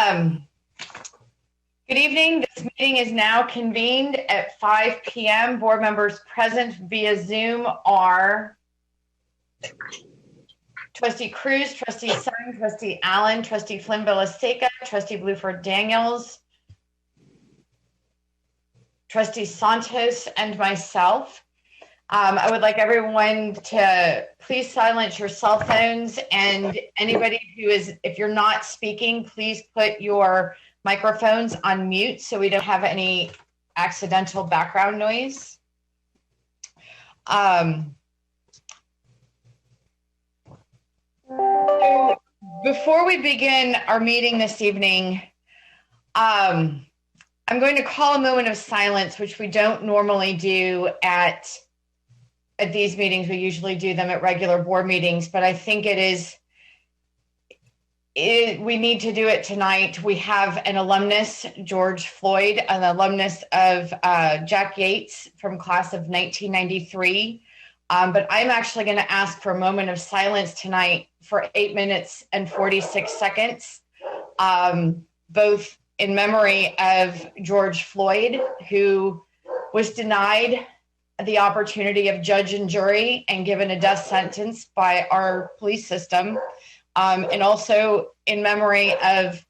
Um, Good evening. This meeting is now convened at 5 p.m. Board members present via Zoom are Trustee Cruz, Trustee Sung, Trustee Allen, Trustee Flynn Villaseca, Trustee Bluford Daniels, Trustee Santos, and myself. I would like everyone to please silence your cell phones, and anybody who is, if you're not speaking, please put your microphones on mute so we don't have any accidental background noise. So before we begin our meeting this evening, I'm going to call a moment of silence, which we don't normally do at these meetings. We usually do them at regular board meetings, but I think we need to do it tonight. We have an alumnus, George Floyd, an alumnus of Jack Yates from class of 1993. But I'm actually going to ask for a moment of silence tonight for 8 minutes and 46 seconds, both in memory of George Floyd, who was denied the opportunity of judge and jury and given a death sentence by our police system, and also in memory of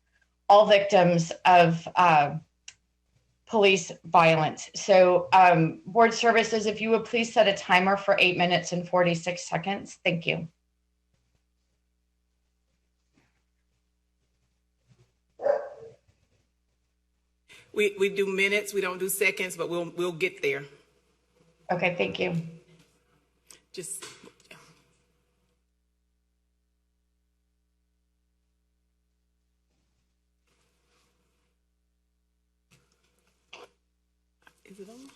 all victims of police violence. So board services, if you would please set a timer for 8 minutes and 46 seconds. Thank you. We do minutes, we don't do seconds, but we'll get there. Okay, thank you. Just is it on?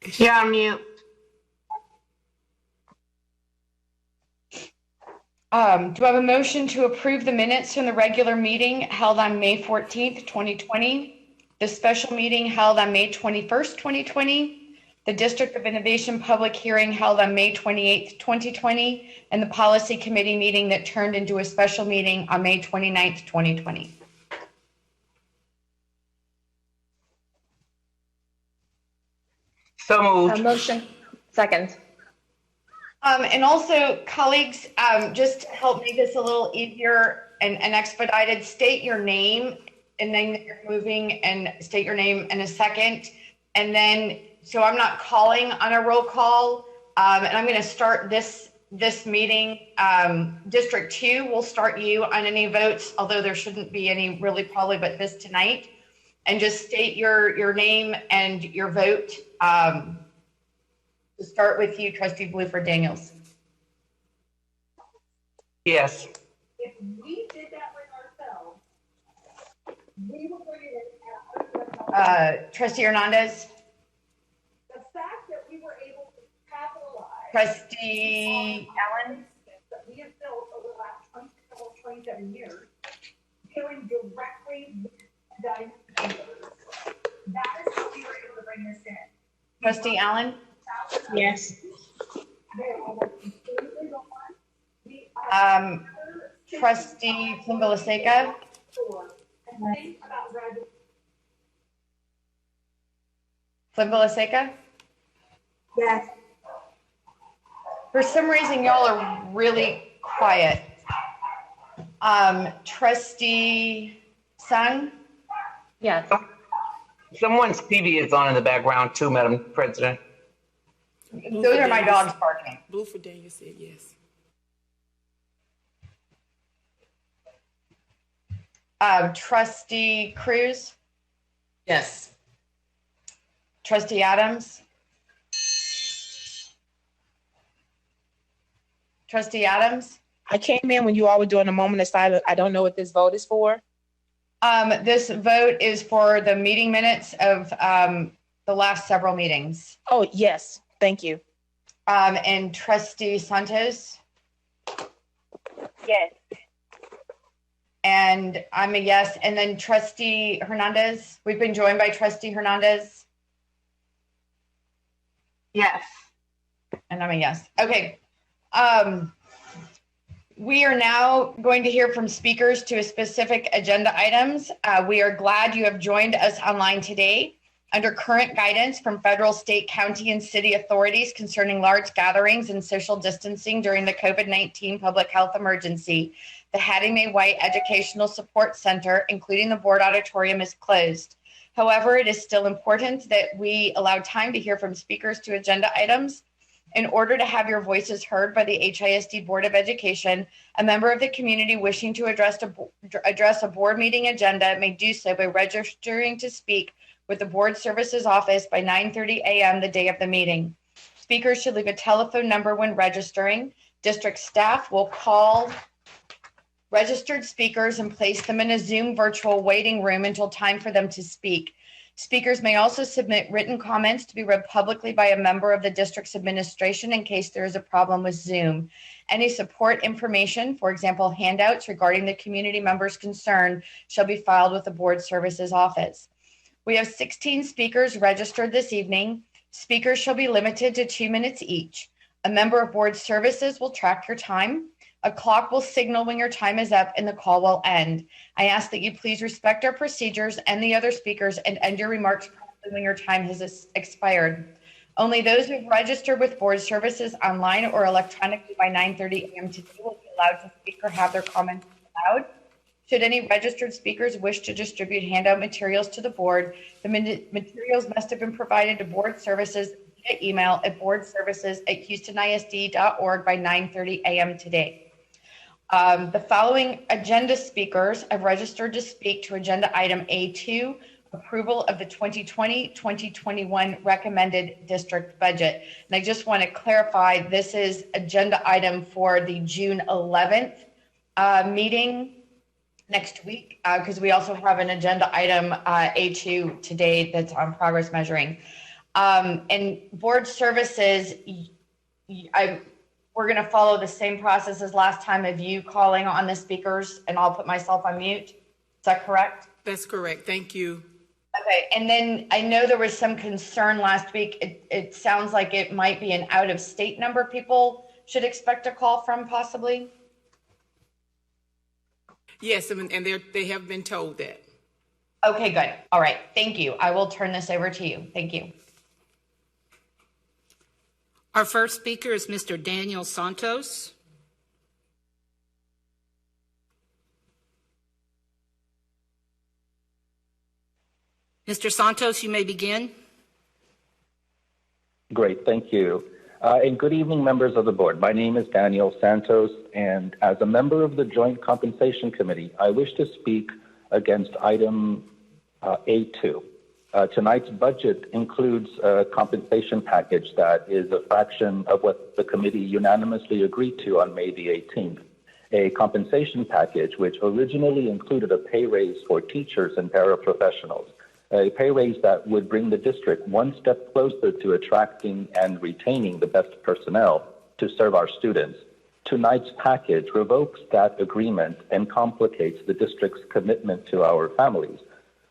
You're on mute. Do I have a motion to approve the minutes from the regular meeting held on May 14th, 2020, the special meeting held on May 21st, 2020, the District of Innovation public hearing held on May 28th, 2020, and the policy committee meeting that turned into a special meeting on May 29th, 2020? So moved. Motion. Second. And also, colleagues, just to help make this a little easier and expedited, state your name and then you're moving, and state your name in a second. And then, so I'm not calling on a roll call, and I'm going to start this meeting. District 2 will start you on any votes, although there shouldn't be any really probably but this tonight. And just state your name and your vote. To start with you, Trustee Bluford Daniels. Yes. If we did that with ourselves, we will bring it in. Trustee Hernandez. The fact that we were able to capitalize. Trustee Allen. That we have built over the last 27 years, dealing directly with diabetes. That is how we were able to bring this in. Trustee Allen. Yes. Trustee Flimbalaseka. Flimbalaseka. Yes. For some reason, y'all are really quiet. Trustee Sung. Yes. Someone's TV is on in the background too, Madam President. Those are my dogs barking. Bluford Daniels said yes. Trustee Cruz. Yes. Trustee Adams. Trustee Adams. I came in when you all were doing a moment of silence. I don't know what this vote is for. This vote is for the meeting minutes of the last several meetings. Oh, yes. Thank you. And Trustee Santos. Yes. And I'm a yes. And then Trustee Hernandez. We've been joined by Trustee Hernandez. Yes. And I'm a yes. Okay. We are now going to hear from speakers to specific agenda items. We are glad you have joined us online today. Under current guidance from federal, state, county, and city authorities concerning large gatherings and social distancing during the COVID-19 public health emergency, the Hattie Mae White Educational Support Center, including the board auditorium, is closed. However, it is still important that we allow time to hear from speakers to agenda items. In order to have your voices heard by the HISD Board of Education, a member of the community wishing to address a board meeting agenda may do so by registering to speak with the Board Services Office by 9:30 a.m. the day of the meeting. Speakers should leave a telephone number when registering. District staff will call registered speakers and place them in a Zoom virtual waiting room until time for them to speak. Speakers may also submit written comments to be read publicly by a member of the district's administration in case there is a problem with Zoom. Any support information, for example, handouts regarding the community member's concern, shall be filed with the Board Services Office. We have 16 speakers registered this evening. Speakers shall be limited to 2 minutes each. A member of Board Services will track your time. A clock will signal when your time is up and the call will end. I ask that you please respect our procedures and the other speakers and end your remarks promptly when your time has expired. Only those who have registered with Board Services online or electronically by 9:30 a.m. today will be allowed to speak or have their comments allowed. Should any registered speakers wish to distribute handout materials to the board, the materials must have been provided to Board Services via email at boardservices@houstonisd.org by 9:30 a.m. today. The following agenda speakers have registered to speak to agenda item A2, approval of the 2020-2021 recommended district budget. And I just want to clarify, this is agenda item for the June 11th meeting next week, because we also have an agenda item A2 today that's on progress measuring. And board services, we're going to follow the same process as last time of you calling on the speakers, and I'll put myself on mute. Is that correct? That's correct. Thank you. Okay, and then I know there was some concern last week. It sounds like it might be an out-of-state number people should expect a call from, possibly. Yes, and they have been told that. Okay, good. All right, thank you. I will turn this over to you. Thank you. Our first speaker is Mr. Daniel Santos. Mr. Santos, you may begin. Great, thank you. And good evening, members of the board. My name is Daniel Santos, and as a member of the Joint Compensation Committee, I wish to speak against item A2. Tonight's budget includes a compensation package that is a fraction of what the committee unanimously agreed to on May the 18th. A compensation package which originally included a pay raise for teachers and paraprofessionals, a pay raise that would bring the district one step closer to attracting and retaining the best personnel to serve our students. Tonight's package revokes that agreement and complicates the district's commitment to our families.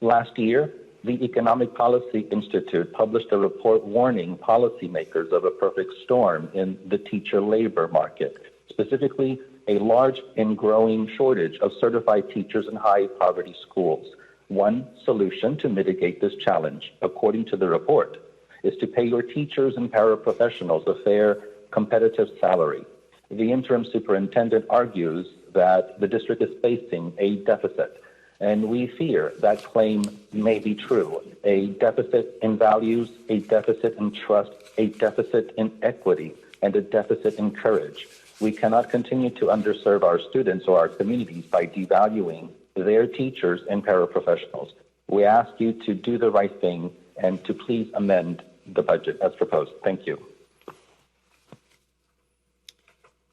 Last year, the Economic Policy Institute published a report warning policymakers of a perfect storm in the teacher labor market, specifically a large and growing shortage of certified teachers in high poverty schools. One solution to mitigate this challenge, according to the report, is to pay your teachers and paraprofessionals a fair, competitive salary. The interim superintendent argues that the district is facing a deficit, and we fear that claim may be true. A deficit in values, a deficit in trust, a deficit in equity, and a deficit in courage. We cannot continue to underserve our students or our communities by devaluing their teachers and paraprofessionals. We ask you to do the right thing and to please amend the budget as proposed. Thank you.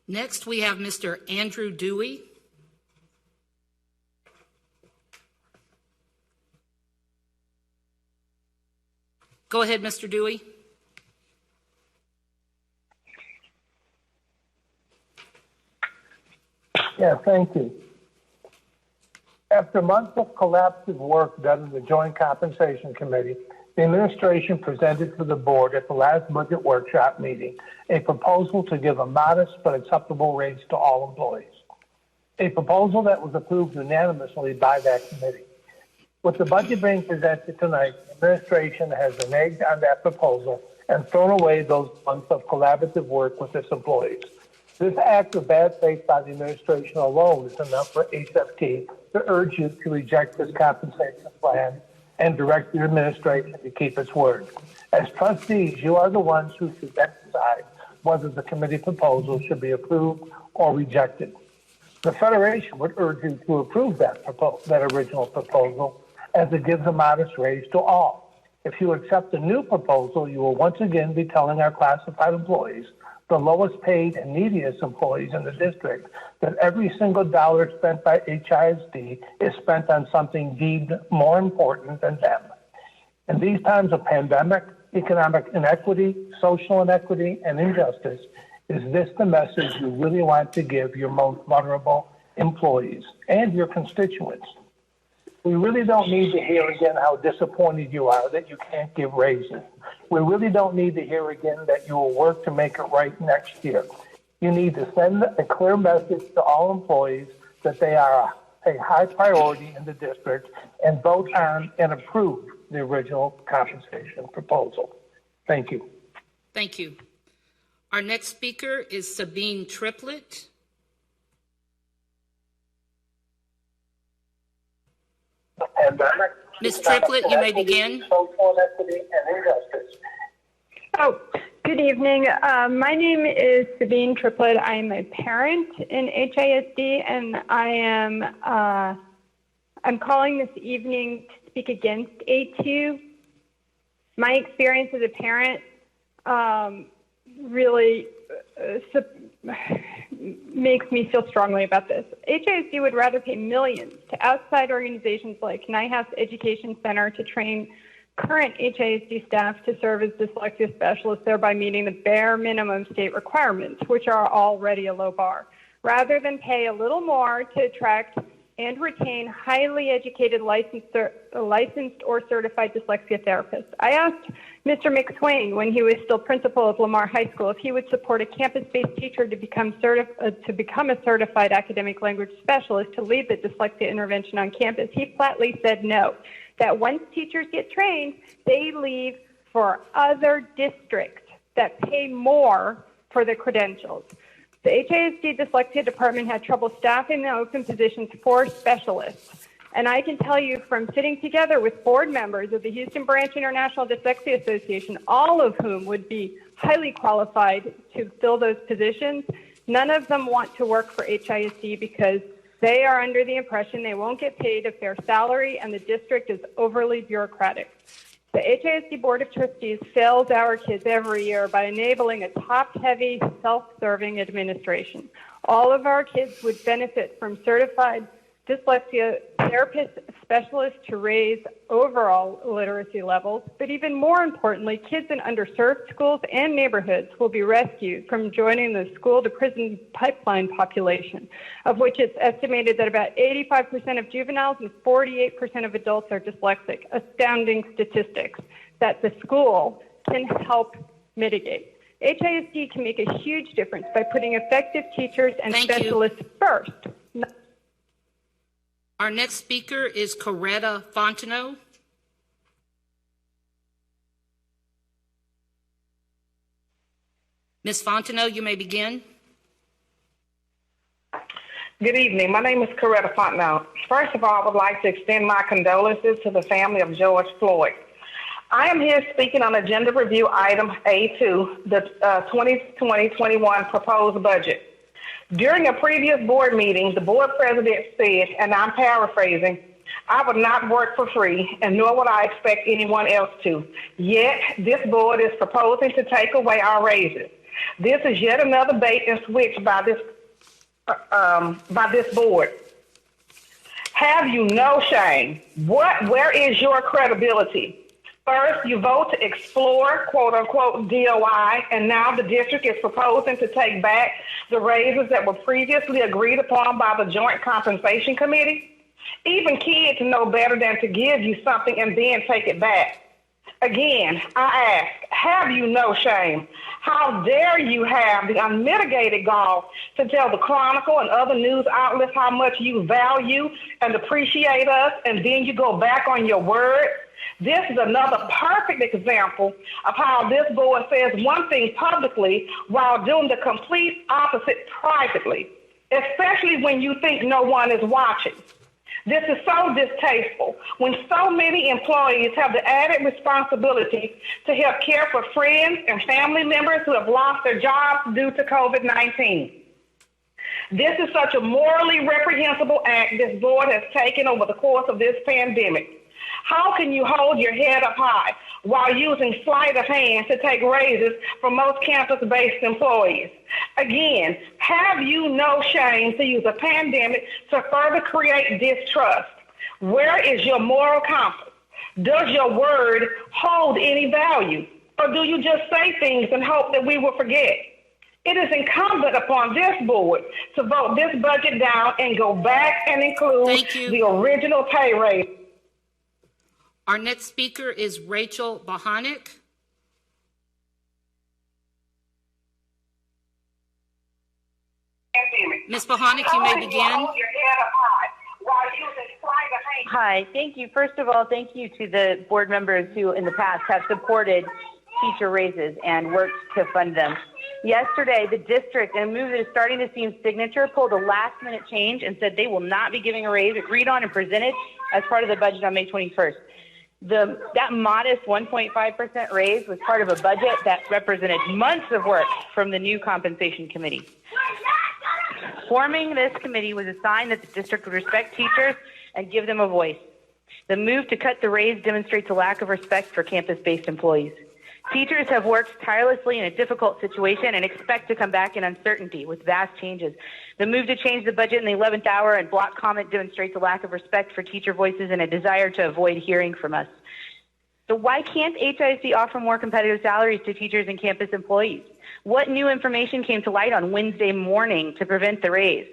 Next, we have Mr. Andrew Dewey. Go ahead, Mr. Dewey. Yeah, thank you. After months of collaborative work done in the Joint Compensation Committee, the administration presented to the board at the last budget workshop meeting a proposal to give a modest but acceptable raise to all employees. A proposal that was approved unanimously by that committee. With the budget being presented tonight, the administration has reneged on that proposal and thrown away those months of collaborative work with its employees. This act of bad faith by the administration alone is enough for HFT to urge you to reject this compensation plan and direct your administration to keep its word. As trustees, you are the ones who should decide whether the committee proposal should be approved or rejected. The Federation would urge you to approve that original proposal, as it gives a modest raise to all. If you accept the new proposal, you will once again be telling our classified employees, the lowest paid and neediest employees in the district, that every single dollar spent by HISD is spent on something deemed more important than them. In these times of pandemic, economic inequity, social inequity, and injustice, is this the message you really want to give your most vulnerable employees and your constituents? We really don't need to hear again how disappointed you are that you can't give raises. We really don't need to hear again that you will work to make it right next year. You need to send a clear message to all employees that they are a high priority in the district and vote on and approve the original compensation proposal. Thank you. Thank you. Our next speaker is Sabine Triplett. Ms. Triplett, you may begin. Oh, good evening. My name is Sabine Triplett. I'm a parent in HISD, and I'm calling this evening to speak against A2. My experience as a parent really makes me feel strongly about this. HISD would rather pay millions to outside organizations like NIHAS Education Center to train current HISD staff to serve as dyslexia specialists, thereby meeting the bare minimum state requirements, which are already a low bar, rather than pay a little more to attract and retain highly educated licensed or certified dyslexia therapists. I asked Mr. McSwain when he was still principal of Lamar High School if he would support a campus-based teacher to become a certified academic language specialist to lead the dyslexia intervention on campus. He flatly said no, that once teachers get trained, they leave for other districts that pay more for the credentials. The HISD dyslexia department had trouble staffing the open positions for specialists. And I can tell you from sitting together with board members of the Houston Branch International Dyslexia Association, all of whom would be highly qualified to fill those positions, none of them want to work for HISD because they are under the impression they won't get paid a fair salary and the district is overly bureaucratic. The HISD Board of Trustees fails our kids every year by enabling a top-heavy, self-serving administration. All of our kids would benefit from certified dyslexia therapist specialists to raise overall literacy levels, but even more importantly, kids in underserved schools and neighborhoods will be rescued from joining the school-to-prison pipeline population, of which it's estimated that about 85% of juveniles and 48% of adults are dyslexic, astounding statistics that the school can help mitigate. HISD can make a huge difference by putting effective teachers and specialists first. Our next speaker is Coretta Fontenot. Ms. Fontenot, you may begin. Good evening. My name is Coretta Fontenot. First of all, I would like to extend my condolences to the family of George Floyd. I am here speaking on Agenda Review Item A2, the 2020-21 proposed budget. During a previous board meeting, the board president said, and I'm paraphrasing, "I would not work for free, and nor would I expect anyone else to. Yet, this board is proposing to take away our raises. This is yet another bait and switch by this board. Have you no shame? Where is your credibility? First, you vote to explore, quote-unquote, DOI, and now the district is proposing to take back the raises that were previously agreed upon by the Joint Compensation Committee. Even kids know better than to give you something and then take it back. Again, I ask, have you no shame? How dare you have the unmitigated gall to tell the Chronicle and other news outlets how much you value and appreciate us, and then you go back on your word? This is another perfect example of how this board says one thing publicly while doing the complete opposite privately, especially when you think no one is watching. This is so distasteful when so many employees have the added responsibility to help care for friends and family members who have lost their jobs due to COVID-19. This is such a morally reprehensible act this board has taken over the course of this pandemic. How can you hold your head up high while using sleight of hand to take raises from most campus-based employees? Again, have you no shame to use a pandemic to further create distrust? Where is your moral compass? Does your word hold any value? Or do you just say things and hope that we will forget? It is incumbent upon this board to vote this budget down and go back and include the original pay raise. Our next speaker is Rachel Bohanec. Ms. Bohanec, you may begin. Hi, thank you. First of all, thank you to the board members who in the past have supported teacher raises and worked to fund them. Yesterday, the district, in a move that is starting to seem signature, pulled a last-minute change and said they will not be giving a raise, agreed on and presented as part of the budget on May 21st. That modest 1.5% raise was part of a budget that represented months of work from the new compensation committee. Forming this committee was a sign that the district would respect teachers and give them a voice. The move to cut the raise demonstrates a lack of respect for campus-based employees. Teachers have worked tirelessly in a difficult situation and expect to come back in uncertainty with vast changes. The move to change the budget in the 11th hour and block comment demonstrates a lack of respect for teacher voices and a desire to avoid hearing from us. So why can't HISD offer more competitive salaries to teachers and campus employees? What new information came to light on Wednesday morning to prevent the raise?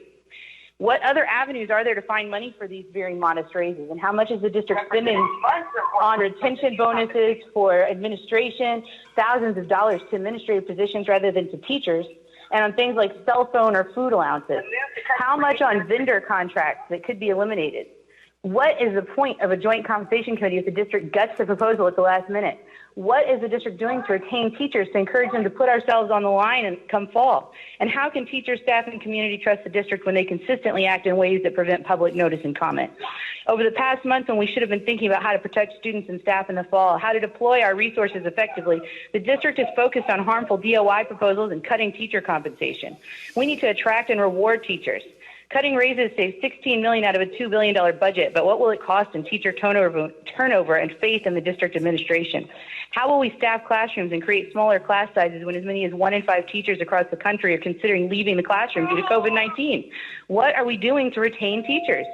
What other avenues are there to find money for these very modest raises? And how much is the district spending on retention bonuses for administration, thousands of dollars to administrative positions rather than to teachers, and on things like cell phone or food allowances? How much on vendor contracts that could be eliminated? What is the point of a joint compensation committee if the district guts the proposal at the last minute? What is the district doing to retain teachers to encourage them to put ourselves on the line and come fall? And how can teachers, staff, and community trust the district when they consistently act in ways that prevent public notice and comment? Over the past month, when we should have been thinking about how to protect students and staff in the fall, how to deploy our resources effectively, the district is focused on harmful DOI proposals and cutting teacher compensation. We need to attract and reward teachers. Cutting raises saves $16 million out of a $2 billion budget, but what will it cost in teacher turnover and faith in the district administration? How will we staff classrooms and create smaller class sizes when as many as 1 in 5 teachers across the country are considering leaving the classroom due to COVID-19? What are we doing to retain teachers?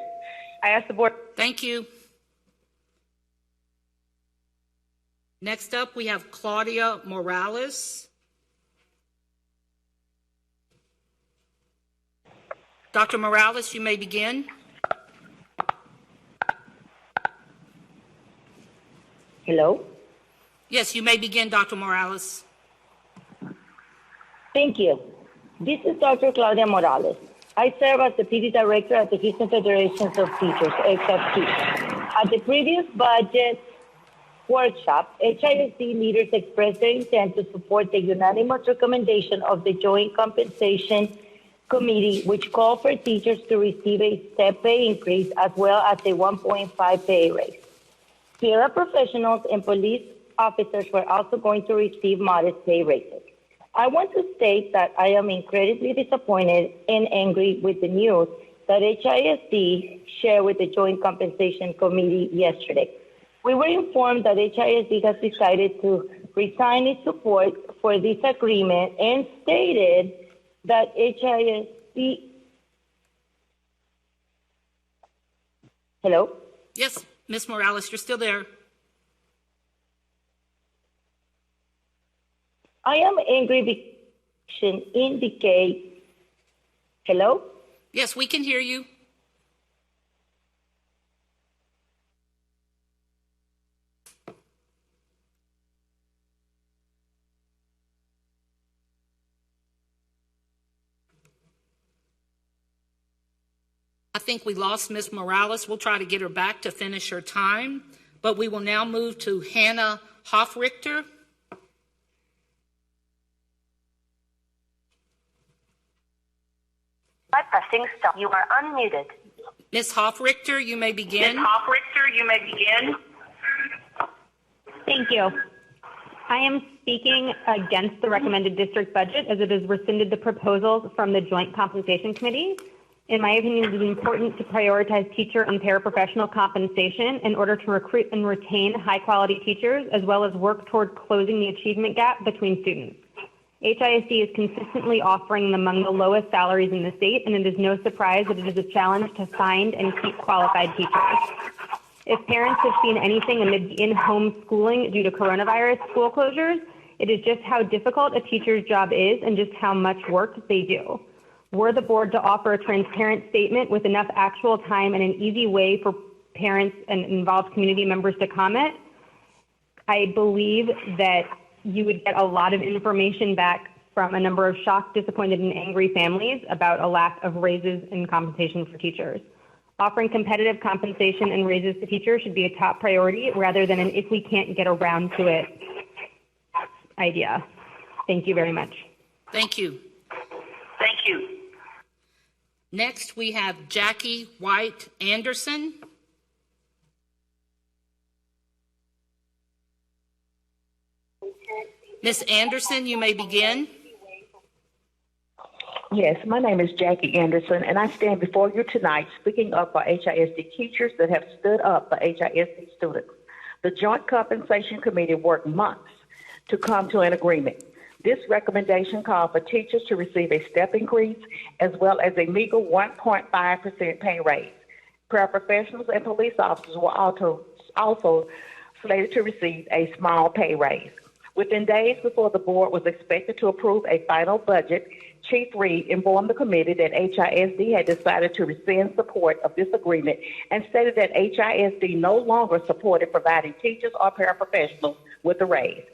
I ask the board. Thank you. Next up, we have Claudia Morales. Dr. Morales, you may begin. Hello? Yes, you may begin, Dr. Morales. Thank you. This is Dr. Claudia Morales. I serve as the PD Director at the Houston Federation of Teachers, HFT. At the previous budget workshop, HISD leaders expressed their intent to support the unanimous recommendation of the Joint Compensation Committee, which called for teachers to receive a step pay increase as well as a 1.5 pay raise. Field professionals and police officers were also going to receive modest pay raises. I want to state that I am incredibly disappointed and angry with the news that HISD shared with the Joint Compensation Committee yesterday. We were informed that HISD has decided to resign its support for this agreement and stated that HISD. Hello? Yes, Ms. Morales, you're still there. I am angry because indicate. Hello? Yes, we can hear you. I think we lost Ms. Morales. We'll try to get her back to finish her time, but we will now move to Hannah Hofrichter. By pressing stop, you are unmuted. Ms. Hofrichter, you may begin. Ms. Hofrichter, you may begin. Thank you. I am speaking against the recommended district budget as it has rescinded the proposals from the Joint Compensation Committee. In my opinion, it is important to prioritize teacher and paraprofessional compensation in order to recruit and retain high-quality teachers, as well as work toward closing the achievement gap between students. HISD is consistently offering among the lowest salaries in the state, and it is no surprise that it is a challenge to find and keep qualified teachers. If parents have seen anything amid the in-home schooling due to coronavirus school closures, it is just how difficult a teacher's job is and just how much work they do. Were the board to offer a transparent statement with enough actual time and an easy way for parents and involved community members to comment, I believe that you would get a lot of information back from a number of shocked, disappointed, and angry families about a lack of raises and compensation for teachers. Offering competitive compensation and raises to teachers should be a top priority rather than an if we can't get around to it idea. Thank you very much. Thank you. Thank you. Next, we have Jackie White Anderson. Ms. Anderson, you may begin. Yes, my name is Jackie Anderson, and I stand before you tonight speaking up for HISD teachers that have stood up for HISD students. The Joint Compensation Committee worked months to come to an agreement. This recommendation called for teachers to receive a step increase as well as a meager 1.5% pay raise. Paraprofessionals and police officers were also slated to receive a small pay raise. Within days before the board was expected to approve a final budget, Chief Reed informed the committee that HISD had decided to rescind support of this agreement and stated that HISD no longer supported providing teachers or paraprofessionals with a raise.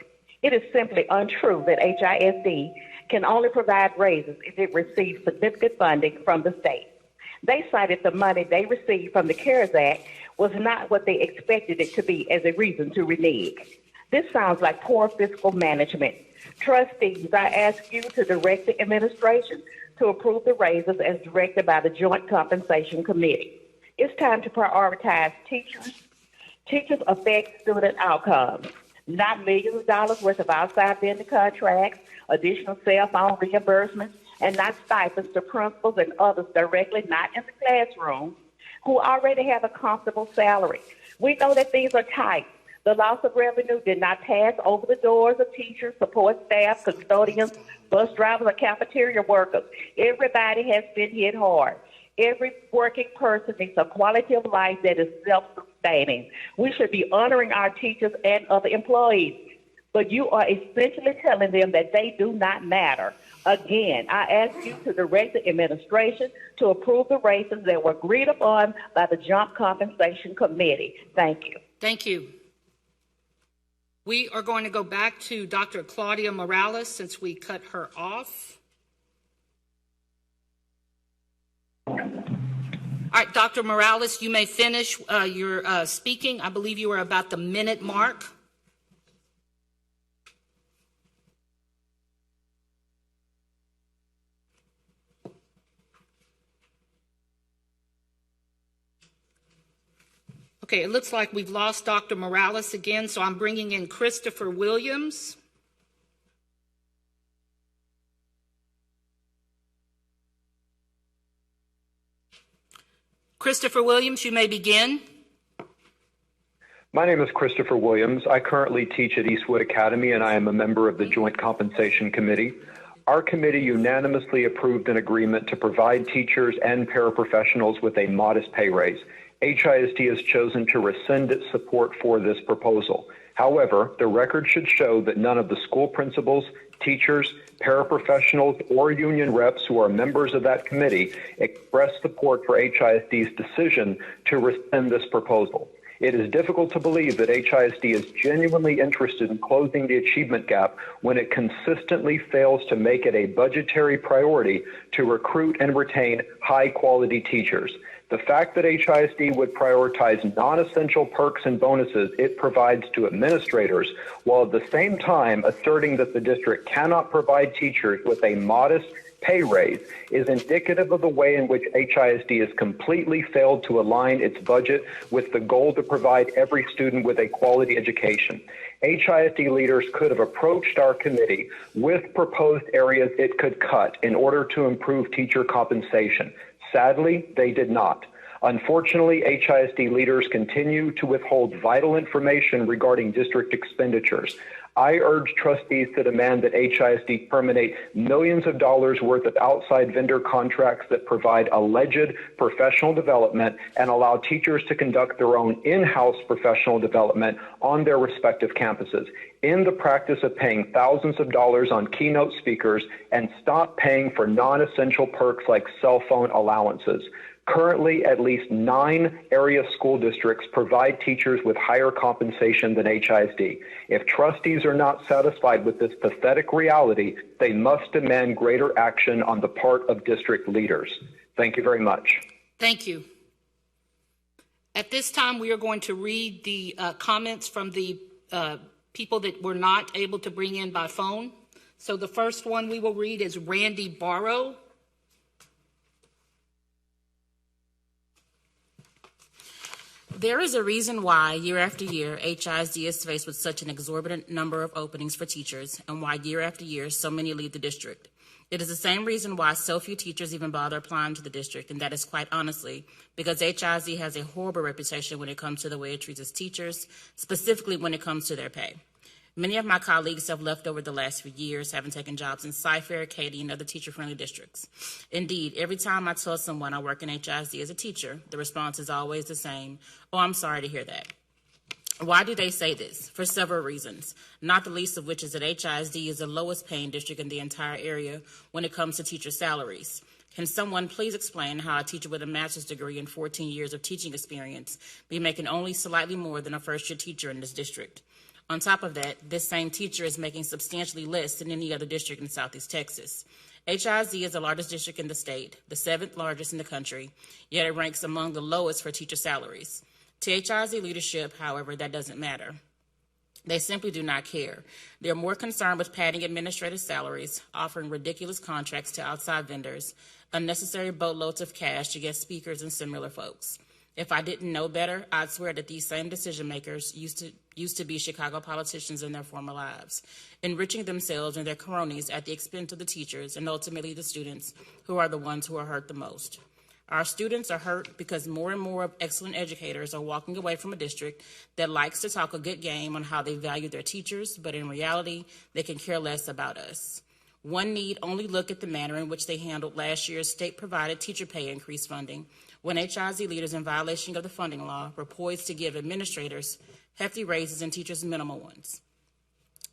It is simply untrue that HISD can only provide raises if it receives significant funding from the state. They cited the money they received from the CARES Act was not what they expected it to be as a reason to renege. This sounds like poor fiscal management. Trustees, I ask you to direct the administration to approve the raises as directed by the Joint Compensation Committee. It's time to prioritize teachers. Teachers affect student outcomes, not millions of dollars worth of outside vendor contracts, additional cell phone reimbursements, and not stipends to principals and others directly not in the classroom who already have a comfortable salary. We know that these are tight. The loss of revenue did not pass over the doors of teachers, support staff, custodians, bus drivers, or cafeteria workers. Everybody has been hit hard. Every working person needs a quality of life that is self-sustaining. We should be honoring our teachers and other employees, but you are essentially telling them that they do not matter. Again, I ask you to direct the administration to approve the raises that were agreed upon by the Joint Compensation Committee. Thank you. Thank you. We are going to go back to Dr. Claudia Morales since we cut her off. All right, Dr. Morales, you may finish your speaking. I believe you are about the minute mark. Okay, it looks like we've lost Dr. Morales again, so I'm bringing in Christopher Williams. Christopher Williams, you may begin. My name is Christopher Williams. I currently teach at Eastwood Academy, and I am a member of the Joint Compensation Committee. Our committee unanimously approved an agreement to provide teachers and paraprofessionals with a modest pay raise. HISD has chosen to rescind its support for this proposal. However, the record should show that none of the school principals, teachers, paraprofessionals, or union reps who are members of that committee expressed support for HISD's decision to rescind this proposal. It is difficult to believe that HISD is genuinely interested in closing the achievement gap when it consistently fails to make it a budgetary priority to recruit and retain high-quality teachers. The fact that HISD would prioritize non-essential perks and bonuses it provides to administrators, while at the same time asserting that the district cannot provide teachers with a modest pay raise, is indicative of the way in which HISD has completely failed to align its budget with the goal to provide every student with a quality education. HISD leaders could have approached our committee with proposed areas it could cut in order to improve teacher compensation. Sadly, they did not. Unfortunately, HISD leaders continue to withhold vital information regarding district expenditures. I urge trustees to demand that HISD terminate millions of dollars worth of outside vendor contracts that provide alleged professional development and allow teachers to conduct their own in-house professional development on their respective campuses, in the practice of paying thousands of dollars on keynote speakers, and stop paying for non-essential perks like cell phone allowances. Currently, at least 9 area school districts provide teachers with higher compensation than HISD. If trustees are not satisfied with this pathetic reality, they must demand greater action on the part of district leaders. Thank you very much. Thank you. At this time, we are going to read the comments from the people that were not able to bring in by phone. So the first one we will read is Randy Barrow. There is a reason why, year after year, HISD is faced with such an exorbitant number of openings for teachers, and why, year after year, so many leave the district. It is the same reason why so few teachers even bother applying to the district, and that is quite honestly because HISD has a horrible reputation when it comes to the way it treats its teachers, specifically when it comes to their pay. Many of my colleagues have left over the last few years, having taken jobs in Cy-Fair, Katy, and other teacher-friendly districts. Indeed, every time I tell someone I work in HISD as a teacher, the response is always the same: "Oh, I'm sorry to hear that." Why do they say this? For several reasons, not the least of which is that HISD is the lowest paying district in the entire area when it comes to teacher salaries. Can someone please explain how a teacher with a master's degree and 14 years of teaching experience be making only slightly more than a first-year teacher in this district? On top of that, this same teacher is making substantially less than any other district in Southeast Texas. HISD is the largest district in the state, the 7th largest in the country, yet it ranks among the lowest for teacher salaries. To HISD leadership, however, that doesn't matter. They simply do not care. They're more concerned with padding administrative salaries, offering ridiculous contracts to outside vendors, unnecessary boatloads of cash to guest speakers and similar folks. If I didn't know better, I'd swear that these same decision makers used to be Chicago politicians in their former lives, enriching themselves and their cronies at the expense of the teachers and ultimately the students, who are the ones who are hurt the most. Our students are hurt because more and more of excellent educators are walking away from a district that likes to talk a good game on how they value their teachers, but in reality, they can care less about us. One need only look at the manner in which they handled last year's state-provided teacher pay increase funding, when HISD leaders, in violation of the funding law, were poised to give administrators hefty raises and teachers minimal ones.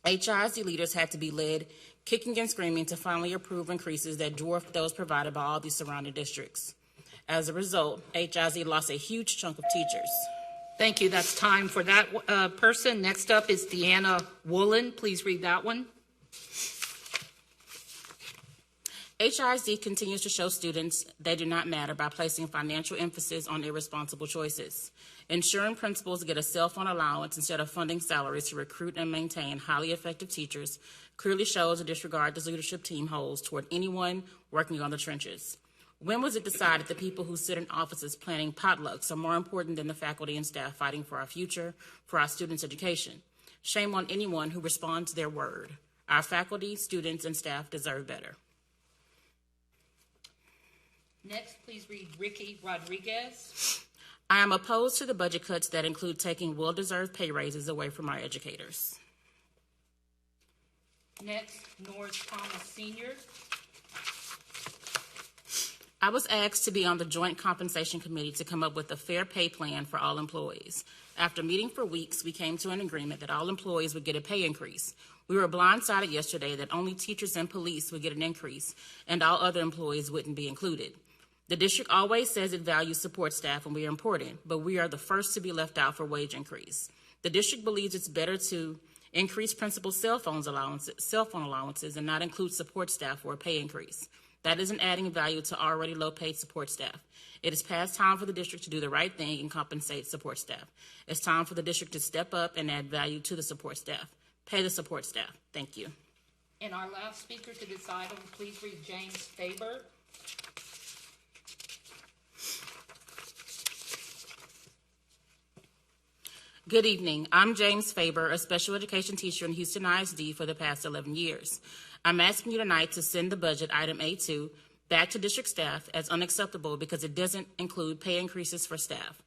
HISD leaders had to be led kicking and screaming to finally approve increases that dwarfed those provided by all these surrounding districts. As a result, HISD lost a huge chunk of teachers. Thank you. That's time for that person. Next up is Deanna Woolen. Please read that one. HISD continues to show students they do not matter by placing financial emphasis on irresponsible choices. Ensuring principals get a cell phone allowance instead of funding salaries to recruit and maintain highly effective teachers clearly shows the disregard this leadership team holds toward anyone working on the trenches. When was it decided that people who sit in offices planning potlucks are more important than the faculty and staff fighting for our future, for our students' education? Shame on anyone who responds to their word. Our faculty, students, and staff deserve better. Next, please read Ricky Rodriguez. I am opposed to the budget cuts that include taking well-deserved pay raises away from our educators. Next, Norris Thomas Sr. I was asked to be on the Joint Compensation Committee to come up with a fair pay plan for all employees. After meeting for weeks, we came to an agreement that all employees would get a pay increase. We were blindsided yesterday that only teachers and police would get an increase and all other employees wouldn't be included. The district always says it values support staff and we are important, but we are the first to be left out for wage increase. The district believes it's better to increase principal cell phone allowances and not include support staff for a pay increase. That isn't adding value to already low-paid support staff. It is past time for the district to do the right thing and compensate support staff. It's time for the district to step up and add value to the support staff. Pay the support staff. Thank you. And our last speaker to this item, please read James Faber. Good evening. I'm James Faber, a special education teacher in Houston ISD for the past 11 years. I'm asking you tonight to send the budget, item A2, back to district staff as unacceptable because it doesn't include pay increases for staff.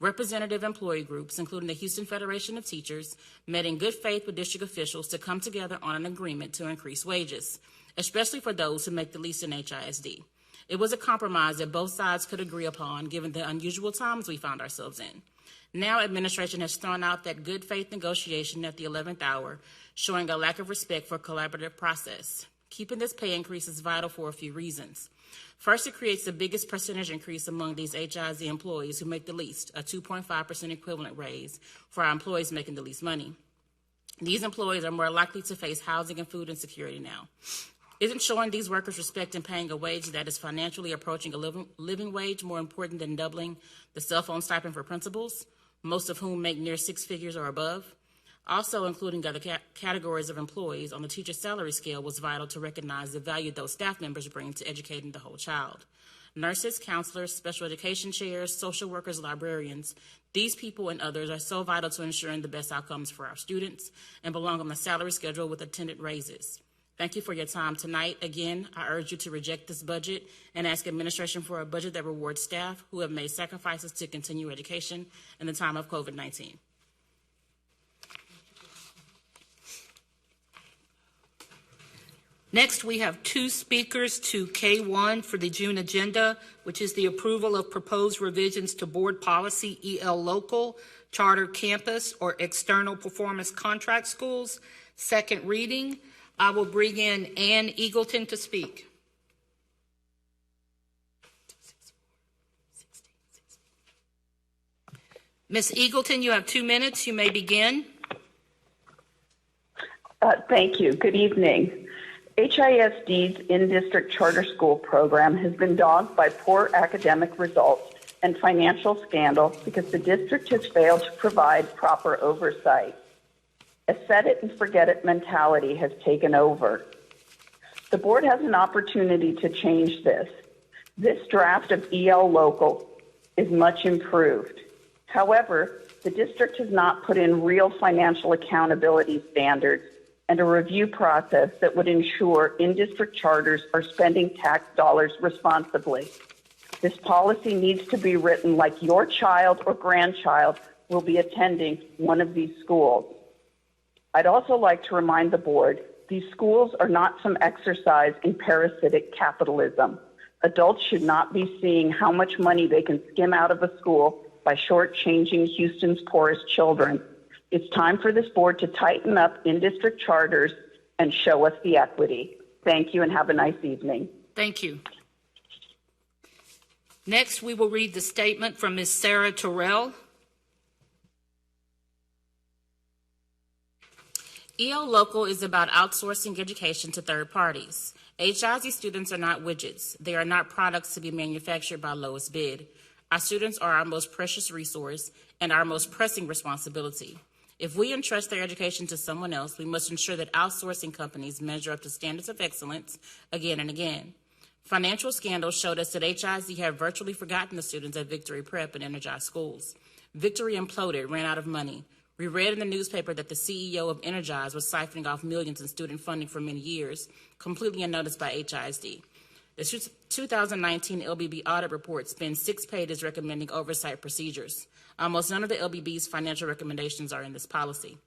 Representative employee groups, including the Houston Federation of Teachers, met in good faith with district officials to come together on an agreement to increase wages, especially for those who make the least in HISD. It was a compromise that both sides could agree upon given the unusual times we found ourselves in. Now administration has thrown out that good faith negotiation at the 11th hour, showing a lack of respect for a collaborative process. Keeping this pay increase is vital for a few reasons. First, it creates the biggest percentage increase among these HISD employees who make the least, a 2.5% equivalent raise for our employees making the least money. These employees are more likely to face housing and food insecurity now. Isn't showing these workers respect and paying a wage that is financially approaching a living wage more important than doubling the cell phone stipend for principals, most of whom make near six figures or above? Also, including other categories of employees on the teacher salary scale was vital to recognize the value those staff members bring to educating the whole child. Nurses, counselors, special education chairs, social workers, librarians, these people and others are so vital to ensuring the best outcomes for our students and belong on the salary schedule with attendant raises. Thank you for your time tonight. Again, I urge you to reject this budget and ask administration for a budget that rewards staff who have made sacrifices to continue education in the time of COVID-19. Next, we have two speakers to K1 for the June agenda, which is the approval of proposed revisions to board policy EL Local, charter campus, or external performance contract schools. Second reading. I will bring in Ann Eagleton to speak. Ms. Eagleton, you have 2 minutes. You may begin. Thank you. Good evening. HISD's in-district charter school program has been dogged by poor academic results and financial scandal because the district has failed to provide proper oversight. A set-it-and-forget-it mentality has taken over. The board has an opportunity to change this. This draft of EL Local is much improved. However, the district has not put in real financial accountability standards and a review process that would ensure in-district charters are spending tax dollars responsibly. This policy needs to be written like your child or grandchild will be attending one of these schools. I'd also like to remind the board, these schools are not some exercise in parasitic capitalism. Adults should not be seeing how much money they can skim out of a school by shortchanging Houston's poorest children. It's time for this board to tighten up in-district charters and show us the equity. Thank you and have a nice evening. Thank you. Next, we will read the statement from Ms. Sarah Terrell. EL Local is about outsourcing education to third parties. HISD students are not widgets. They are not products to be manufactured by lowest bid. Our students are our most precious resource and our most pressing responsibility. If we entrust their education to someone else, we must ensure that outsourcing companies measure up to standards of excellence again and again. Financial scandals showed us that HISD had virtually forgotten the students at Victory Prep and Energized schools. Victory imploded, ran out of money. We read in the newspaper that the CEO of Energized was siphoning off millions in student funding for many years, completely unnoticed by HISD. The 2019 LBB audit report spends 6 pages recommending oversight procedures. Almost none of the LBB's financial recommendations are in this policy.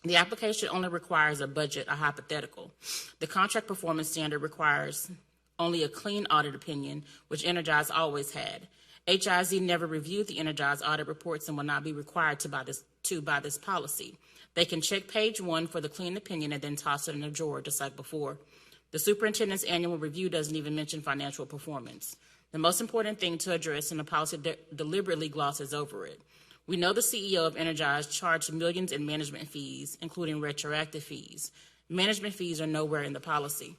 The application only requires a budget, a hypothetical. The contract performance standard requires only a clean audit opinion, which Energize always had. HISD never reviewed the Energize audit reports and will not be required to by this policy. They can check page 1 for the clean opinion and then toss it in a drawer just like before. The superintendent's annual review doesn't even mention financial performance. The most important thing to address, and the policy deliberately glosses over it. We know the CEO of Energize charged millions in management fees, including retroactive fees. Management fees are nowhere in the policy.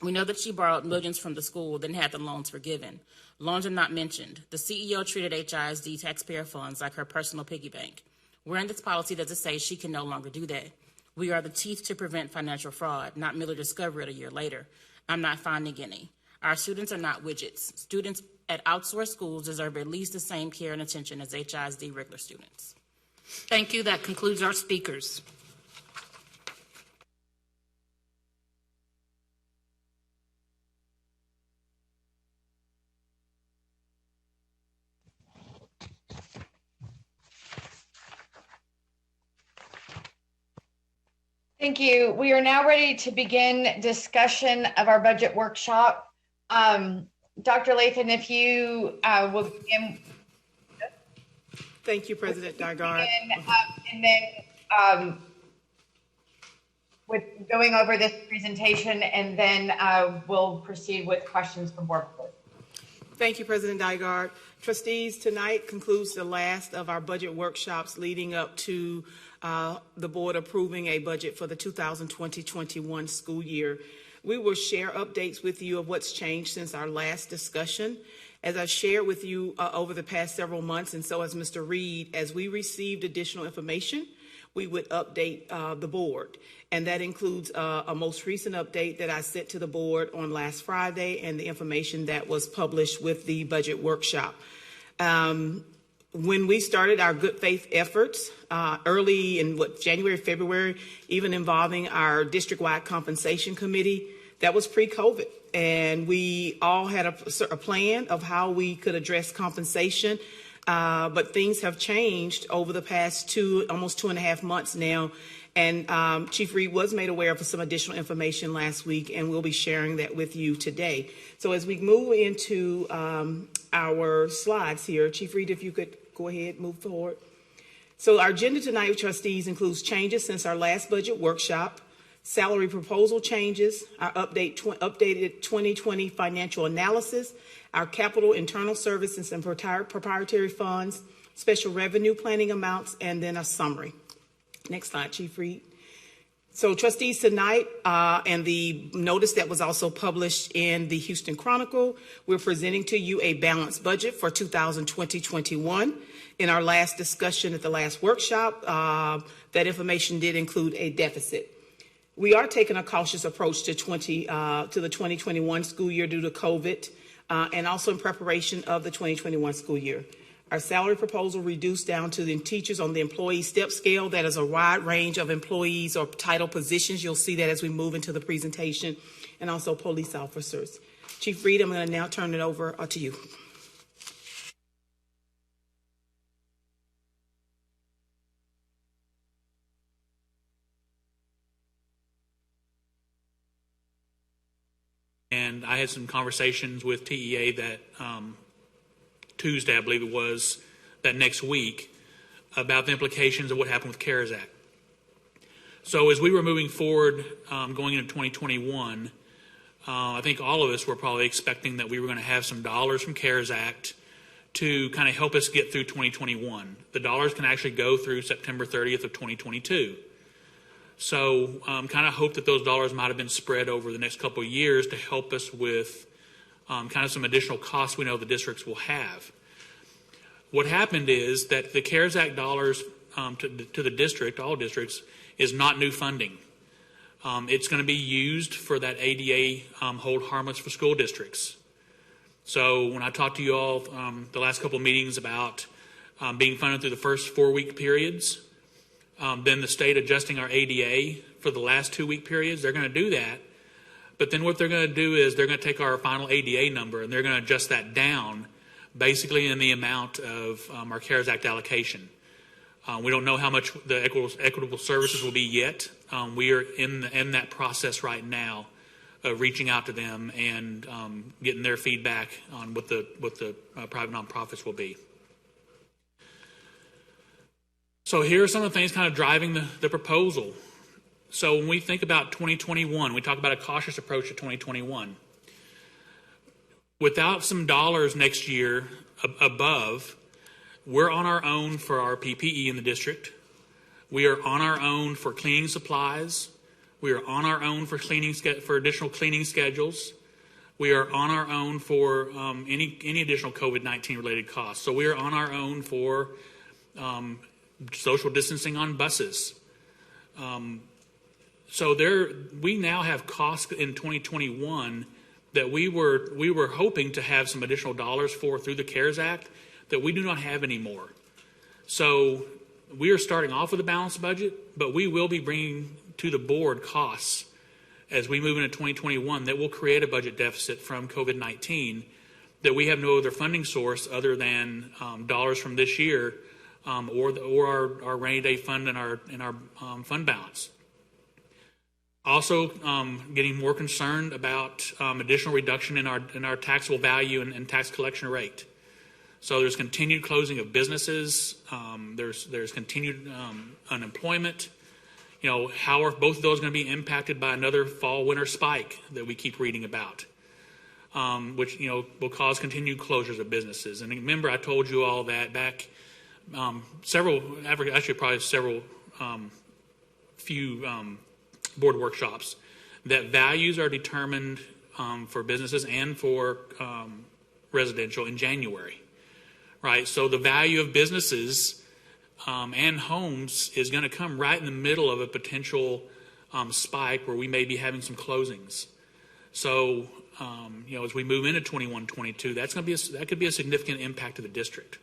We know that she borrowed millions from the school, then had the loans forgiven. Loans are not mentioned. The CEO treated HISD taxpayer funds like her personal piggy bank. Where in this policy does it say she can no longer do that? We are the teeth to prevent financial fraud, not merely discover it a year later. I'm not finding any. Our students are not widgets. Students at outsourced schools deserve at least the same care and attention as HISD regular students. Thank you. That concludes our speakers. Thank you. We are now ready to begin discussion of our budget workshop. Dr. Lathan, if you will begin. Thank you, President Dygard. And then with going over this presentation, and then we'll proceed with questions from board members. Thank you, President Dygard. Trustees, tonight concludes the last of our budget workshops leading up to the board approving a budget for the 2020-21 school year. We will share updates with you of what's changed since our last discussion. As I shared with you over the past several months, and so has Mr. Reed, as we received additional information, we would update the board. And that includes a most recent update that I sent to the board on last Friday and the information that was published with the budget workshop. When we started our good faith efforts early in January, February, even involving our district-wide compensation committee, that was pre-COVID. And we all had a plan of how we could address compensation. But things have changed over the past almost 2.5 months now. And Chief Reed was made aware of some additional information last week, and we'll be sharing that with you today. So as we move into our slides here, Chief Reed, if you could go ahead, move forward. So our agenda tonight, trustees, includes changes since our last budget workshop, salary proposal changes, our updated 2020 financial analysis, our capital internal services and proprietary funds, special revenue planning amounts, and then a summary. Next slide, Chief Reed. So trustees, tonight, and the notice that was also published in the Houston Chronicle, we're presenting to you a balanced budget for 2020-21. In our last discussion at the last workshop, that information did include a deficit. We are taking a cautious approach to the 2021 school year due to COVID, and also in preparation of the 2021 school year. Our salary proposal reduced down to the teachers on the employee step scale. That is a wide range of employees or title positions. You'll see that as we move into the presentation, and also police officers. Chief Reed, I'm going to now turn it over to you. And I had some conversations with TEA that Tuesday, I believe it was, that next week, about the implications of what happened with CARES Act. So as we were moving forward, going into 2021, I think all of us were probably expecting that we were going to have some dollars from CARES Act to kind of help us get through 2021. The dollars can actually go through September 30th of 2022. So kind of hope that those dollars might have been spread over the next couple of years to help us with kind of some additional costs we know the districts will have. What happened is that the CARES Act dollars to the district, all districts, is not new funding. It's going to be used for that ADA hold harmless for school districts. So when I talked to you all the last couple of meetings about being funded through the first 4-week periods, then the state adjusting our ADA for the last 2-week periods, they're going to do that. But then what they're going to do is they're going to take our final ADA number and they're going to adjust that down basically in the amount of our CARES Act allocation. We don't know how much the equitable services will be yet. We are in that process right now of reaching out to them and getting their feedback on what the private nonprofits will be. So here are some of the things kind of driving the proposal. So when we think about 2021, we talk about a cautious approach to 2021. Without some dollars next year above, we're on our own for our PPE in the district. We are on our own for cleaning supplies. We are on our own for additional cleaning schedules. We are on our own for any additional COVID-19 related costs. So we are on our own for social distancing on buses. So we now have costs in 2021 that we were hoping to have some additional dollars for through the CARES Act that we do not have anymore. So we are starting off with a balanced budget, but we will be bringing to the board costs as we move into 2021 that will create a budget deficit from COVID-19 that we have no other funding source other than dollars from this year or our rainy day fund and our fund balance. Also, getting more concerned about additional reduction in our taxable value and tax collection rate. So there's continued closing of businesses. There's continued unemployment. You know, how are both of those going to be impacted by another fall-winter spike that we keep reading about, which will cause continued closures of businesses. And remember, I told you all that back few board workshops, that values are determined for businesses and for residential in January, right? So the value of businesses and homes is going to come right in the middle of a potential spike where we may be having some closings. So, as we move into 21-22, that could be a significant impact to the district.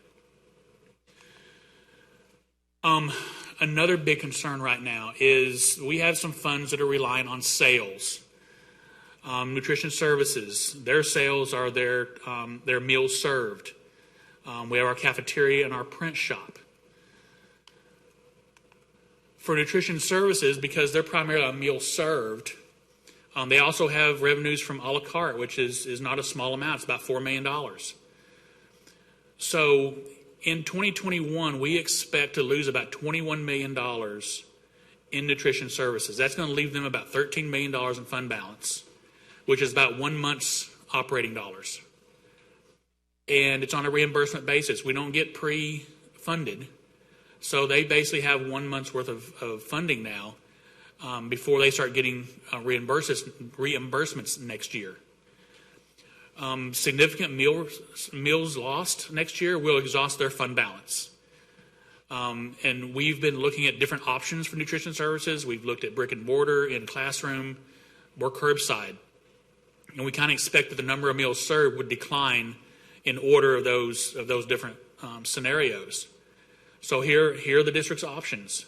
Another big concern right now is we have some funds that are relying on sales. Nutrition services, their sales are their meals served. We have our cafeteria and our print shop. For nutrition services, because they're primarily a meal served, they also have revenues from a la carte, which is not a small amount. It's about $4 million. So in 2021, we expect to lose about $21 million in nutrition services. That's going to leave them about $13 million in fund balance, which is about 1 month's operating dollars. And it's on a reimbursement basis. We don't get pre-funded. So they basically have 1 month's worth of funding now before they start getting reimbursements next year. Significant meals lost next year will exhaust their fund balance. And we've been looking at different options for nutrition services. We've looked at brick and mortar, in classroom, or curbside. And we kind of expect that the number of meals served would decline in order of those different scenarios. So here are the district's options.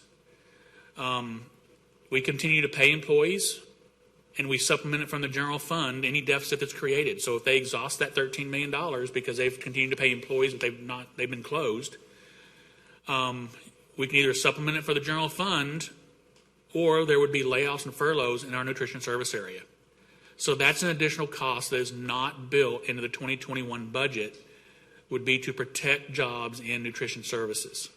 We continue to pay employees, and we supplement it from the general fund any deficit that's created. So if they exhaust that $13 million because they've continued to pay employees but they've been closed, we can either supplement it for the general fund, or there would be layoffs and furloughs in our nutrition service area. So that's an additional cost that is not built into the 2021 budget, would be to protect jobs in nutrition services.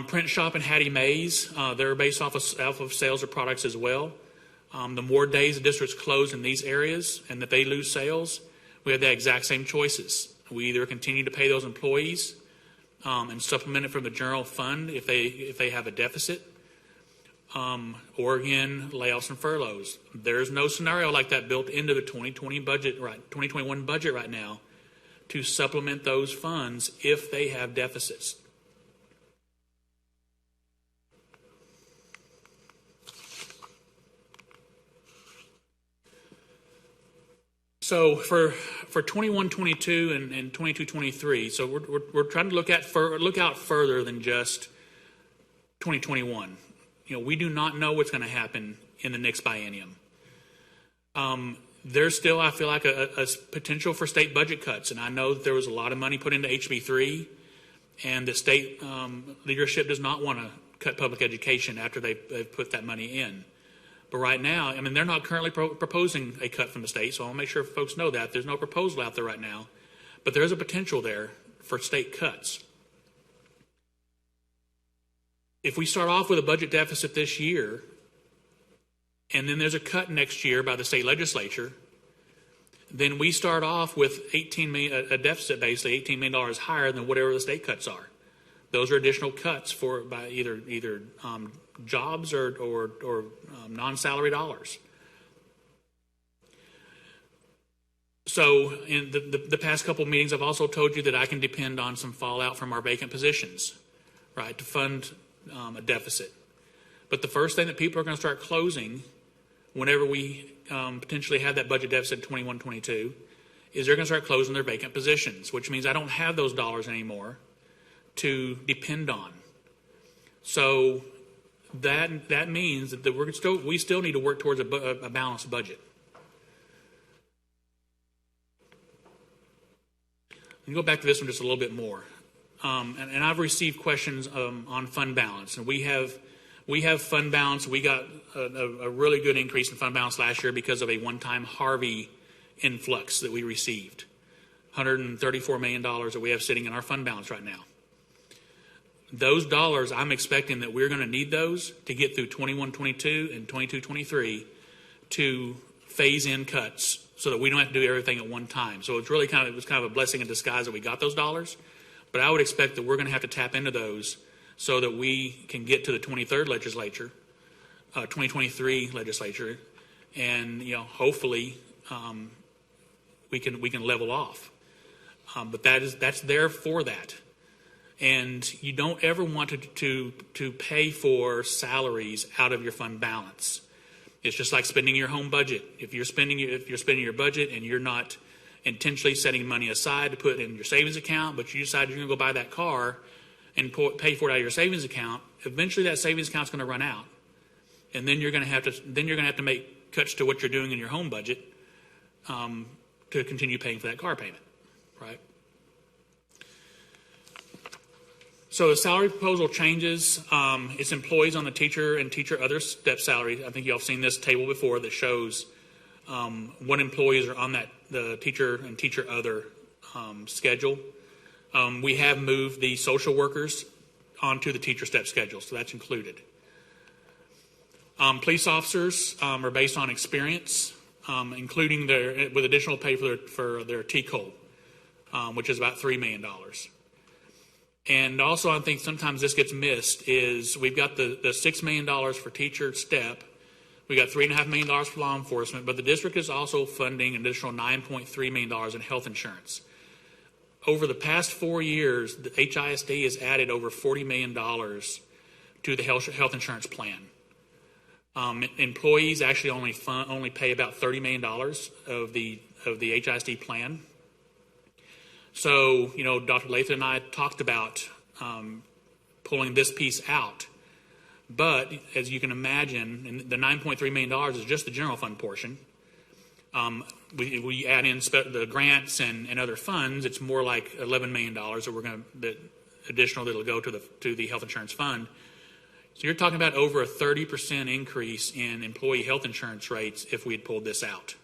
Print Shop and Hattie Mae's, they're based off of sales of products as well. The more days the district's closed in these areas and that they lose sales, we have the exact same choices. We either continue to pay those employees and supplement it from the general fund if they have a deficit, or again, layoffs and furloughs. There's no scenario like that built into the 2021 budget right now to supplement those funds if they have deficits. So for 21-22 and 22-23, so we're trying to look out further than just 2021. We do not know what's going to happen in the next biennium. There's still, I feel like, a potential for state budget cuts, and I know that there was a lot of money put into HB3, and the state leadership does not want to cut public education after they've put that money in. But right now, they're not currently proposing a cut from the state, so I'll make sure folks know that. There's no proposal out there right now, but there is a potential there for state cuts. If we start off with a budget deficit this year, and then there's a cut next year by the state legislature, then we start off with $18 million, a deficit basically $18 million higher than whatever the state cuts are. Those are additional cuts by either jobs or non-salary dollars. So in the past couple of meetings, I've also told you that I can depend on some fallout from our vacant positions, right, to fund a deficit. But the first thing that people are going to start closing whenever we potentially have that budget deficit in 21-22 is they're going to start closing their vacant positions, which means I don't have those dollars anymore to depend on. So that means that we still need to work towards a balanced budget. Let me go back to this one just a little bit more. And I've received questions on fund balance, and we have fund balance. We got a really good increase in fund balance last year because of a one-time Harvey influx that we received, $134 million that we have sitting in our fund balance right now. Those dollars, I'm expecting that we're going to need those to get through 21-22 and 22-23 to phase in cuts so that we don't have to do everything at one time. So it was kind of a blessing in disguise that we got those dollars. But I would expect that we're going to have to tap into those so that we can get to the 23rd legislature, 2023 legislature, and hopefully we can level off. But that's there for that. And you don't ever want to pay for salaries out of your fund balance. It's just like spending your home budget. If you're spending your budget and you're not intentionally setting money aside to put in your savings account, but you decide you're going to go buy that car and pay for it out of your savings account, eventually that savings account's going to run out, and then you're going to have to make cuts to what you're doing in your home budget to continue paying for that car payment, right? So the salary proposal changes. It's employees on the teacher and teacher other step salary. I think y'all have seen this table before that shows what employees are on the teacher and teacher other schedule. We have moved the social workers onto the teacher step schedule, so that's included. Police officers are based on experience, including with additional pay for their TCOL, which is about $3 million. And also, I think sometimes this gets missed, is we've got the $6 million for teacher step. We got $3.5 million for law enforcement, but the district is also funding an additional $9.3 million in health insurance. Over the past 4 years, the HISD has added over $40 million to the health insurance plan. Employees actually only pay about $30 million of the HISD plan. So, Dr. Lathan and I talked about pulling this piece out. But as you can imagine, the $9.3 million is just the general fund portion. We add in the grants and other funds. It's more like $11 million that additional that'll go to the health insurance fund. So you're talking about over a 30% increase in employee health insurance rates if we had pulled this out.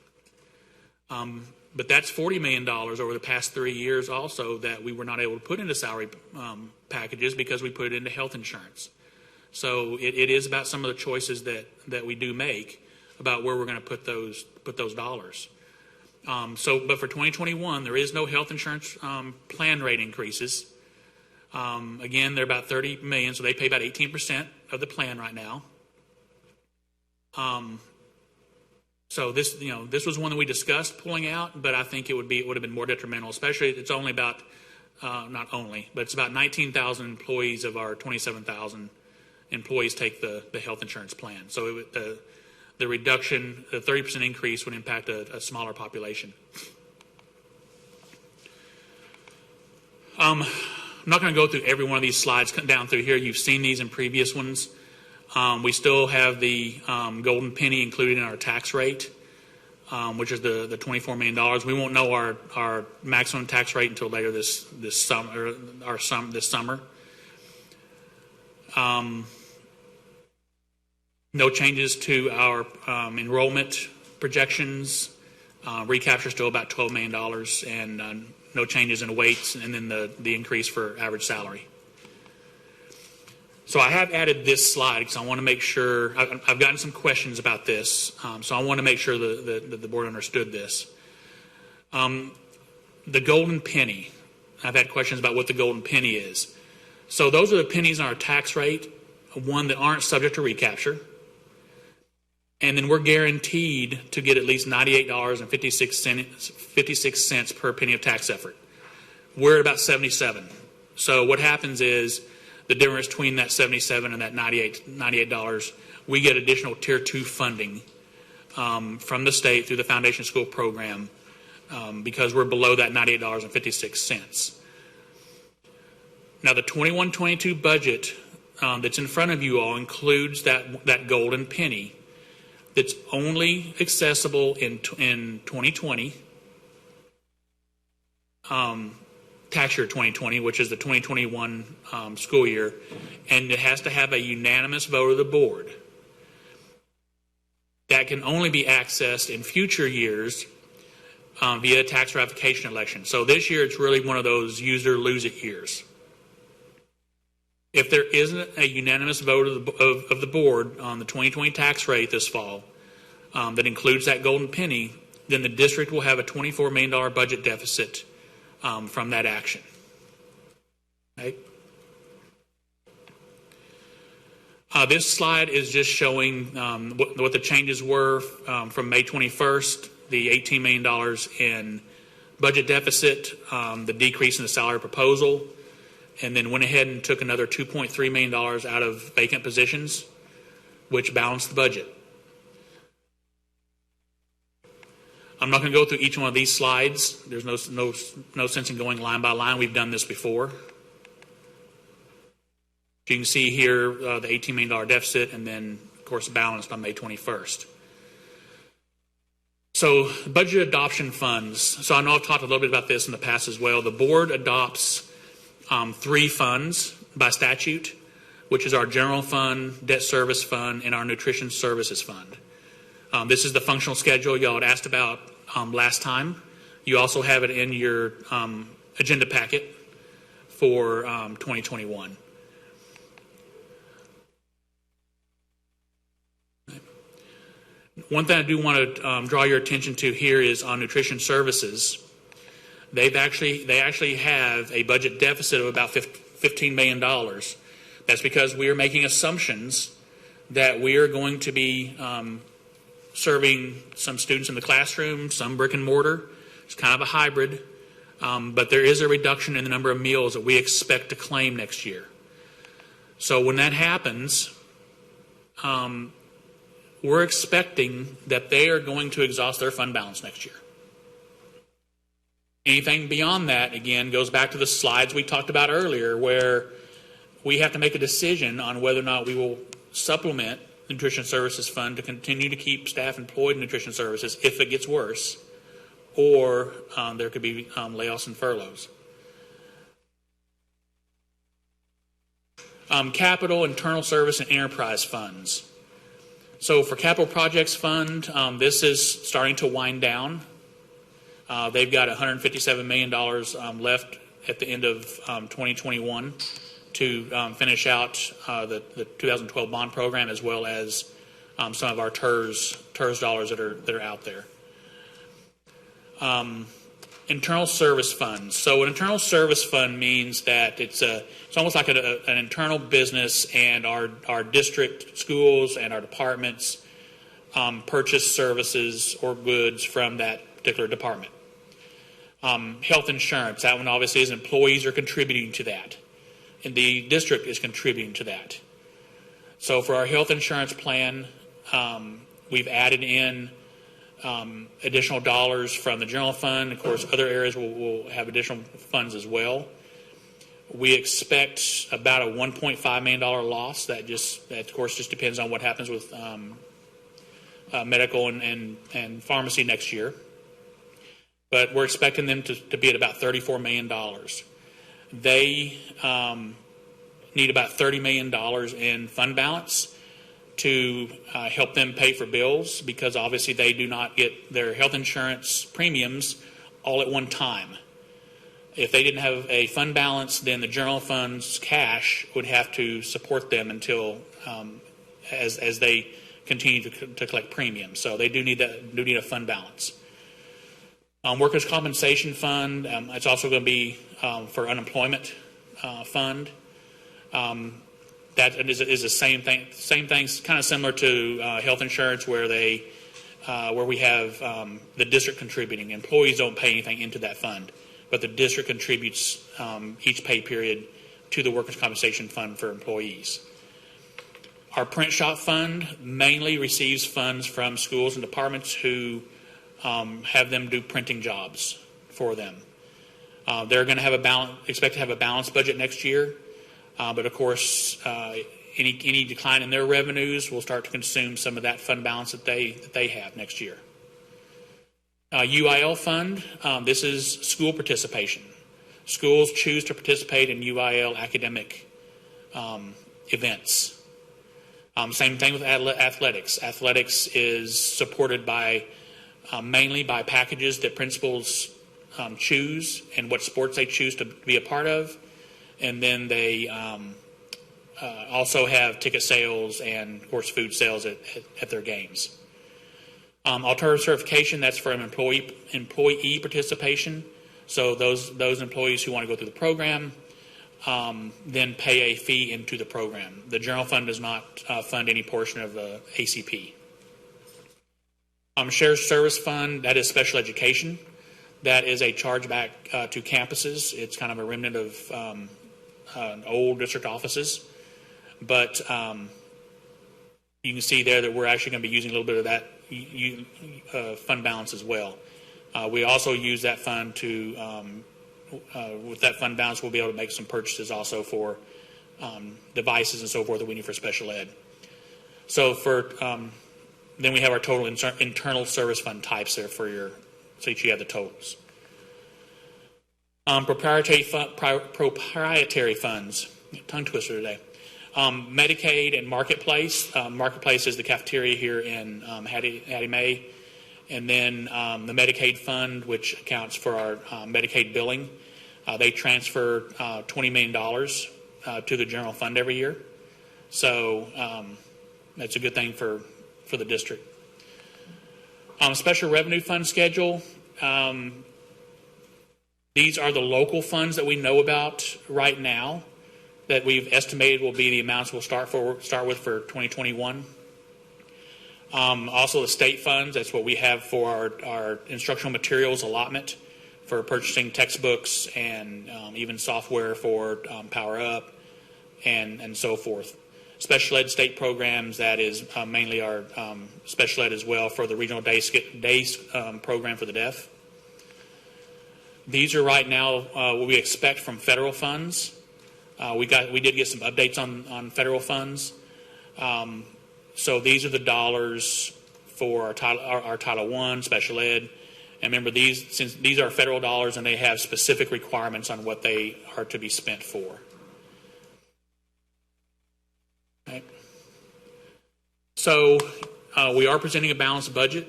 But that's $40 million over the past 3 years also that we were not able to put into salary packages because we put it into health insurance. So it is about some of the choices that we do make about where we're going to put those dollars. But for 2021, there is no health insurance plan rate increases. Again, they're about $30 million, so they pay about 18% of the plan right now. So this was one that we discussed pulling out, but I think it would have been more detrimental. Especially, it's only about not only, but it's about 19,000 employees of our 27,000 employees take the health insurance plan. So the reduction, the 30% increase, would impact a smaller population. I'm not going to go through every one of these slides down through here. You've seen these in previous ones. We still have the golden penny included in our tax rate, which is the $24 million. We won't know our maximum tax rate until later this summer. No changes to our enrollment projections. Recapture still about $12 million, and no changes in weights, and then the increase for average salary. So I have added this slide because I want to make sure, I've gotten some questions about this, so I want to make sure that the board understood this. The golden penny, I've had questions about what the golden penny is. So those are the pennies in our tax rate, one that aren't subject to recapture. And then we're guaranteed to get at least $98.56 per penny of tax effort. We're at about 77. So what happens is the difference between that 77 and that $98, we get additional Tier 2 funding from the state through the Foundation School Program because we're below that $98.56. Now the 21-22 budget that's in front of you all includes that golden penny that's only accessible in 2020, tax year 2020, which is the 2021 school year, and it has to have a unanimous vote of the board. That can only be accessed in future years via tax ratification election. So this year it's really one of those use it or lose it years. If there isn't a unanimous vote of the board on the 2020 tax rate this fall that includes that golden penny, then the district will have a $24 million budget deficit from that action. Okay. This slide is just showing what the changes were from May 21st, the $18 million in budget deficit, the decrease in the salary proposal, and then went ahead and took another $2.3 million out of vacant positions, which balanced the budget. I'm not going to go through each one of these slides. There's no sense in going line by line. We've done this before. You can see here the $18 million deficit, and then, of course, balanced on May 21st. So budget adoption funds. So I know I've talked a little bit about this in the past as well. The board adopts 3 funds by statute, which is our general fund, debt service fund, and our nutrition services fund. This is the functional schedule y'all had asked about last time. You also have it in your agenda packet for 2021. One thing I do want to draw your attention to here is on nutrition services. They actually have a budget deficit of about $15 million. That's because we are making assumptions that we are going to be serving some students in the classroom, some brick and mortar. It's kind of a hybrid, but there is a reduction in the number of meals that we expect to claim next year. So when that happens, we're expecting that they are going to exhaust their fund balance next year. Anything beyond that, again, goes back to the slides we talked about earlier, where we have to make a decision on whether or not we will supplement the Nutrition Services Fund to continue to keep staff employed in nutrition services if it gets worse, or there could be layoffs and furloughs. Capital, internal service, and enterprise funds. So for capital projects fund, this is starting to wind down. They've got $157 million left at the end of 2021 to finish out the 2012 bond program, as well as some of our TERS dollars that are out there. Internal service funds. So an internal service fund means that it's almost like an internal business, and our district schools and our departments purchase services or goods from that particular department. Health insurance, that one obviously is employees are contributing to that, and the district is contributing to that. So for our health insurance plan, we've added in additional dollars from the general fund. Of course, other areas will have additional funds as well. We expect about a $1.5 million loss. That of course just depends on what happens with medical and pharmacy next year. But we're expecting them to be at about $34 million. They need about $30 million in fund balance to help them pay for bills, because obviously they do not get their health insurance premiums all at one time. If they didn't have a fund balance, then the general fund's cash would have to support them until as they continue to collect premiums. So they do need a fund balance. Workers' compensation fund, it's also going to be for unemployment fund. That is the same thing, kind of similar to health insurance, where we have the district contributing. Employees don't pay anything into that fund, but the district contributes each pay period to the workers' compensation fund for employees. Our print shop fund mainly receives funds from schools and departments who have them do printing jobs for them. They're going to expect to have a balanced budget next year. But of course, any decline in their revenues will start to consume some of that fund balance that they have next year. UIL fund, this is school participation. Schools choose to participate in UIL academic events. Same thing with athletics. Athletics is supported mainly by packages that principals choose and what sports they choose to be a part of. And then they also have ticket sales and, of course, food sales at their games. Alternative certification, that's for an employee participation. So those employees who want to go through the program then pay a fee into the program. The general fund does not fund any portion of the ACP. Shared service fund, that is special education. That is a chargeback to campuses. It's kind of a remnant of old district offices. But you can see there that we're actually going to be using a little bit of that fund balance as well. We also use that fund to, with that fund balance, we'll be able to make some purchases also for devices and so forth that we need for special ed. So then we have our total internal service fund types there so that you have the totals. Proprietary funds. tongue twister today. Medicaid and Marketplace. Marketplace is the cafeteria here in Hattie Mae. And then the Medicaid Fund, which accounts for our Medicaid billing. They transfer $20 million to the general fund every year. So that's a good thing for the district. Special revenue fund schedule. These are the local funds that we know about right now that we've estimated will be the amounts we'll start with for 2021. Also the state funds, that's what we have for our instructional materials allotment for purchasing textbooks and even software for Power Up and so forth. Special ed state programs, that is mainly our special ed as well for the regional days program for the deaf. These are right now what we expect from federal funds. We did get some updates on federal funds. So these are the dollars for our Title I special ed. And remember, since these are federal dollars and they have specific requirements on what they are to be spent for. Okay. So we are presenting a balanced budget.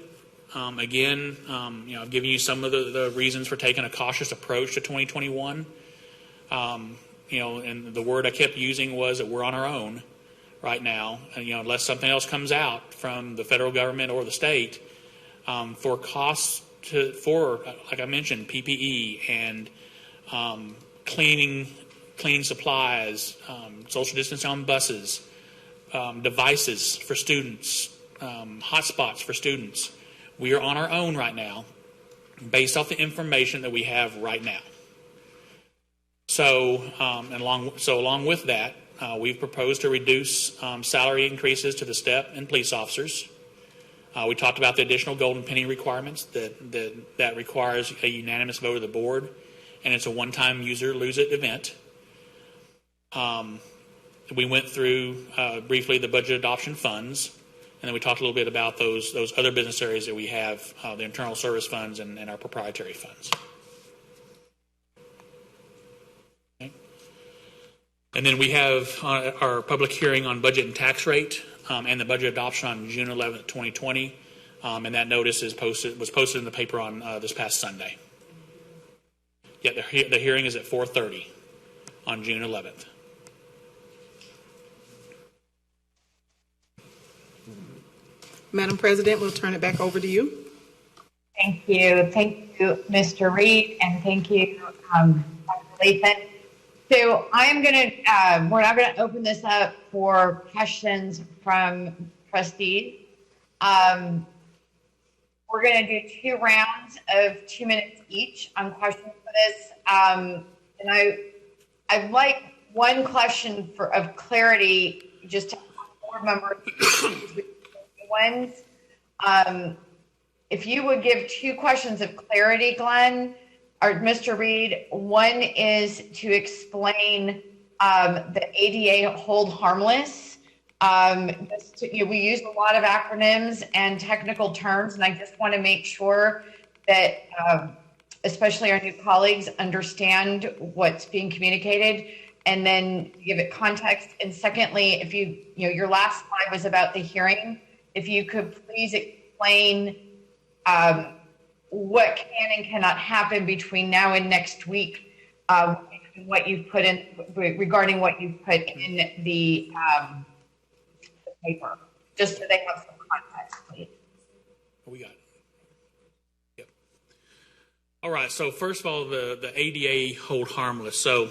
Again, I've given you some of the reasons for taking a cautious approach to 2021. And the word I kept using was that we're on our own right now, and unless something else comes out from the federal government or the state, for costs for, like I mentioned, PPE and cleaning supplies, social distancing on buses, devices for students, hotspots for students. We are on our own right now, based off the information that we have right now. So, along with that, we've proposed to reduce salary increases to the STEP and police officers. We talked about the additional golden penny requirements that requires a unanimous vote of the board, and it's a one-time lose-it event. We went through briefly the budget adoption funds, and then we talked a little bit about those other business areas that we have, the internal service funds and our proprietary funds. Okay. And then we have our public hearing on budget and tax rate and the budget adoption on June 11th, 2020. And that notice was posted in the paper on this past Sunday. Yeah, the hearing is at 4:30 on June 11th. Madam President, we'll turn it back over to you. Thank you. Thank you, Mr. Reed, and thank you, Dr. Lathan. So we're now going to open this up for questions from trustees. We're going to do 2 rounds of 2 minutes each on questions for this. And I'd like one question of clarity, just to board members. If you would give 2 questions of clarity, Glenn or Mr. Reed. One is to explain the ADA hold harmless. We use a lot of acronyms and technical terms, and I just want to make sure that especially our new colleagues understand what's being communicated, and then give it context. And secondly, if your last slide was about the hearing, if you could please explain what can and cannot happen between now and next week, what you've put in regarding what you've put in the paper, just so they have some context, please. We got it. Yep. All right. So first of all, the ADA hold harmless. So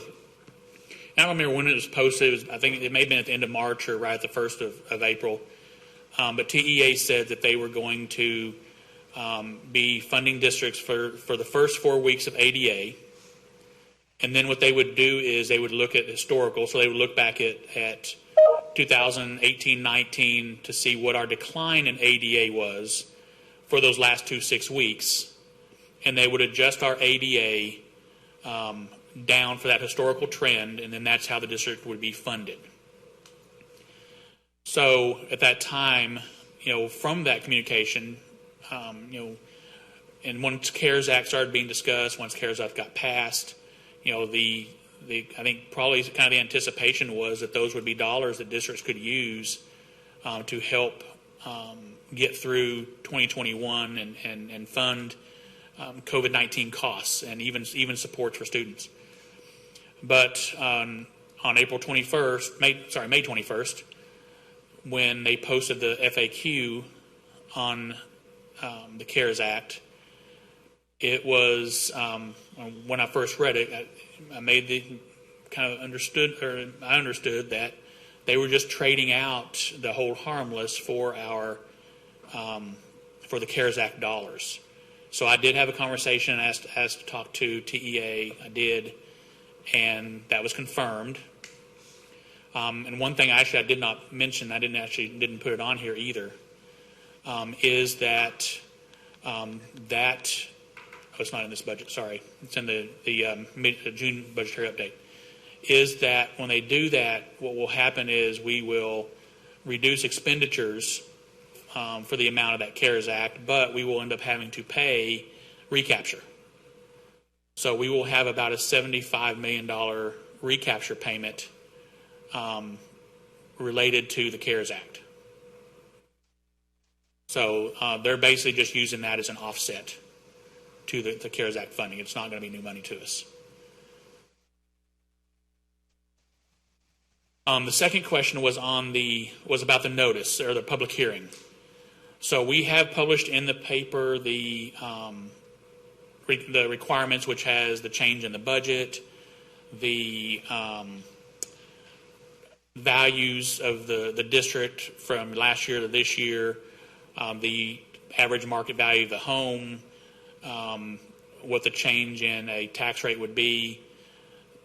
I don't remember when it was posted. I think it may have been at the end of March or right at the 1st of April. But TEA said that they were going to be funding districts for the first 4 weeks of ADA. And then what they would do is they would look at historical. So they would look back at 2018-19 to see what our decline in ADA was for those last 6 weeks. And they would adjust our ADA down for that historical trend, and then that's how the district would be funded. So at that time, from that communication, and once CARES Act started being discussed, once CARES Act got passed, the I think probably kind of the anticipation was that those would be dollars that districts could use to help get through 2021 and fund COVID-19 costs and even support for students. But on April 21st, May 21st, when they posted the FAQ on the CARES Act, it was when I first read it, I made the I understood that they were just trading out the hold harmless for our for the CARES Act dollars. So I did have a conversation, asked to talk to TEA. I did, and that was confirmed. And one thing I did not mention, I didn't put it on here either, is that it's not in this budget. Sorry, it's in the June budgetary update. Is that when they do that, what will happen is we will reduce expenditures for the amount of that CARES Act, but we will end up having to pay recapture. So we will have about a $75 million recapture payment related to the CARES Act. So they're basically just using that as an offset to the CARES Act funding. It's not going to be new money to us. The second question was about the notice or the public hearing. So we have published in the paper the requirements, which has the change in the budget, the values of the district from last year to this year, the average market value of the home, what the change in a tax rate would be.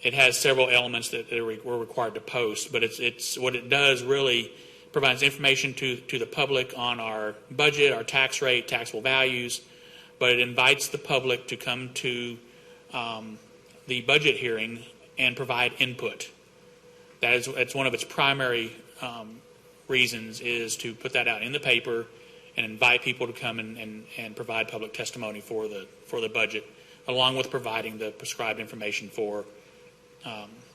It has several elements that we're required to post, but it's what it does really provides information to the public on our budget, our tax rate, taxable values, but it invites the public to come to the budget hearing and provide input. It's one of its primary reasons is to put that out in the paper and invite people to come and provide public testimony for the budget, along with providing the prescribed information for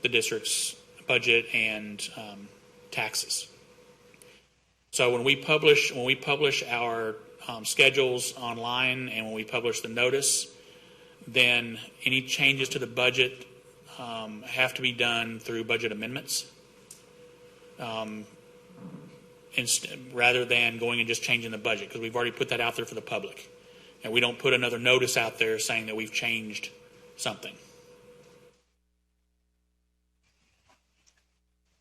the district's budget and taxes. So when we publish our schedules online and when we publish the notice, then any changes to the budget have to be done through budget amendments, rather than going and just changing the budget, because we've already put that out there for the public, and we don't put another notice out there saying that we've changed something.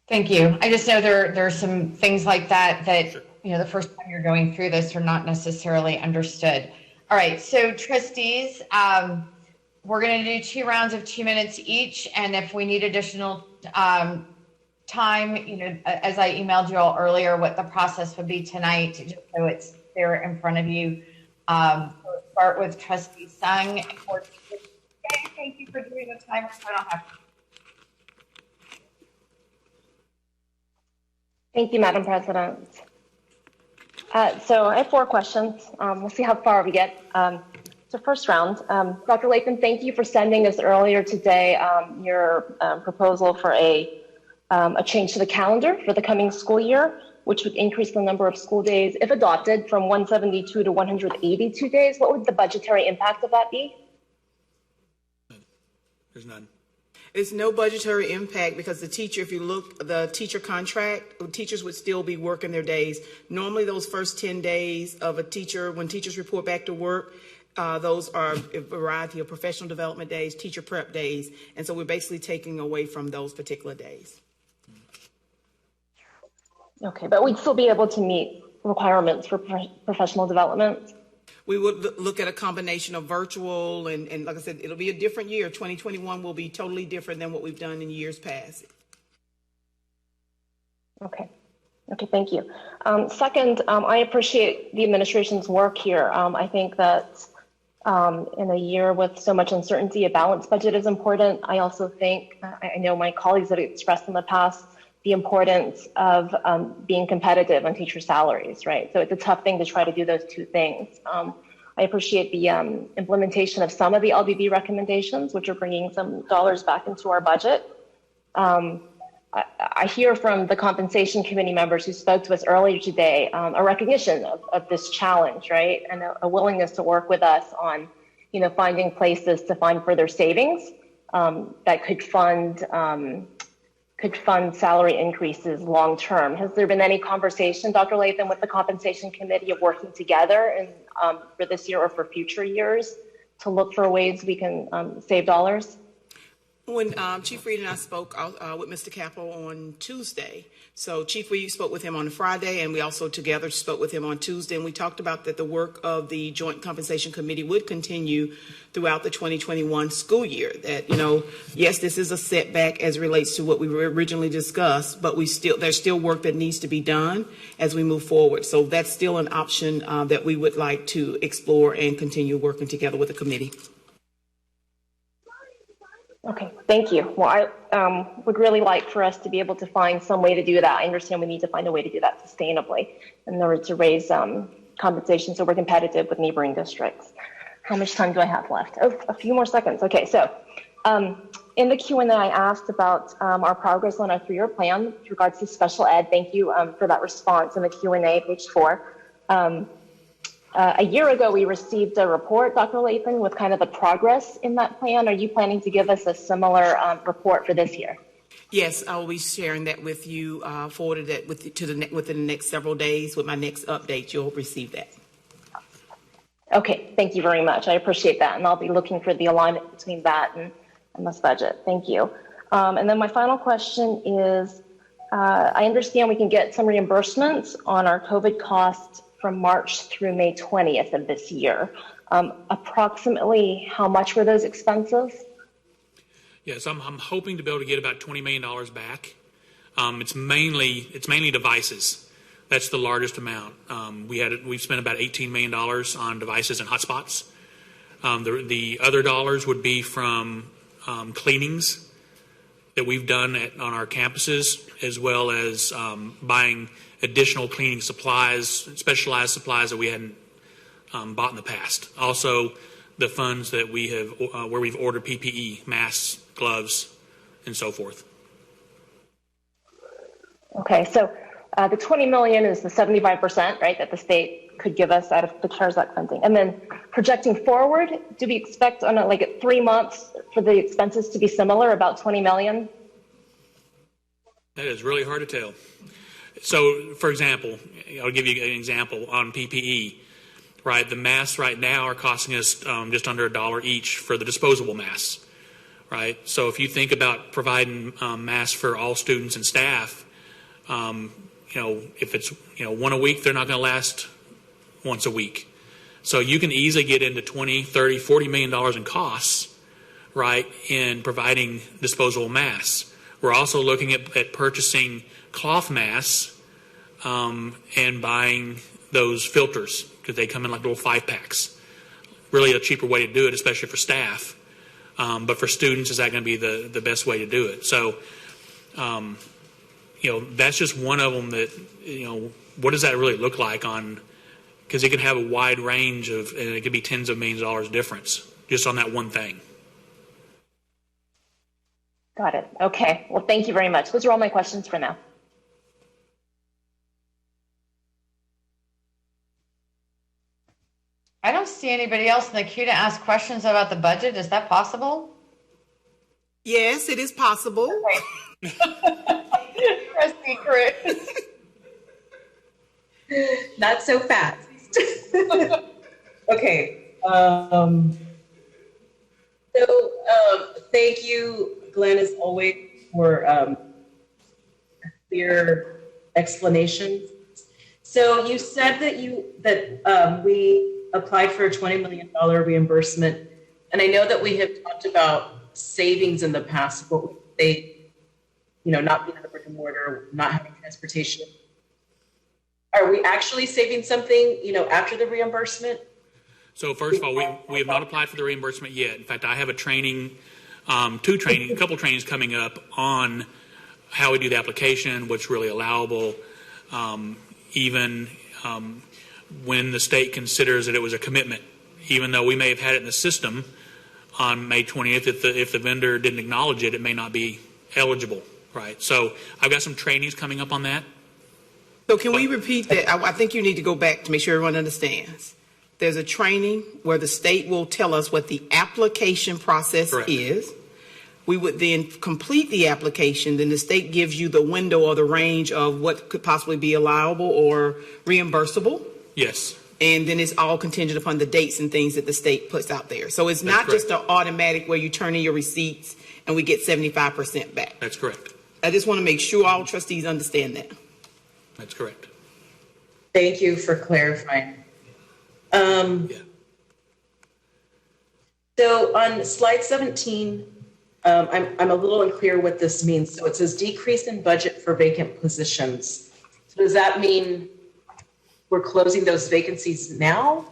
Thank you. I just know there are some things like that sure. The first time you're going through this are not necessarily understood. All right, so trustees, we're going to do 2 rounds of 2 minutes each, and if we need additional time, as I emailed you all earlier, what the process would be tonight, just so it's there in front of you. We'll start with Trustee Sung. Thank you for doing the timer, so I don't have to. Thank you, Madam President. So I have 4 questions. We'll see how far we get. So first round, Dr. Latham, thank you for sending us earlier today your proposal for a change to the calendar for the coming school year, which would increase the number of school days, if adopted, from 172 to 182 days. What would the budgetary impact of that be? There's none. There's no budgetary impact because the teacher, if you look, the teacher contract, teachers would still be working their days. Normally those first 10 days of a teacher, when teachers report back to work, those are a variety of professional development days, teacher prep days, and so we're basically taking away from those particular days. Okay, but we'd still be able to meet requirements for professional development? We would look at a combination of virtual and like I said, it'll be a different year. 2021 will be totally different than what we've done in years past. Okay, thank you. Second, I appreciate the administration's work here. I think that in a year with so much uncertainty, a balanced budget is important. I also think, I know my colleagues have expressed in the past the importance of being competitive on teacher salaries, right? So it's a tough thing to try to do those 2 things. I appreciate the implementation of some of the LBB recommendations, which are bringing some dollars back into our budget. I hear from the compensation committee members who spoke to us earlier today a recognition of this challenge, right? And a willingness to work with us on, finding places to find further savings that could fund salary increases long term. Has there been any conversation, Dr. Latham, with the compensation committee of working together and for this year or for future years to look for ways we can save dollars? When Chief Reed and I spoke with Mr. Capel on Tuesday, so Chief Reed spoke with him on Friday, and we also together spoke with him on Tuesday, and we talked about that the work of the Joint Compensation Committee would continue throughout the 2021 school year. That, yes, this is a setback as it relates to what we originally discussed, but there's still work that needs to be done as we move forward. So that's still an option that we would like to explore and continue working together with the committee. Okay, thank you. Well, I would really like for us to be able to find some way to do that. I understand we need to find a way to do that sustainably in order to raise compensation so we're competitive with neighboring districts. How much time do I have left? Oh, a few more seconds. Okay, so in the Q&A, I asked about our progress on our 3-year plan with regards to special ed. Thank you for that response in the Q&A, page 4. A year ago, we received a report, Dr. Latham, with kind of the progress in that plan. Are you planning to give us a similar report for this year? Yes, I will be sharing that with you, forwarded that within the next several days. With my next update, you'll receive that. Okay, thank you very much. I appreciate that. And I'll be looking for the alignment between that and this budget. Thank you. And then my final question is, I understand we can get some reimbursements on our COVID costs from March through May 20th of this year. Approximately how much were those expenses? Yes, I'm hoping to be able to get about $20 million back. It's mainly devices. That's the largest amount. We've spent about $18 million on devices and hotspots. The other dollars would be from cleanings that we've done on our campuses, as well as buying additional cleaning supplies, specialized supplies that we hadn't bought in the past. Also, the funds that we have, where we've ordered PPE, masks, gloves, and so forth. Okay, so the $20 million is the 75%, right, that the state could give us out of the CARES Act funding. And then projecting forward, do we expect on at 3 months for the expenses to be similar, about $20 million? That is really hard to tell. So, for example, I'll give you an example on PPE. Right, the masks right now are costing us just under $1 each for the disposable masks. Right, so if you think about providing masks for all students and staff, if it's one a week, they're not going to last once a week. So you can easily get into $20, $30, $40 million in costs, right, in providing disposable masks. We're also looking at purchasing cloth masks and buying those filters, because they come in like little 5-packs. Really a cheaper way to do it, especially for staff. But for students, is that going to be the best way to do it? So, that's just one of them that, what does that really look like on, because it can have a wide range of, and it could be tens of millions of dollars difference just on that one thing. Got it. Okay. Well, thank you very much. Those are all my questions for now. I don't see anybody else in the queue to ask questions about the budget. Is that possible? Yes, it is possible. Okay. Trustee Chris. Not so fast. Okay. Thank you, Glenn, as always, for clear explanations. So you said that we applied for a $20 million reimbursement, and I know that we have talked about savings in the past, but they, not being in the brick and mortar, not having transportation. Are we actually saving something, after the reimbursement? So first of all, we have not applied for the reimbursement yet. In fact, I have a couple trainings coming up on how we do the application, what's really allowable, even when the state considers that it was a commitment even though we may have had it in the system on May 20th. If the vendor didn't acknowledge it, it may not be eligible, right? So I've got some trainings coming up on that. So can we repeat that? I think you need to go back to make sure everyone understands. There's a training where the state will tell us what the application process is. We would then complete the application. Then the state gives you the window or the range of what could possibly be allowable or reimbursable. Yes. And then it's all contingent upon the dates and things that the state puts out there. So it's not just an automatic where you turn in your receipts and we get 75% back. That's correct. I just want to make sure all trustees understand that. That's correct. Thank you for clarifying. So on slide 17, I'm a little unclear what this means. So it says decrease in budget for vacant positions. So does that mean we're closing those vacancies now?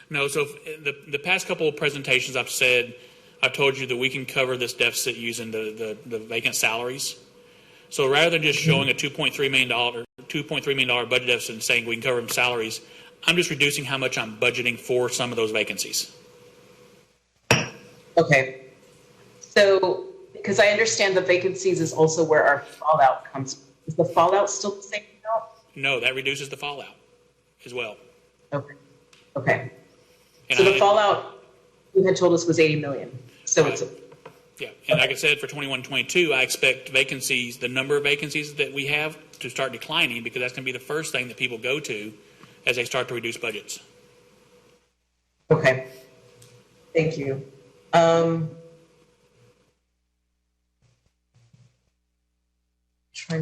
No, so the past couple of presentations I've told you that we can cover this deficit using the vacant salaries. So rather than just showing a $2.3 million budget deficit and saying we can cover them salaries, I'm just reducing how much I'm budgeting for some of those vacancies. Okay. So, because I understand the vacancies is also where our fallout comes. Is the fallout still the same amount? No, that reduces the fallout as well. Okay. Okay. And so the fallout you had told us was 80 million. So it's yeah. And like I said, for 21-22, I expect vacancies, the number of vacancies that we have, to start declining, because that's going to be the first thing that people go to as they start to reduce budgets. Okay. Thank you. Trying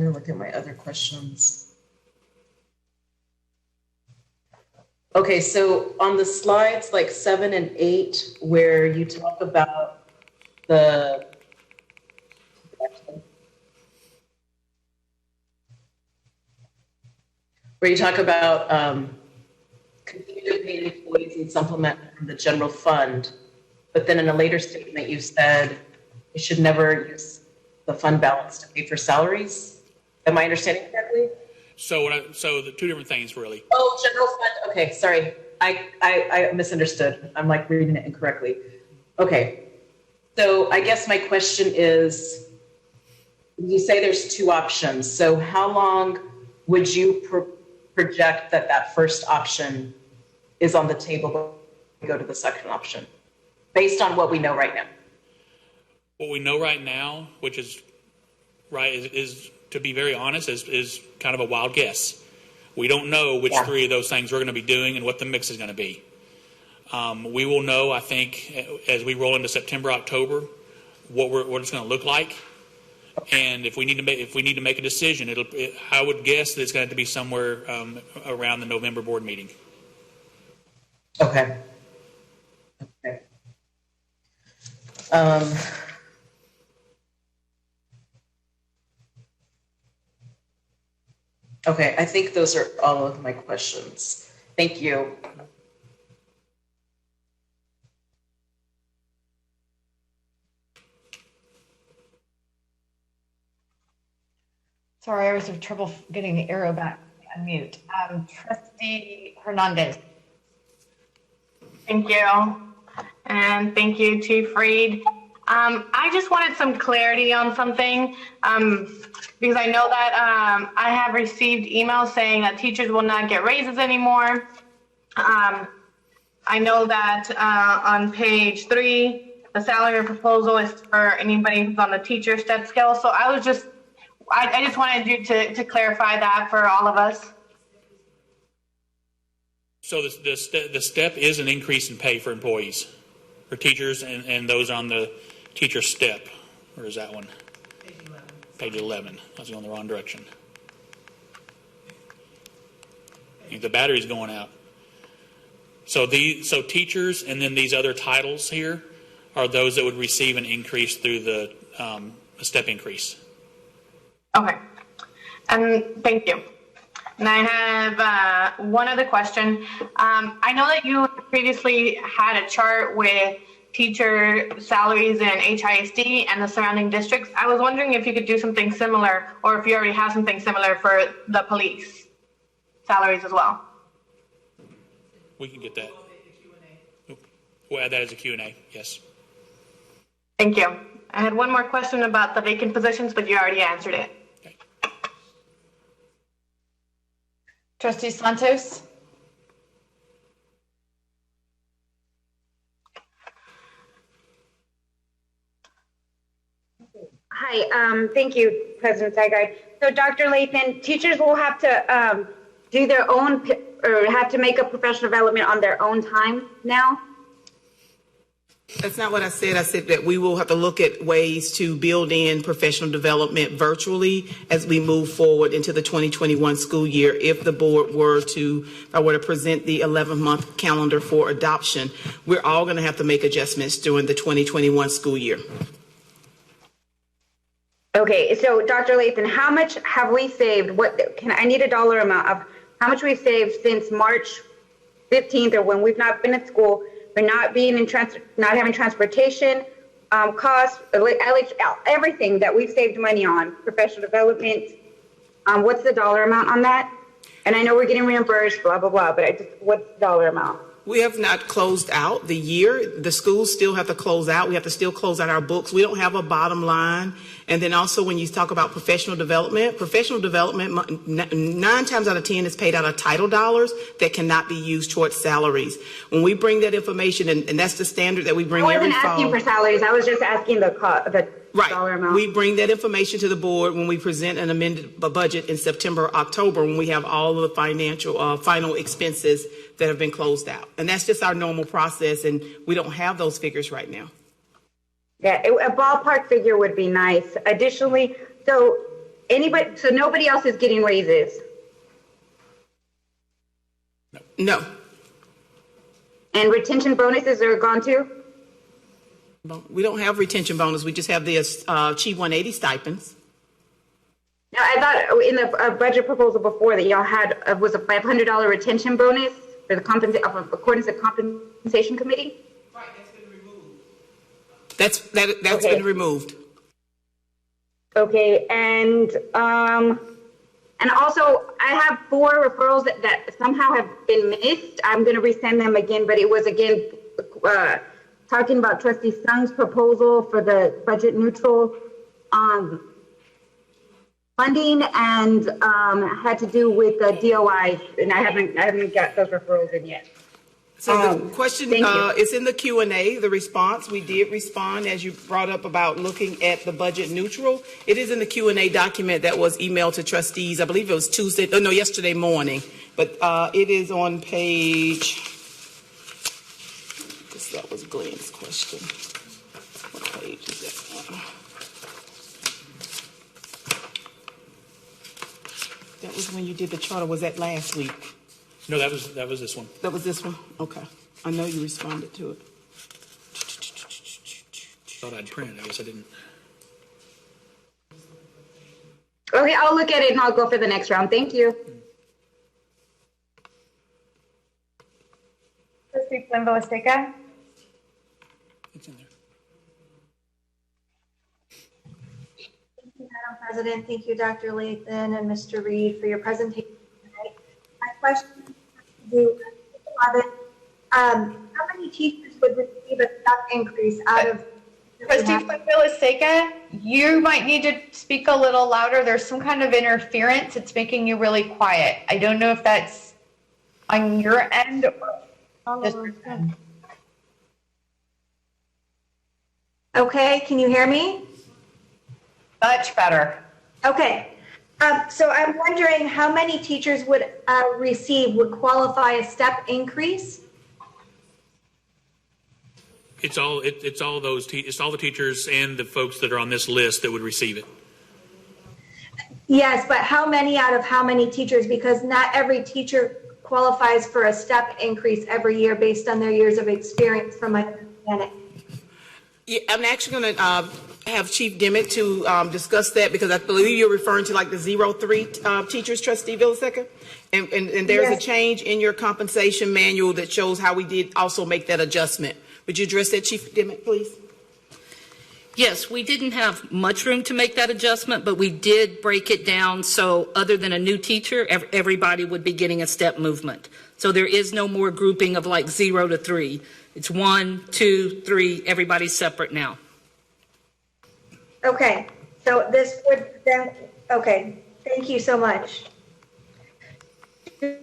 to look at my other questions. Okay, so on the slides like 7 and 8, where you talk about the continue to pay employees and supplement from the general fund, but then in a later statement you said you should never use the fund balance to pay for salaries. Am I understanding correctly? So the two different things really. Oh, general fund. Okay, sorry. I misunderstood. I'm like reading it incorrectly. Okay. So I guess my question is, you say there's two options. So how long would you project that first option is on the table before we go to the second option, based on what we know right now? What we know right now, which is right, is to be very honest, is kind of a wild guess. We don't know which three of those things we're going to be doing and what the mix is going to be. We will know, I think, as we roll into September, October, what it's going to look like, and if we need to make a decision, I would guess that it's going to be somewhere around the November board meeting. Okay. Okay. Okay, I think those are all of my questions. Thank you. Sorry, I was having trouble getting the arrow back on mute. Trustee Hernandez. Thank you. And thank you, Chief Reed. I just wanted some clarity on something because I know that I have received emails saying that teachers will not get raises anymore. I know that on page 3, the salary proposal is for anybody who's on the teacher step scale. So I just wanted you to clarify that for all of us. So the step is an increase in pay for employees, for teachers and those on the teacher step. Where is that one? Page 11. I was going the wrong direction. The battery's going out. So teachers and then these other titles here are those that would receive an increase through the step increase. Okay. And thank you. And I have one other question. I know that you previously had a chart with teacher salaries in HISD and the surrounding districts. I was wondering if you could do something similar, or if you already have something similar for the police salaries as well. We can get that. We'll add that as a Q&A, yes. Thank you. I had one more question about the vacant positions, but you already answered it. Trustee Santos? Hi, thank you, President Tygart. So, Dr. Lathan, teachers will have to do their own, or have to make a professional development on their own time now? That's not what I said. I said that we will have to look at ways to build in professional development virtually as we move forward into the 2021 school year. If the board were to present the 11-month calendar for adoption, we're all going to have to make adjustments during the 2021 school year. Okay, so Dr. Lathan, how much have we saved? I need a dollar amount of how much we've saved since March 15th, or when we've not been at school, for not being in not having transportation costs, everything that we've saved money on, professional development. What's the dollar amount on that? And I know we're getting reimbursed, blah blah blah, but what's the dollar amount? We have not closed out the year. The schools still have to close out. We have to still close out our books. We don't have a bottom line. And then also when you talk about professional development, 9 times out of 10 is paid out of title dollars that cannot be used towards salaries. When we bring that information, and that's the standard that we bring every fall. I wasn't asking for salaries. I was just asking the dollar amount. We bring that information to the board when we present an amended budget in September, October, when we have all of the financial final expenses that have been closed out. And that's just our normal process, and we don't have those figures right now. Yeah, a ballpark figure would be nice. Additionally, so nobody else is getting raises? No. And retention bonuses are gone too? We don't have retention bonus. We just have the Achieve 180 stipends. Now, I thought in the budget proposal before that y'all had was a $500 retention bonus for the according to the compensation committee. Right, that's been removed. That's been removed. Okay, and also I have 4 referrals that somehow have been missed. I'm going to resend them again, but it was again talking about Trustee Sung's proposal for the budget neutral funding, and had to do with the DOI, and I haven't got those referrals in yet. So the question is in the Q&A, the response. We did respond, as you brought up, about looking at the budget neutral. It is in the Q&A document that was emailed to trustees. I believe it was yesterday morning. But it is on page, I guess that was Glenn's question. What page is that on? That was when you did the charter. Was that last week? No, that was this one. That was this one? Okay. I know you responded to it. Thought I'd print it. I guess I didn't. Okay, I'll look at it and I'll go for the next round. Thank you. Trustee Flynn-Villaseka. It's in there. Thank you, Madam President. Thank you, Dr. Lathan and Mr. Reed, for your presentation tonight. My question is to how many teachers would receive a step increase out of Trustee Flynn-Villaseka, you might need to speak a little louder. There's some kind of interference. It's making you really quiet. I don't know if that's on your end or this end. Okay, can you hear me? Much better. Okay. So I'm wondering how many teachers would qualify a step increase? It's all the teachers and the folks that are on this list that would receive it. Yes, but how many out of how many teachers? Because not every teacher qualifies for a step increase every year based on their years of experience, from my understanding. Yeah, I'm actually going to have Chief Dimmitt to discuss that, because I believe you're referring to like the 03 teachers, Trustee Villaseka, and there's a change in your compensation manual that shows how we did also make that adjustment. Would you address that, Chief Dimmitt, please? Yes, we didn't have much room to make that adjustment, but we did break it down so other than a new teacher, everybody would be getting a step movement. So there is no more grouping of like 0 to 3. It's 1, 2, 3, everybody's separate now. Okay, so this would then, okay, thank you so much. Do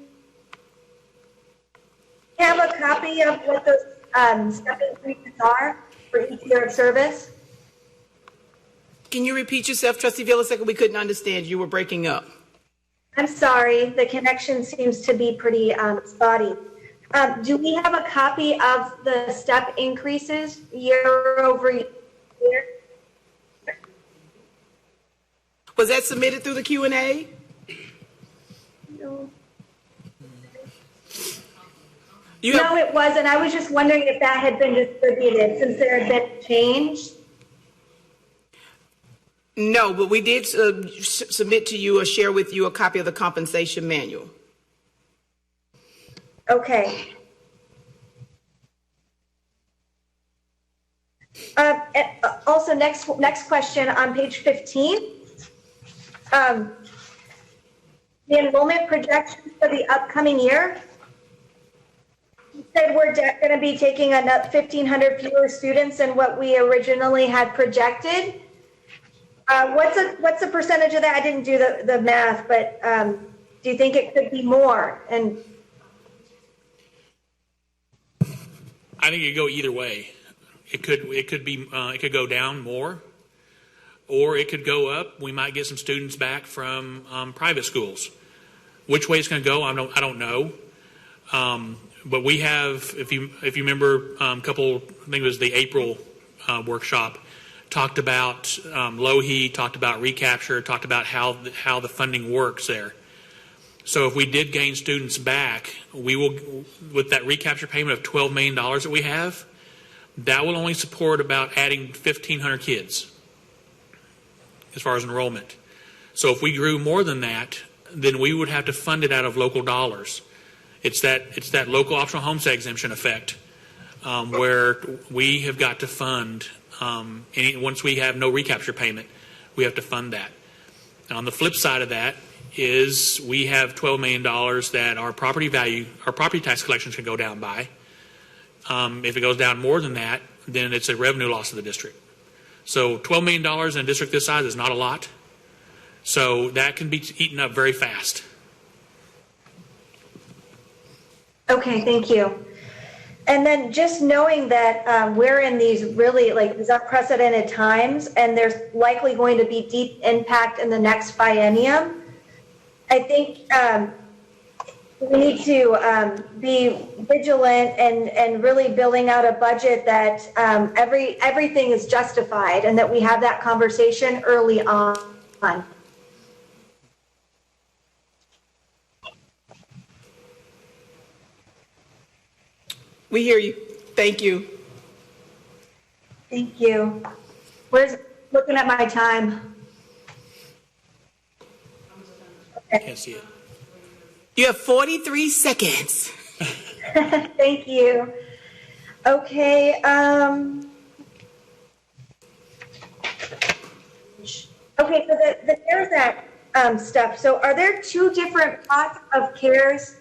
you have a copy of what those step increases are for each year of service? Can you repeat yourself, Trustee Villasek? We couldn't understand. You were breaking up. I'm sorry, the connection seems to be pretty spotty. Do we have a copy of the step increases year over year? Was that submitted through the Q&A? No. No, it wasn't. I was just wondering if that had been distributed since there had been a change. No, but we did submit to you or share with you a copy of the compensation manual. Okay. Also, next question on page 15. The enrollment projections for the upcoming year. You said we're going to be taking another 1,500 fewer students than what we originally had projected. What's the percentage of that? I didn't do the math, but do you think it could be more? And I think it could go either way. It could go down more, or it could go up. We might get some students back from private schools. Which way it's going to go, I don't know. But we have, if you remember, I think it was the April workshop, talked about LOHE, talked about recapture, talked about how the funding works there. So if we did gain students back, we will, with that recapture payment of $12 million that we have, that will only support about adding 1,500 kids as far as enrollment. So if we grew more than that, then we would have to fund it out of local dollars. It's that local optional homestead exemption effect where we have got to fund, once we have no recapture payment, we have to fund that. Now, on the flip side of that is we have $12 million that our property tax collections can go down by. If it goes down more than that, then it's a revenue loss of the district. So $12 million in a district this size is not a lot. So that can be eaten up very fast. okay, thank you. And then just knowing that we're in these really these unprecedented times, and there's likely going to be deep impact in the next biennium, I think we need to be vigilant and really building out a budget that everything is justified, and that we have that conversation early on. We hear you. Thank you. Thank you. Looking at my time. Okay. Can't see it. You have 43 seconds. Thank you. Okay. Okay, so the CARES Act stuff. So are there two different pots of CARES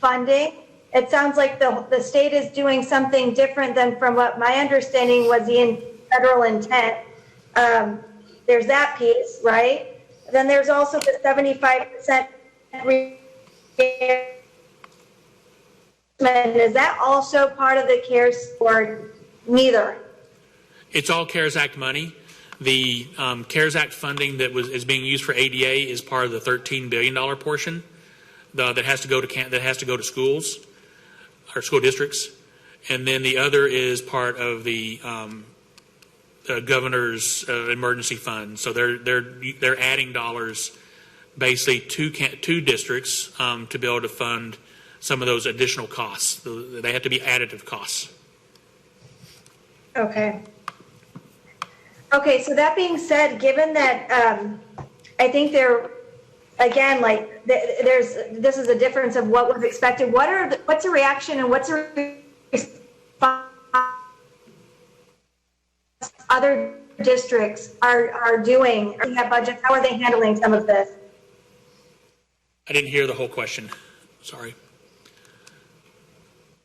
funding? It sounds like the state is doing something different than from what my understanding was the federal intent. There's that piece, right? Then there's also the 75% is that also part of the CARES or neither? It's all CARES Act money. The CARES Act funding that is being used for ADA is part of the $13 billion portion that has to go to schools or school districts, and then the other is part of the governor's emergency fund. So they're adding dollars basically to districts to be able to fund some of those additional costs. They have to be additive costs. Okay. Okay, so that being said, given that I think this is a difference of what was expected. What's a reaction and what's a response other districts are doing in that budget? How are they handling some of this? I didn't hear the whole question. Sorry.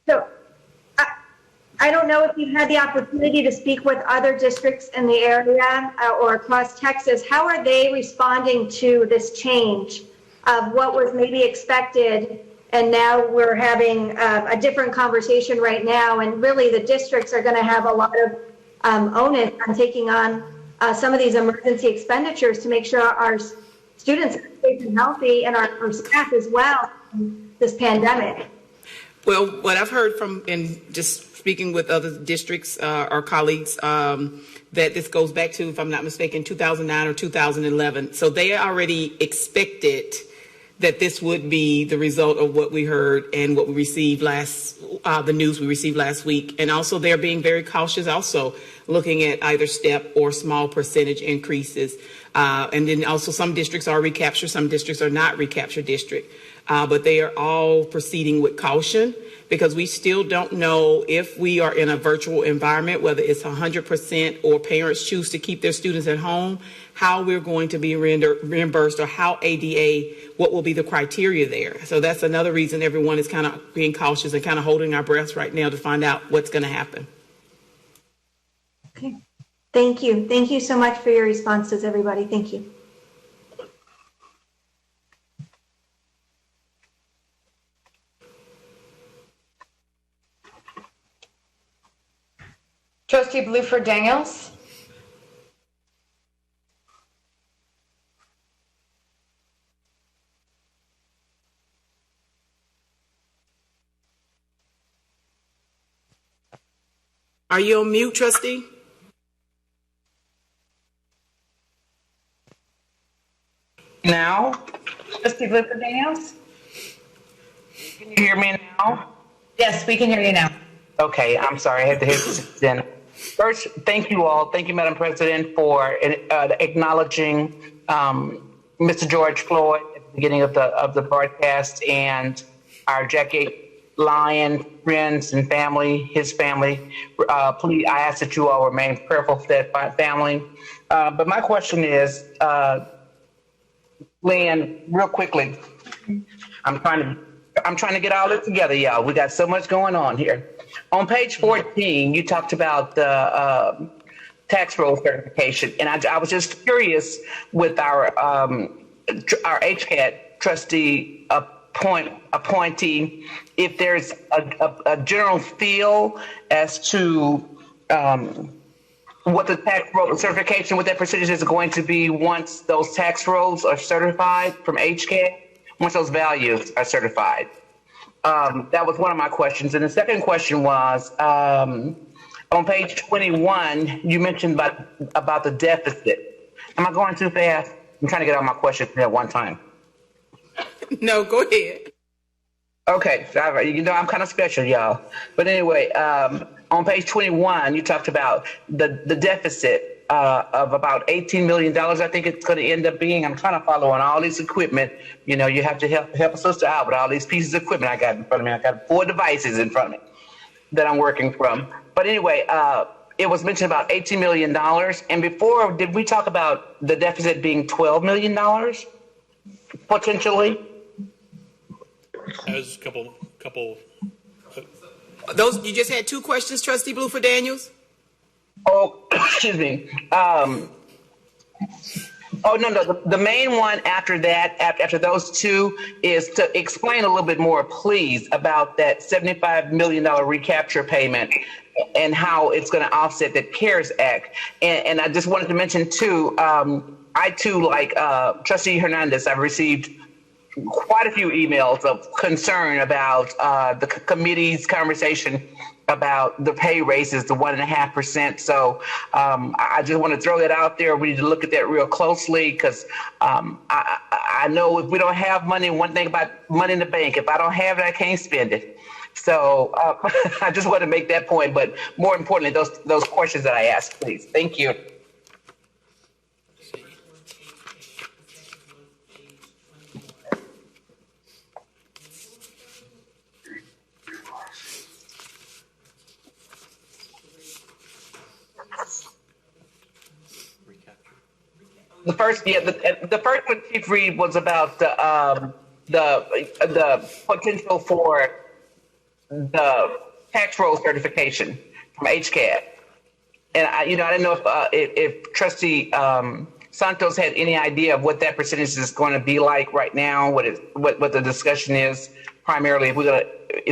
So I don't know if you've had the opportunity to speak with other districts in the area or across Texas. How are they responding to this change of what was maybe expected? And now we're having a different conversation right now. And really the districts are going to have a lot of onus on taking on some of these emergency expenditures to make sure our students are safe and healthy, and our staff as well in this pandemic. Well, what I've heard from, and just speaking with other districts or colleagues, that this goes back to, if I'm not mistaken, 2009 or 2011. So they already expected that this would be the result of what we heard and what we received the news we received last week. And also they're being very cautious also looking at either step or small percentage increases. And then also some districts are recapture, some districts are not recapture district. But they are all proceeding with caution because we still don't know if we are in a virtual environment, whether it's 100% or parents choose to keep their students at home, how we're going to be reimbursed or how ADA, what will be the criteria there. So that's another reason everyone is kind of being cautious and kind of holding our breaths right now to find out what's going to happen. Okay. Thank you. Thank you so much for your responses, everybody. Thank you. Trustee Bluford Daniels. Are you on mute, trustee? Now? Trustee Bluford Daniels? Can you hear me now? Yes, we can hear you now. Okay, I'm sorry, I had to hit this then. First, thank you all. Thank you, Madam President, for acknowledging Mr. George Floyd at the beginning of the broadcast, and our Jack Yates Lion friends and family, his family. Please, I ask that you all remain prayerful for that family. But my question is, Lynn, real quickly, I'm trying to get all this together, y'all. We got so much going on here. On page 14, you talked about the tax roll certification, and I was just curious with our HCAT trustee appointee if there's a general feel as to what the tax roll certification, what that percentage is going to be once those tax rolls are certified from HCAT, once those values are certified. That was one of my questions. And the second question was, on page 21, you mentioned about the deficit. Am I going too fast? I'm trying to get all my questions at one time. No, go ahead. Okay, all right. You know, I'm kind of special, y'all. But anyway, on page 21, you talked about the deficit of about $18 million, I think it's going to end up being. I'm trying to follow on all this equipment. You know, you have to help a sister out with all these pieces of equipment I got in front of me. I got 4 devices in front of me that I'm working from. But anyway, it was mentioned about $18 million. And before, did we talk about the deficit being $12 million potentially? As a couple. Those, you just had 2 questions, Trustee Bluford Daniels? Oh, excuse me. Oh, no. The main one after that, after those 2, is to explain a little bit more, please, about that $75 million recapture payment and how it's going to offset the CARES Act. And I just wanted to mention, too, I, too, like Trustee Hernandez, I've received quite a few emails of concern about the committee's conversation about the pay raises, the 1.5%. So I just want to throw that out there. We need to look at that real closely because I know if we don't have money, one thing about money in the bank, if I don't have it, I can't spend it. So I just want to make that point. But more importantly, those questions that I asked, please. Thank you. The first one Chief Reed was about the potential for the tax roll certification. from HCAD. And I didn't know if Trustee Santos had any idea of what that percentage is going to be like right now, what the discussion is primarily, if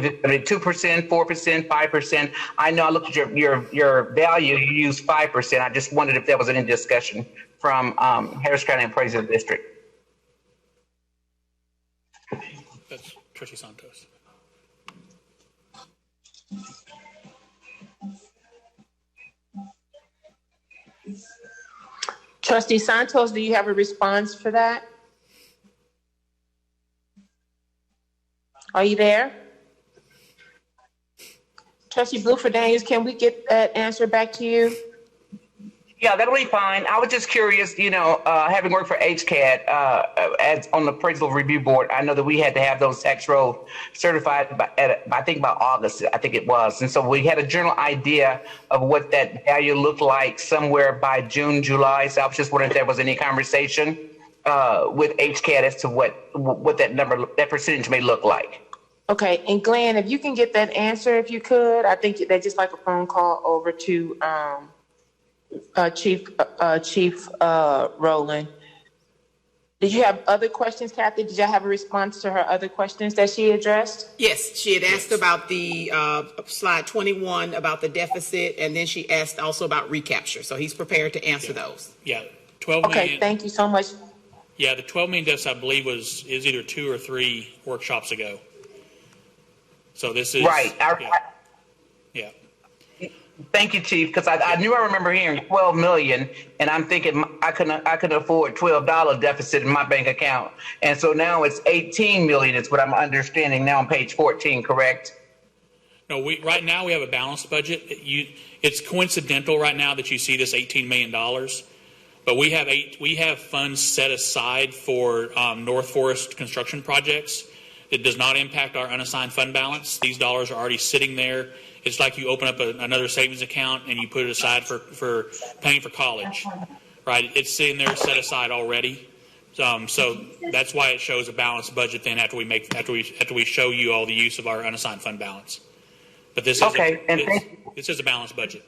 it's going to be 2%, 4%, 5%. I know I looked at your value, you used 5%. I just wondered if there was any discussion from Harris County Appraisal District. That's Trustee Santos. Trustee Santos, do you have a response for that? Are you there? Trustee Bluford Daniels, can we get that answer back to you? Yeah, that'll be fine. I was just curious, having worked for HCAD as on the Appraisal Review Board, I know that we had to have those tax roll certified by August, I think it was. And so we had a general idea of what that value looked like somewhere by June, July. So I was just wondering if there was any conversation with HCAD as to what that percentage may look like. Okay, and Glenn, if you can get that answer, if you could, I think that's just like a phone call over to Chief Rowland. Did you have other questions, Kathy? Did you have a response to her other questions that she addressed? Yes, she had asked about the slide 21 about the deficit, and then she asked also about recapture. So he's prepared to answer those. Yeah, 12 million. Okay, thank you so much. Yeah, the 12 million deficit, I believe, is either 2 or 3 workshops ago. So this is right. Yeah. Thank you, Chief, because I knew I remember hearing 12 million, and I'm thinking I couldn't afford $12 deficit in my bank account, and so now it's 18 million. Is what I'm understanding now on page 14, correct? No, right now we have a balanced budget. It's coincidental right now that you see this $18 million, but we have funds set aside for North Forest construction projects. It does not impact our unassigned fund balance. These dollars are already sitting there. It's like you open up another savings account and you put it aside for paying for college, right? It's sitting there set aside already. So that's why it shows a balanced budget then after we show you all the use of our unassigned fund balance. But this is a balanced budget.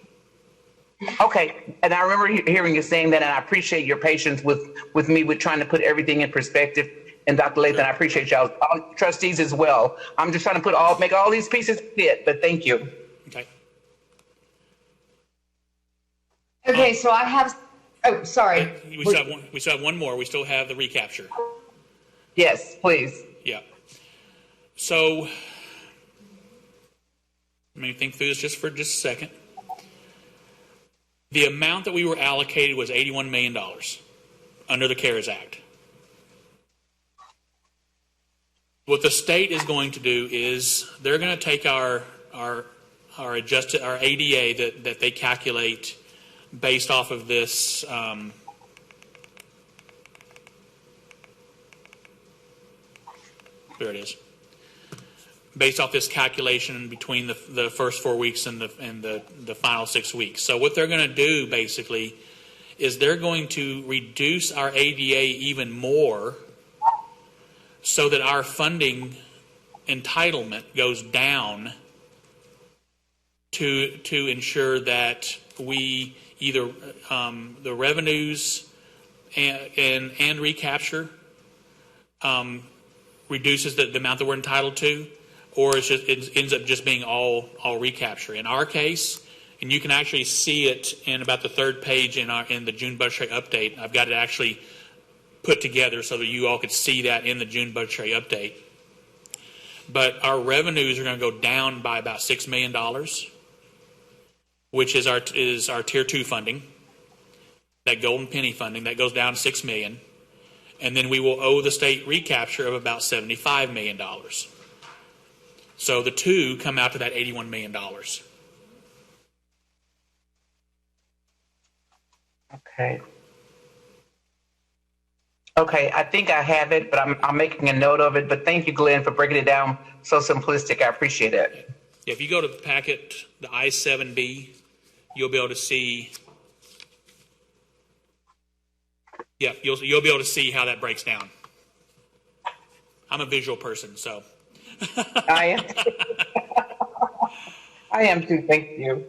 Okay, and I remember hearing you saying that, and I appreciate your patience with me with trying to put everything in perspective. And Dr. Lathan, I appreciate y'all, all trustees as well. I'm just trying to make all these pieces fit, but thank you. Okay. Okay, so I have, oh, sorry. We still have one more. We still have the recapture. Yes, please. Yeah. So, let me think through this just a second. The amount that we were allocated was $81 million under the CARES Act. What the state is going to do is they're going to take our ADA that they calculate based off of this there it is. Based off this calculation between the first 4 weeks and the final 6 weeks. So what they're going to do basically is they're going to reduce our ADA even more so that our funding entitlement goes down to ensure that we either the revenues and recapture reduces the amount that we're entitled to, or it ends up just being all recapture. In our case, and you can actually see it in about the third page in the June budgetary update. I've got it actually put together so that you all could see that in the June budgetary update. But our revenues are going to go down by about $6 million, which is our Tier 2 funding, that golden penny funding, that goes down to $6 million. And then we will owe the state recapture of about $75 million. So the two come out to that $81 million. Okay, I think I have it, but I'm making a note of it. But thank you, Glenn, for breaking it down so simplistic. I appreciate it. Yeah, if you go to the packet, the I-7B, you'll be able to see. Yeah, you'll be able to see how that breaks down. I'm a visual person, so. I am. I am too. Thank you.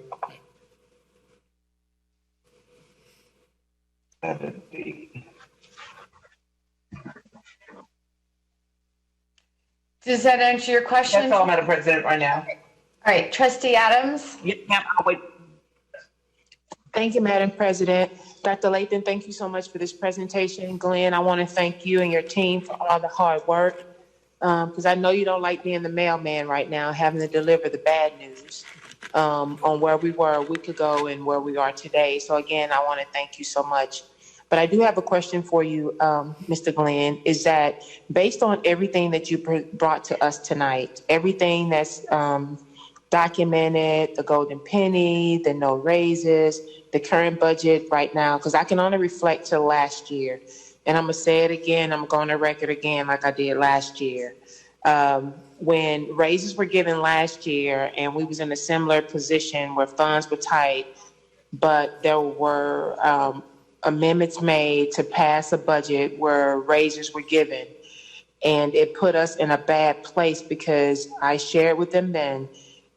Does that answer your question? That's all, Madam President, right now. All right, Trustee Adams. Yes, ma'am. I'll wait. Thank you, Madam President. Dr. Lathan, thank you so much for this presentation. Glenn, I want to thank you and your team for all the hard work, because I know you don't like being the mailman right now, having to deliver the bad news on where we were a week ago and where we are today. So again, I want to thank you so much. But I do have a question for you, Mr. Glenn, is that based on everything that you brought to us tonight, everything that's documented, the golden penny, the no raises, the current budget right now, because I can only reflect to last year. And I'm going to say it again, I'm going to record again like I did last year. When raises were given last year and we was in a similar position where funds were tight, but there were amendments made to pass a budget where raises were given. And it put us in a bad place because I shared with them then,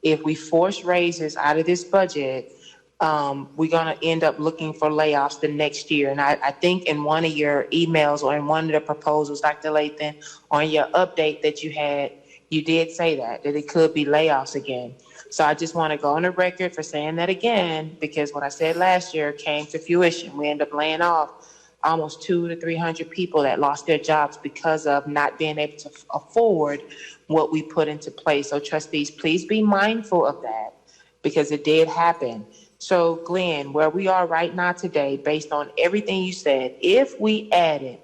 if we force raises out of this budget, we're going to end up looking for layoffs the next year. And I think in one of your emails or in one of the proposals, Dr. Lathan, on your update that you had, you did say that it could be layoffs again. So I just want to go on the record for saying that again, because what I said last year came to fruition. We ended up laying off almost 200 to 300 people that lost their jobs because of not being able to afford what we put into place. So trustees, please be mindful of that because it did happen. So Glenn, where we are right now today, based on everything you said, if we added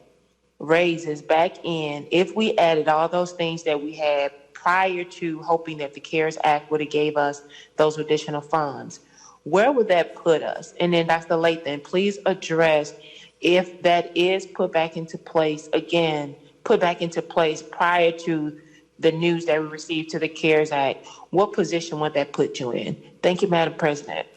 raises back in, if we added all those things that we had prior to hoping that the CARES Act would have gave us those additional funds, where would that put us? And then Dr. Lathan, please address if that is put back into place again, put back into place prior to the news that we received to the CARES Act, what position would that put you in? Thank you, Madam President.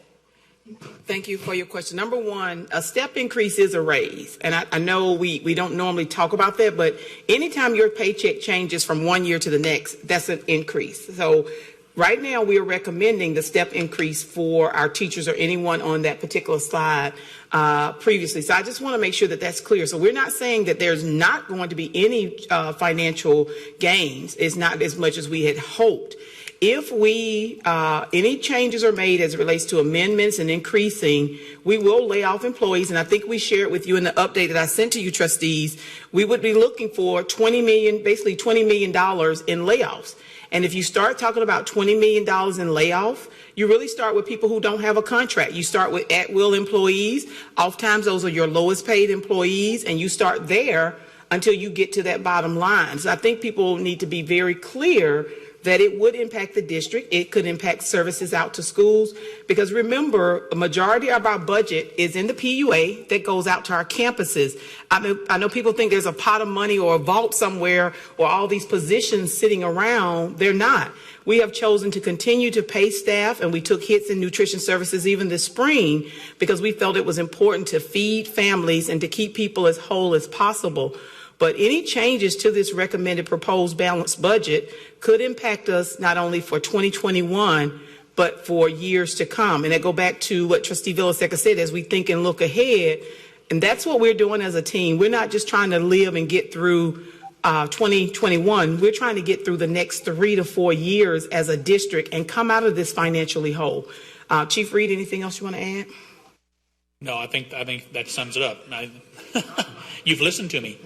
Thank you for your question. Number one, a step increase is a raise. And I know we don't normally talk about that, but anytime your paycheck changes from one year to the next, that's an increase. So right now we are recommending the step increase for our teachers or anyone on that particular slide previously. So I just want to make sure that that's clear. So we're not saying that there's not going to be any financial gains. It's not as much as we had hoped. If any changes are made as it relates to amendments and increasing, we will lay off employees. And I think we shared with you in the update that I sent to you, trustees, we would be looking for $20 million in layoffs. And if you start talking about $20 million in layoff, you really start with people who don't have a contract. You start with at-will employees. Oftentimes those are your lowest paid employees, and you start there until you get to that bottom line. So I think people need to be very clear that it would impact the district. It could impact services out to schools. Because remember, a majority of our budget is in the PUA that goes out to our campuses. I know people think there's a pot of money or a vault somewhere or all these positions sitting around. They're not. We have chosen to continue to pay staff, and we took hits in nutrition services even this spring because we felt it was important to feed families and to keep people as whole as possible. But any changes to this recommended proposed balanced budget could impact us not only for 2021, but for years to come. And I go back to what Trustee Villaseca said, as we think and look ahead, and that's what we're doing as a team. We're not just trying to live and get through 2021. We're trying to get through the next 3 to 4 years as a district and come out of this financially whole. Chief Reed, anything else you want to add? No, I think that sums it up. You've listened to me.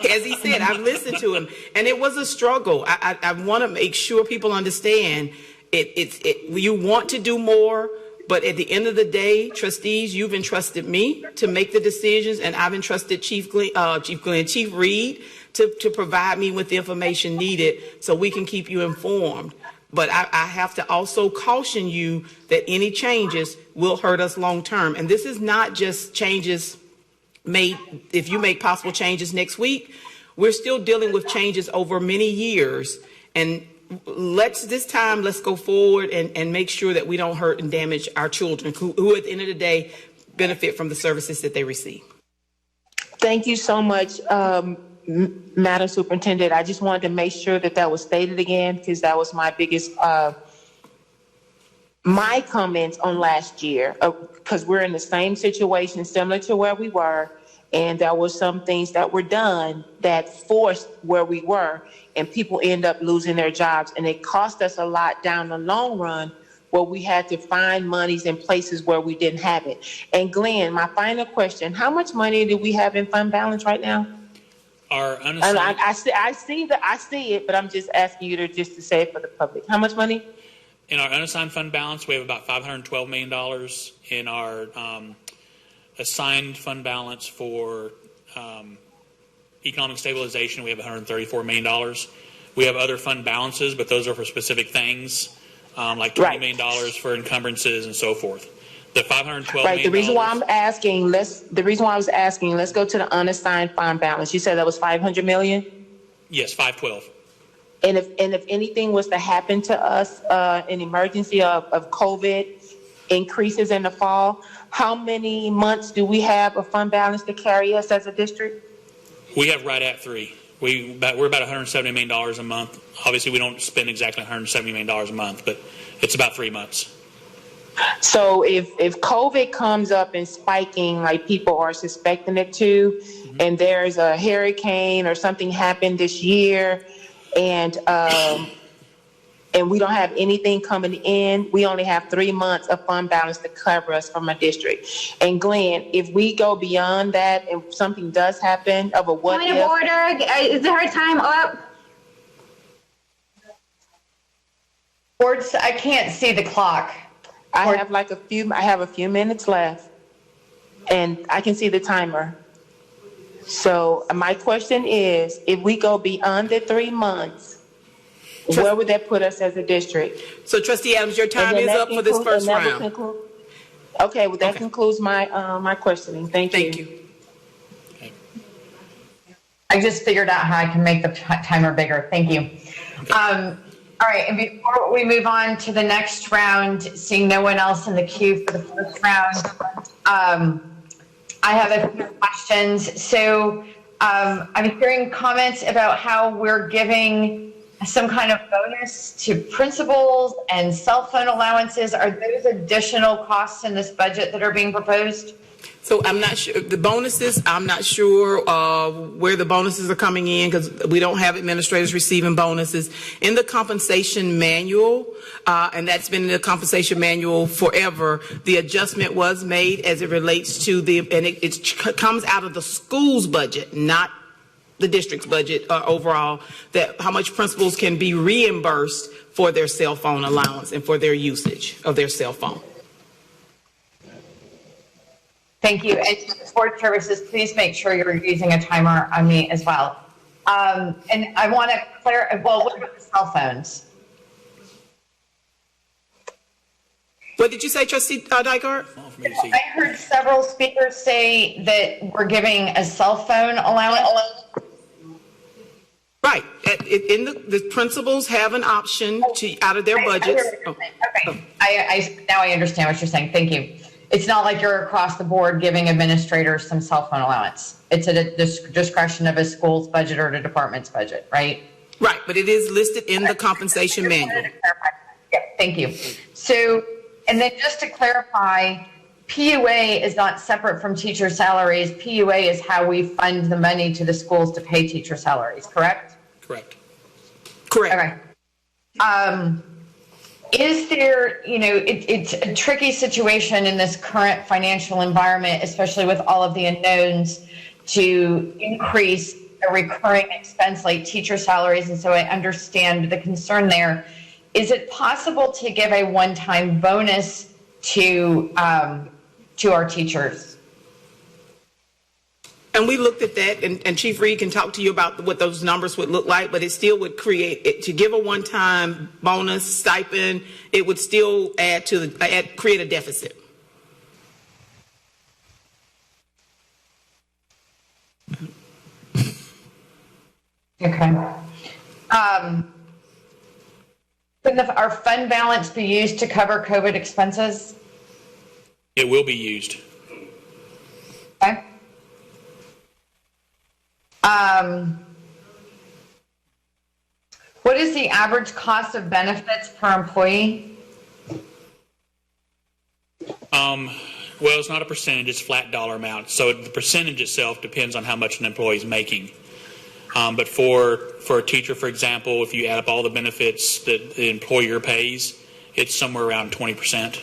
As he said, I've listened to him, and it was a struggle. I want to make sure people understand you want to do more, but at the end of the day, trustees, you've entrusted me to make the decisions, and I've entrusted Chief Reed to provide me with the information needed so we can keep you informed. But I have to also caution you that any changes will hurt us long term. And this is not just changes made, if you make possible changes next week, we're still dealing with changes over many years. And let's go forward and make sure that we don't hurt and damage our children who at the end of the day benefit from the services that they receive. Thank you so much, Madam Superintendent. I just wanted to make sure that was stated again, because that was my biggest, my comments on last year, because we're in the same situation, similar to where we were, And there were some things that were done that forced where we were, and people end up losing their jobs. And it cost us a lot down the long run, where we had to find monies in places where we didn't have it. And Glenn, my final question, how much money do we have in fund balance right now? Our unassigned, I see it, but I'm just asking you to say it for the public. How much money? in our unassigned fund balance, we have about $512 million. In our assigned fund balance for economic stabilization, we have $134 million. We have other fund balances, but those are for specific things, like $20 million for encumbrances and so forth. The $512 million. The reason why I'm asking, let's go to the unassigned fund balance. You said that was $500 million? Yes, 512. And if anything was to happen to us, an emergency of COVID increases in the fall, how many months do we have a fund balance to carry us as a district? We have right at 3. We're about $170 million a month. Obviously, we don't spend exactly $170 million a month, but it's about 3 months. So if COVID comes up and spiking like people are suspecting it to, and there's a hurricane or something happened this year, and we don't have anything coming in, we only have 3 months of fund balance to cover us from a district. And Glenn, if we go beyond that and something does happen of a what Point of order, is her time up? Boards, I can't see the clock. I have a few minutes left, and I can see the timer. So my question is, if we go beyond the 3 months, where would that put us as a district? So, Trustee Adams, your time is up for this first round. Okay, well, that concludes my my questioning. Thank you. I just figured out how I can make the timer bigger. Thank you. All right, and before we move on to the next round, seeing no one else in the queue for the first round, I have a few questions. So I'm hearing comments about how we're giving some kind of bonus to principals and cell phone allowances. Are those additional costs in this budget that are being proposed? So I'm not sure, the bonuses, I'm not sure where the bonuses are coming in, because we don't have administrators receiving bonuses. In the compensation manual, and that's been in the compensation manual forever, the adjustment was made as it relates to and it comes out of the school's budget, not the district's budget overall, that how much principals can be reimbursed for their cell phone allowance and for their usage of their cell phone. Thank you. And Sports Services, please make sure you're using a timer on me as well. And I want to clarify, well, what about the cell phones? What did you say, Trustee Dygart? I heard several speakers say that we're giving a cell phone allowance. Right. In the principals have an option to out of their budgets. Okay. Now I understand what you're saying. Thank you. It's not like you're across the board giving administrators some cell phone allowance. It's at a discretion of a school's budget or the department's budget, right? Right, but it is listed in the compensation manual. Yeah, thank you. So, and then just to clarify, PUA is not separate from teacher salaries. PUA is how we fund the money to the schools to pay teacher salaries, correct? Correct. Correct. Okay. Is there, it's a tricky situation in this current financial environment, especially with all of the unknowns, to increase a recurring expense like teacher salaries. And so I understand the concern there. Is it possible to give a one-time bonus to our teachers? And we looked at that, and Chief Reed can talk to you about what those numbers would look like, but it still would to give a one-time bonus stipend, it would still create a deficit. Okay. Can our fund balance be used to cover COVID expenses? It will be used. Okay. What is the average cost of benefits per employee? Well, it's not a percentage; it's flat dollar amount. So the percentage itself depends on how much an employee is making. But for a teacher, for example, if you add up all the benefits that the employer pays, it's somewhere around 20%.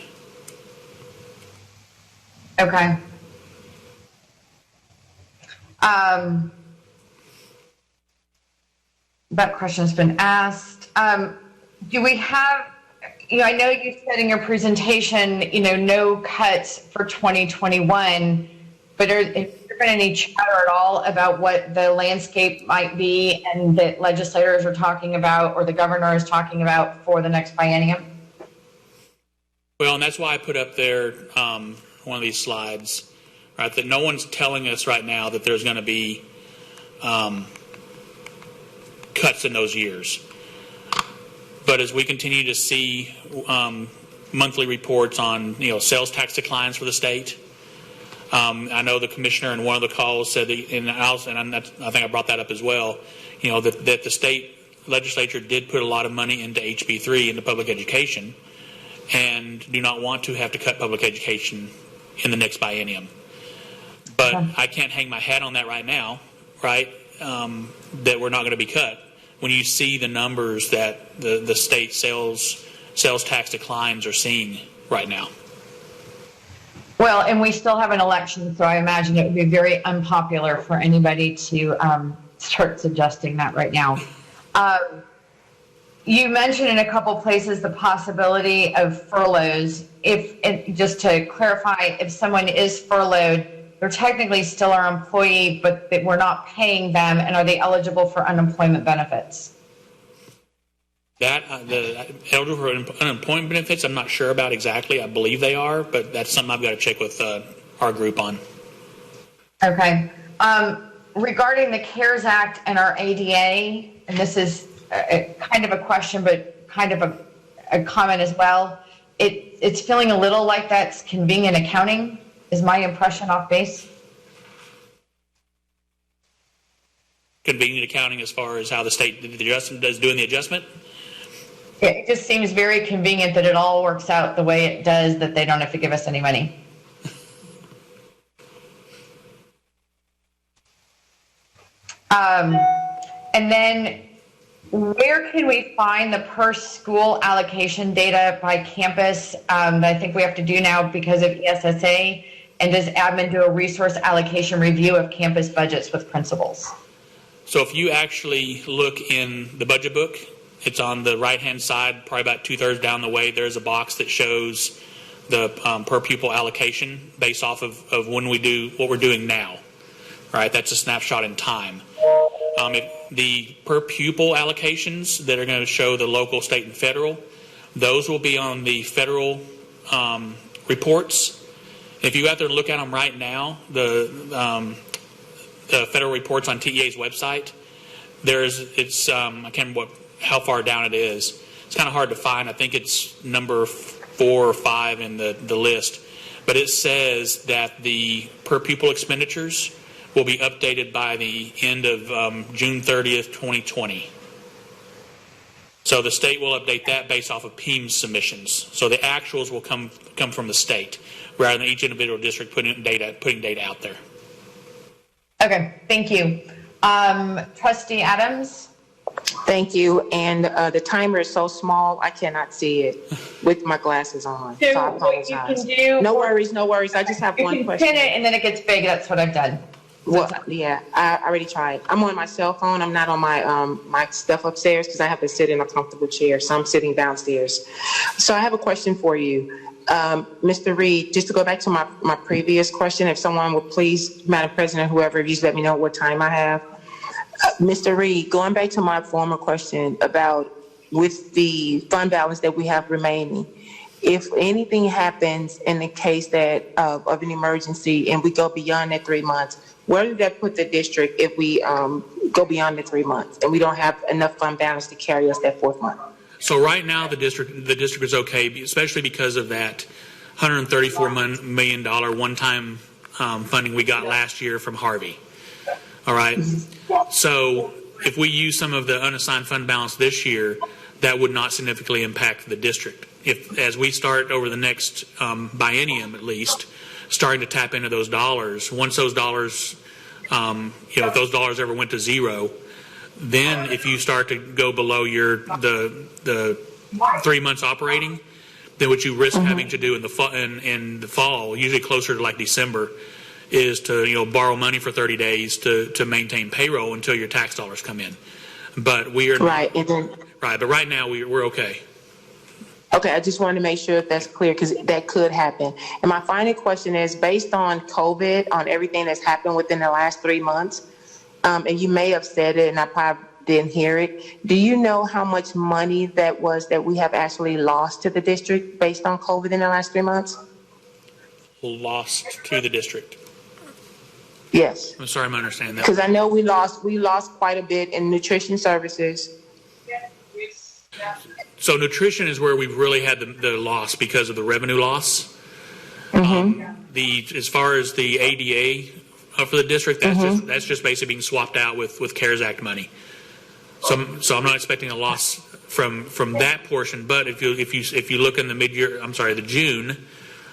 Okay. That question has been asked. Do we have, I know you said in your presentation, no cuts for 2021, but is there been any chatter at all about what the landscape might be and that legislators are talking about or the governor is talking about for the next biennium? Well, and that's why I put up there one of these slides, right, that no one's telling us right now that there's going to be cuts in those years. But as we continue to see monthly reports on sales tax declines for the state, I know the commissioner in one of the calls said that, and I think I brought that up as well, that the state legislature did put a lot of money into HB3 into public education, and do not want to have to cut public education in the next biennium. But I can't hang my hat on that right now, right? That we're not going to be cut. When you see the numbers that the state sales tax declines are seeing right now. Well, and we still have an election, so I imagine it would be very unpopular for anybody to start suggesting that right now. You mentioned in a couple places the possibility of furloughs. Just to clarify, if someone is furloughed, they're technically still our employee, but we're not paying them, and are they eligible for unemployment benefits? That the eligible for unemployment benefits, I'm not sure about exactly. I believe they are, but that's something I've got to check with our group on. Okay. Regarding the CARES Act and our ADA, and this is kind of a question, but kind of a comment as well. It's feeling a little like that's convenient accounting. Is my impression off base? Convenient accounting as far as how the state does doing the adjustment? It just seems very convenient that it all works out the way it does, that they don't have to give us any money. And then where can we find the per school allocation data by campus that I think we have to do now because of ESSA? And does admin do a resource allocation review of campus budgets with principals? So if you actually look in the budget book, it's on the right-hand side, probably about 2/3 down the way. There's a box that shows the per pupil allocation based off of when we do what we're doing now. Right, that's a snapshot in time. The per pupil allocations that are going to show the local, state, and federal, those will be on the federal reports. If you go out there and look at them right now, the federal reports on TEA's website, I can't remember how far down it is. It's kind of hard to find. I think it's number 4 or 5 in the list. But it says that the per pupil expenditures will be updated by the end of June 30th, 2020. So the state will update that based off of PEIMS submissions. So the actuals will come from the state rather than each individual district putting data out there. Okay, thank you. Trustee Adams? Thank you. And the timer is so small, I cannot see it with my glasses on. So I apologize. What you can do, no worries. I just have one question. You can pin it and then it gets big. That's what I've done. Well, yeah, I already tried. I'm on my cell phone. I'm not on my my stuff upstairs because I have to sit in a comfortable chair. So I'm sitting downstairs. So I have a question for you. Mr. Reed, just to go back to my previous question, if someone would please, Madam President, whoever, just let me know what time I have. Mr. Reed, going back to my former question about with the fund balance that we have remaining, if anything happens in the case that of an emergency and we go beyond that 3 months, where does that put the district if we go beyond the 3 months and we don't have enough fund balance to carry us that 4th month? So right now the district is okay, especially because of that $134 million one-time funding we got last year from Harvey. All right. So if we use some of the unassigned fund balance this year, that would not significantly impact the district. As we start over the next biennium at least starting to tap into those dollars. Once those dollars, if those dollars ever went to zero, then if you start to go below the 3 months operating, then what you risk having to do in the fall, usually closer to like December, is to borrow money for 30 days to maintain payroll until your tax dollars come in. But we are right. But right now we're okay. Okay, I just wanted to make sure that's clear because that could happen. And my final question is, based on COVID, on everything that's happened within the last 3 months, and you may have said it and I probably didn't hear it, do you know how much money that we have actually lost to the district based on COVID in the last 3 months? Lost to the district? Yes. I'm sorry, I'm not understanding that. Because I know we lost quite a bit in nutrition services. So nutrition is where we've really had the loss because of the revenue loss. As far as the ADA for the district, that's just basically being swapped out with CARES Act money. So I'm not expecting a loss from that portion. But if you look in the June,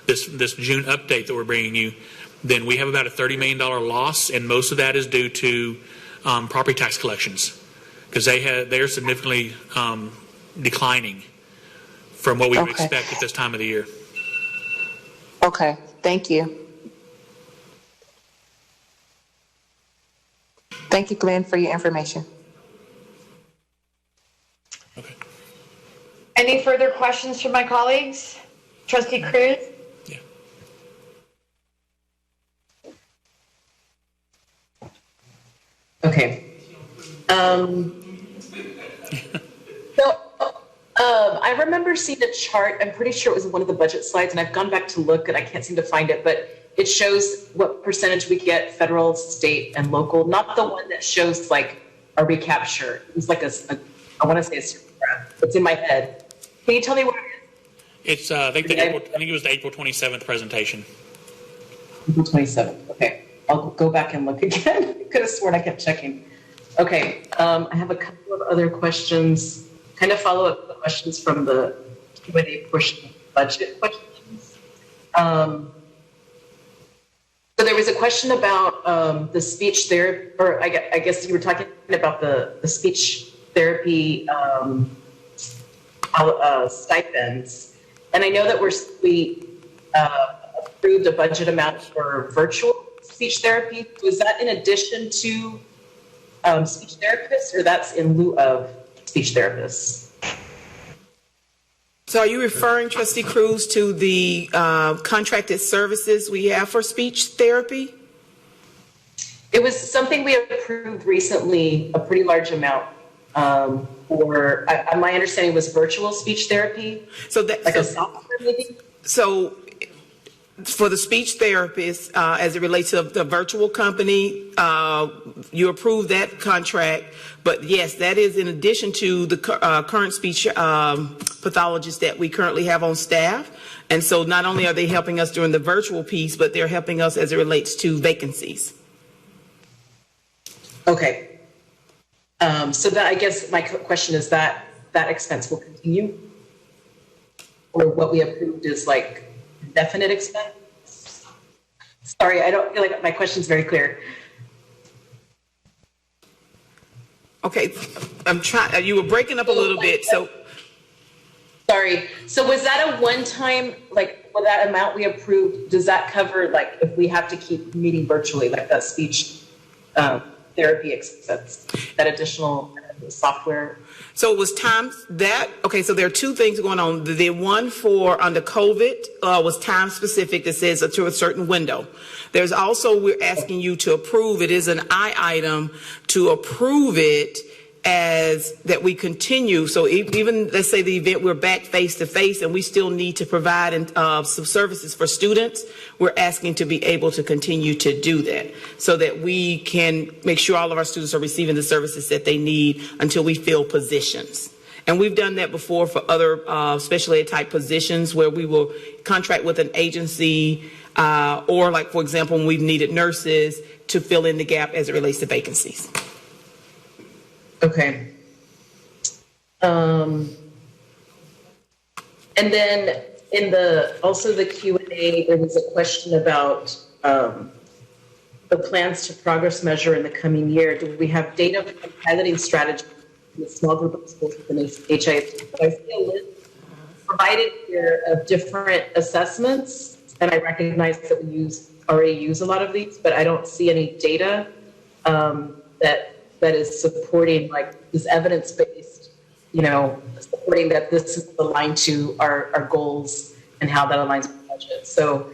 this June update that we're bringing you, then we have about a $30 million loss, and most of that is due to property tax collections because they're significantly declining from what we would expect at this time of the year. Okay, thank you. Thank you, Glenn, for your information. Okay. Any further questions from my colleagues? Trustee Cruz? Yeah. Okay. I remember seeing a chart. I'm pretty sure it was one of the budget slides, and I've gone back to look, and I can't seem to find it, but it shows what percentage we get federal, state, and local, not the one that shows like a recapture. It's like I want to say a super graph. It's in my head. Can you tell me what it is? It's, I think it was the April 27th presentation. April 27th. Okay. I'll go back and look again. I could have sworn I kept checking. Okay. I have a couple of other questions, kind of follow up the questions from the Q&A portion of budget questions. So there was a question about the speech therapy, or I guess you were talking about the speech therapy stipends. And I know that we approved a budget amount for virtual speech therapy. Was that in addition to speech therapists, or that's in lieu of speech therapists? So are you referring, Trustee Cruz, to the contracted services we have for speech therapy? It was something we approved recently, a pretty large amount for, my understanding was virtual speach therapy. So that, like a software maybe? So for the speech therapist, as it relates to the virtual company, you approved that contract. But yes, that is in addition to the current speech pathologists that we currently have on staff. And so not only are they helping us during the virtual piece, but they're helping us as it relates to vacancies. Okay. So that, I guess my question is that expense will continue? Or what we approved is like definite expense? Sorry, I don't feel like my question's very clear. Okay, I'm trying, you were breaking up a little bit, so. Sorry, so was that a one-time, like, with that amount we approved, does that cover, like, if we have to keep meeting virtually, like that speech therapy expense, that additional software? So it was time that, okay, so there are two things going on. The one for under COVID was time specific that says to a certain window. There's also, we're asking you to approve, it is an I item to approve it as that we continue. So even, let's say the event, we're back face to face and we still need to provide some services for students, we're asking to be able to continue to do that so that we can make sure all of our students are receiving the services that they need until we fill positions. And we've done that before for other special ed type positions where we will contract with an agency or like, for example, when we've needed nurses to fill in the gap as it relates to vacancies. Okay. And then in also the Q&A, there was a question about the plans to progress measure in the coming year. Do we have data for piloting strategy in a small group of schools within HISD? But I see a list provided here of different assessments, and I recognize that we already use a lot of these, but I don't see any data that is supporting, like, this evidence-based, supporting that this is aligned to our goals and how that aligns with the budget. So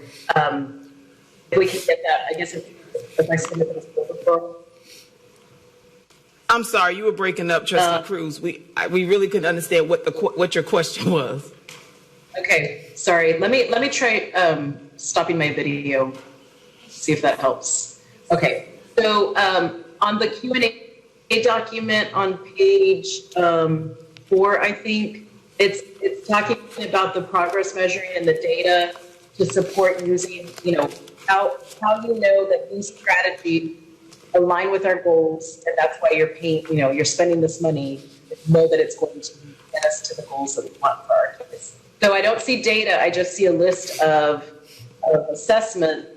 if we can get that, I guess if I submit this before. I'm sorry, you were breaking up, Trustee Cruz. We really couldn't understand what your question was. Okay, sorry. Let me try stopping my video. See if that helps. Okay, so on the Q&A document on page 4, I think it's talking about the progress measuring and the data to support using, how you know that these strategies align with our goals, and that's why you're paying, you're spending this money, know that it's going to get us to the goals that we want for our kids. So I don't see data, I just see a list of assessment.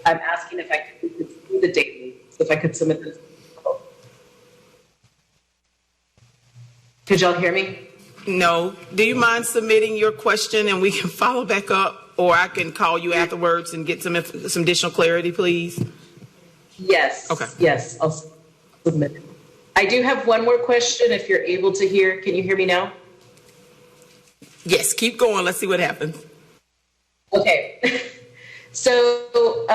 I'm asking if I could see the data, if I could submit this. Could y'all hear me? No. Do you mind submitting your question and we can follow back up, or I can call you afterwards and get some additional clarity, please? Yes. Okay. Yes, I'll submit it. I do have one more question if you're able to hear. Can you hear me now? Yes, keep going. Let's see what happens. Okay. So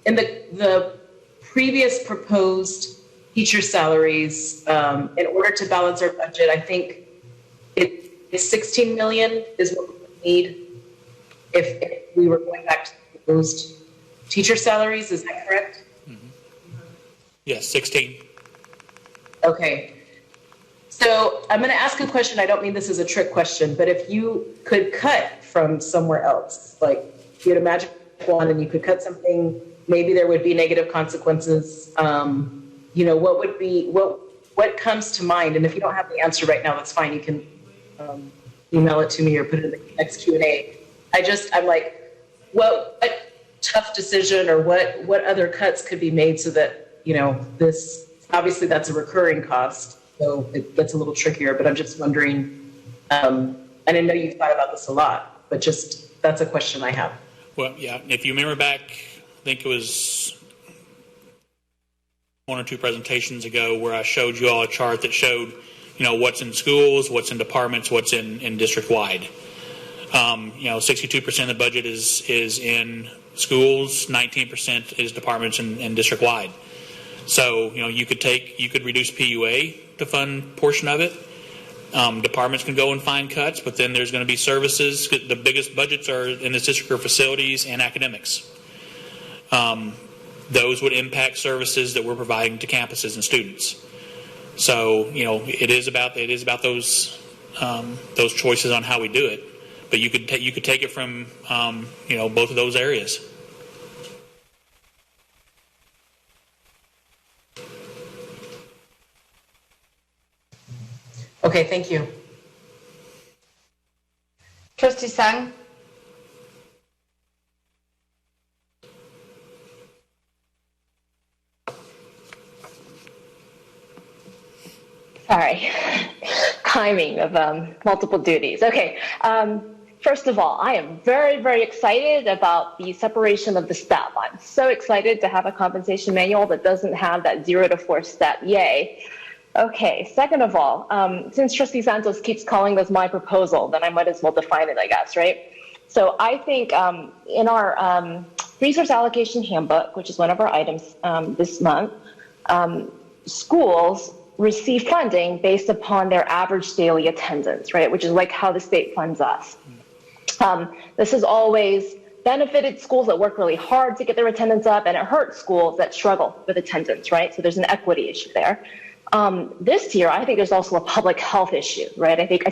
in the previous proposed teacher salaries, in order to balance our budget, I think it's 16 million is what we would need if we were going back to the proposed teacher salaries. Is that correct? Mm-hmm. Yes, 16. Okay. So I'm going to ask a question. I don't mean this is a trick question, but if you could cut from somewhere else, like you had a magic wand and you could cut something, maybe there would be negative consequences. What would be, what comes to mind? And if you don't have the answer right now, that's fine. You can email it to me or put it in the next Q&A. I'm like, what tough decision or what other cuts could be made so that, this, obviously that's a recurring cost. So that's a little trickier, but I'm just wondering, and I know you've thought about this a lot, but just, that's a question I have. Well, yeah, if you remember back, I think it was 1 or 2 presentations ago where I showed you all a chart that showed, what's in schools, what's in departments, what's in district-wide. 62% of the budget is in schools, 19% is departments and district-wide. So, you could reduce PUA to fund a portion of it. Departments can go and find cuts, but then there's going to be services. The biggest budgets are in this district are facilities and academics. Those would impact services that we're providing to campuses and students. So, it is about those choices on how we do it. But you could take it from both of those areas. Okay, thank you. Trustee Sung? Sorry, timing of multiple duties. Okay, first of all, I am very, very excited about the separation of the step. I'm so excited to have a compensation manual that doesn't have that 0 to 4 step. Yay. Okay, second of all, since Trustee Santos keeps calling this my proposal, then I might as well define it, I guess, right? So I think in our resource allocation handbook, which is one of our items this month, schools receive funding based upon their average daily attendance, right? Which is like how the state funds us. This has always benefited schools that work really hard to get their attendance up, and it hurts schools that struggle with attendance, right? So there's an equity issue there. This year, I think there's also a public health issue, right? I think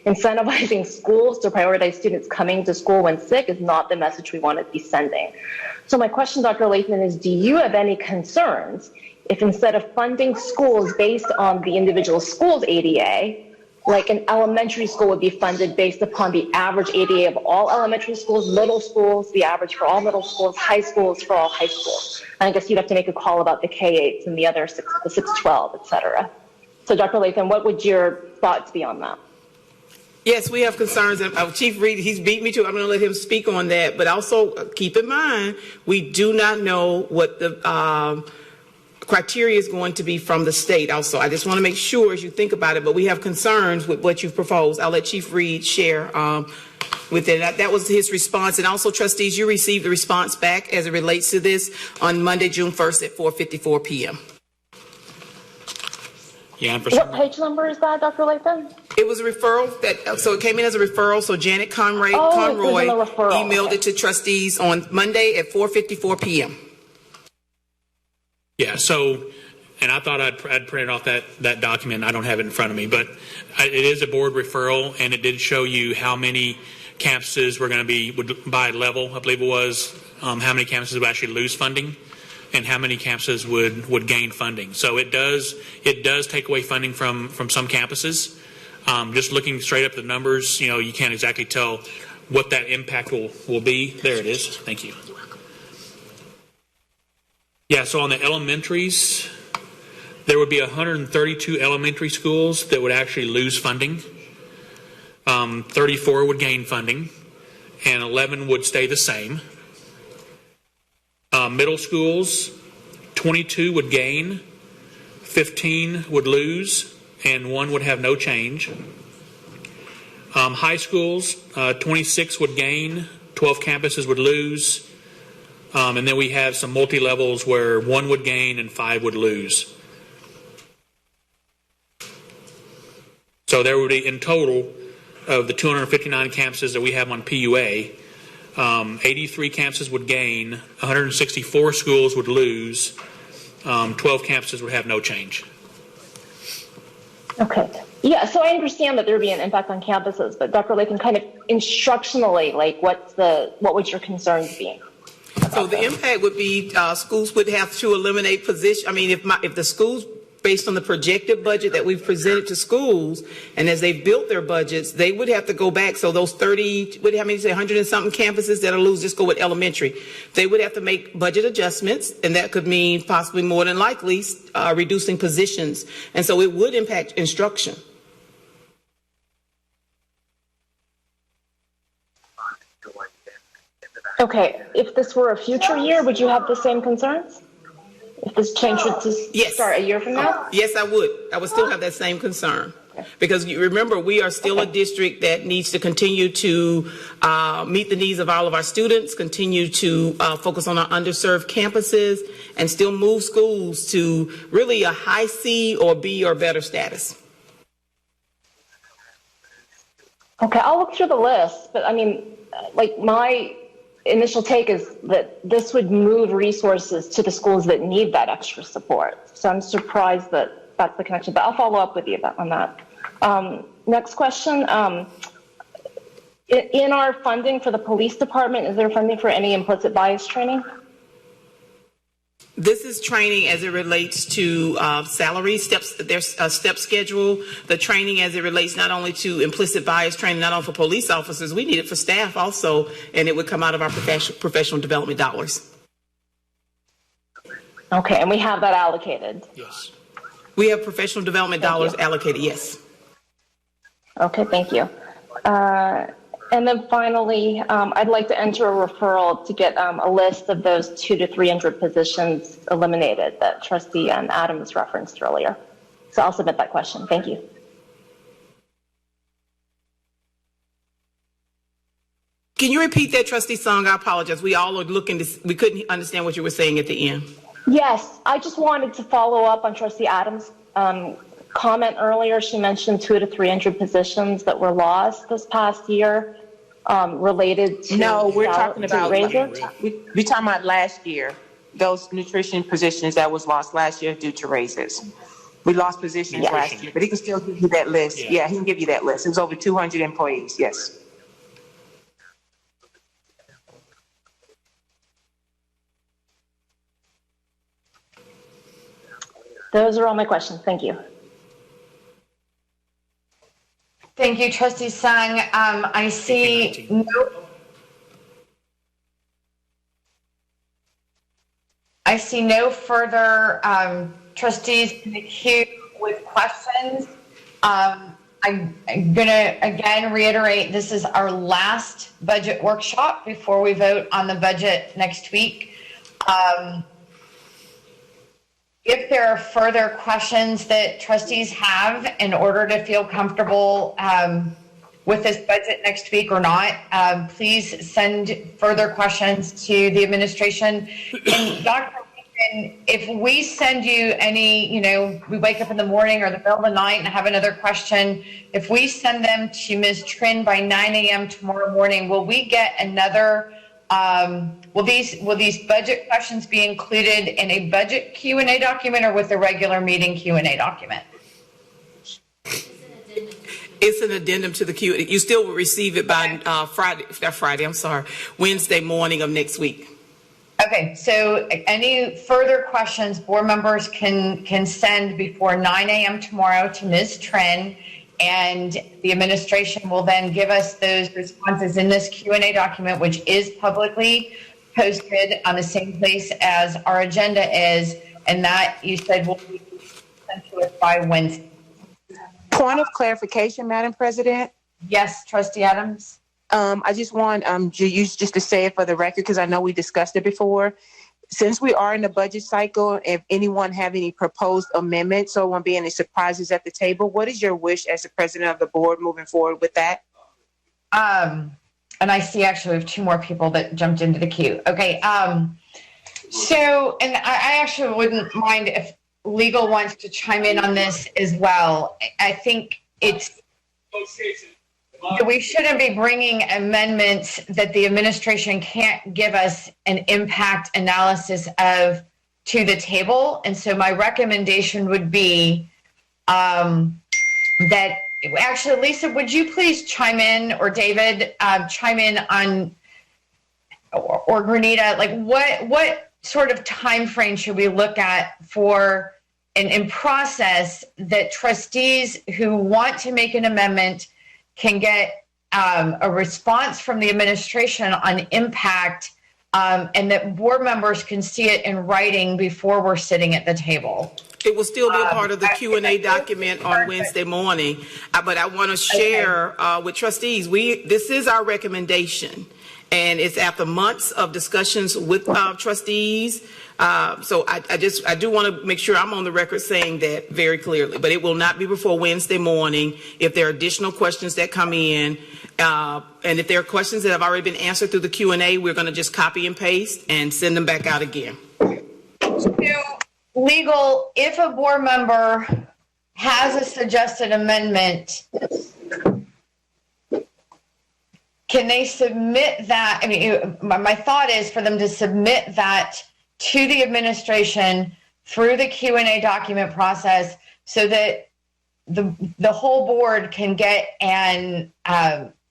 incentivizing schools to prioritize students coming to school when sick is not the message we want to be sending. So my question, Dr. Latham, is do you have any concerns if instead of funding schools based on the individual school's ADA, like an elementary school would be funded based upon the average ADA of all elementary schools, middle schools, the average for all middle schools, high schools for all high schools. And I guess you'd have to make a call about the K-8s and the other the 612, et cetera. So Dr. Latham, what would your thoughts be on that? Yes, we have concerns. Chief Reed, he's beat me to it. I'm going to let him speak on that. But also keep in mind, we do not know what the criteria is going to be from the state also. I just want to make sure as you think about it, but we have concerns with what you've proposed. I'll let Chief Reed share with it. That was his response. And also, trustees, you received the response back as it relates to this on Monday, June 1st at 4:54 p.m. Yeah, what page number is that, Dr. Latham? It was a referral so it came in as a referral. So Janet Conroy emailed it to trustees on Monday at 4:54 p.m. Yeah, so, and I thought I'd printed off that document. I don't have it in front of me, but it is a board referral, and it did show you how many campuses were going to be by level, I believe it was, how many campuses would actually lose funding, and how many campuses would gain funding. So it does take away funding from some campuses. Just looking straight up the numbers, you can't exactly tell what that impact will be. There it is. Thank you. Yeah, so on the elementaries, there would be 132 elementary schools that would actually lose funding. 34 would gain funding, and 11 would stay the same. Middle schools, 22 would gain, 15 would lose, and 1 would have no change. High schools, 26 would gain, 12 campuses would lose. And then we have some multi-levels where 1 would gain and 5 would lose. So there would be, in total, of the 259 campuses that we have on PUA, 83 campuses would gain, 164 schools would lose, 12 campuses would have no change. Okay. Yeah, so I understand that there would be an impact on campuses, but Dr. Latham, kind of instructionally, like what would your concerns be? So the impact would be schools would have to eliminate position. I mean, if the schools, based on the projected budget that we've presented to schools, and as they've built their budgets, they would have to go back. So those 30, how many say, 100 and something campuses that'll lose, just go with elementary. They would have to make budget adjustments, and that could mean possibly more than likely reducing positions. And so it would impact instruction. Okay, if this were a future year, would you have the same concerns? If this change would start a year from now? Yes, I would. I would still have that same concern. Because you remember, we are still a district that needs to continue to meet the needs of all of our students, continue to focus on our underserved campuses, and still move schools to really a high C or B or better status. Okay, I'll look through the list, but I mean, like my initial take is that this would move resources to the schools that need that extra support. So I'm surprised that that's the connection, but I'll follow up with you on that. Next question. In our funding for the police department, is there funding for any implicit bias training? This is training as it relates to salary steps. There's a step schedule. The training as it relates not only to implicit bias training, not only for police officers, we need it for staff also, and it would come out of our professional development dollars. Okay, and we have that allocated? Yes. We have professional development dollars allocated, yes. Okay, thank you. And then finally, I'd like to enter a referral to get a list of those 200 to 300 positions eliminated that Trustee Adams referenced earlier. So I'll submit that question. Thank you. Can you repeat that, Trustee Song? I apologize. We all are looking to, we couldn't understand what you were saying at the end. Yes, I just wanted to follow up on Trustee Adams' comment earlier. She mentioned 200 to 300 positions that were lost this past year related to No, we're talking about raises. we're talking about last year. Those nutrition positions that was lost last year due to raises. We lost positions last year, but he can still give you that list. Yeah, he can give you that list. It was over 200 employees. Yes. Those are all my questions. Thank you. Thank you, Trustee Sung. I see no further trustees in the queue with questions. I'm going to again reiterate, this is our last budget workshop before we vote on the budget next week. If there are further questions that trustees have in order to feel comfortable with this budget next week or not, please send further questions to the administration. And Dr. Leapen, if we send you any, we wake up in the morning or the middle of the night and have another question, if we send them to Ms. Trin by 9 a.m. tomorrow morning, will we get another will these budget questions be included in a budget Q&A document or with the regular meeting Q&A document? It's an addendum to the Q. You still will receive it by Wednesday morning of next week. Okay, so any further questions board members can send before 9 a.m. tomorrow to Ms. Trin, and the administration will then give us those responses in this Q&A document, which is publicly posted on the same place as our agenda is, and that you said will be sent to us by Wednesday. Point of clarification, Madam President. Yes, Trustee Adams. I just want you just to say it for the record, because I know we discussed it before. Since we are in the budget cycle, if anyone have any proposed amendments, so won't be any surprises at the table, what is your wish as the president of the board moving forward with that? And I see actually we have two more people that jumped into the queue. Okay. So, and I actually wouldn't mind if legal wants to chime in on this as well. I think we shouldn't be bringing amendments that the administration can't give us an impact analysis of to the table. And so my recommendation would be that actually, Lisa, would you please chime in, or David, chime in on, or Granita, like what sort of time frame should we look at for in process that trustees who want to make an amendment can get a response from the administration on impact, and that board members can see it in writing before we're sitting at the table? It will still be a part of the Q&A document on Wednesday morning, but I want to share with trustees, this is our recommendation, and it's after months of discussions with trustees. So I do want to make sure I'm on the record saying that very clearly, but it will not be before Wednesday morning. If there are additional questions that come in, and if there are questions that have already been answered through the Q&A, we're going to just copy and paste and send them back out again. So, legal, if a board member has a suggested amendment, can they submit that? I mean, my thought is for them to submit that to the administration through the Q&A document process, so that the whole board can get an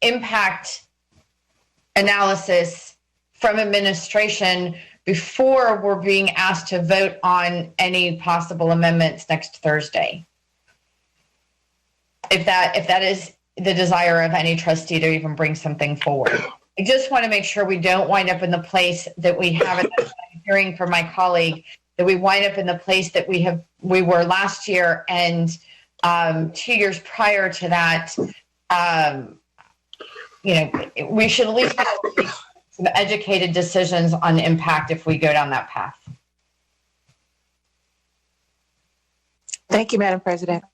impact analysis from administration before we're being asked to vote on any possible amendments next Thursday. If that is the desire of any trustee to even bring something forward. I just want to make sure we don't wind up in the place that we have at the hearing from my colleague, that we wind up in the place that we were last year and 2 years prior to that. We should at least make some educated decisions on impact if we go down that path. Thank you, Madam President.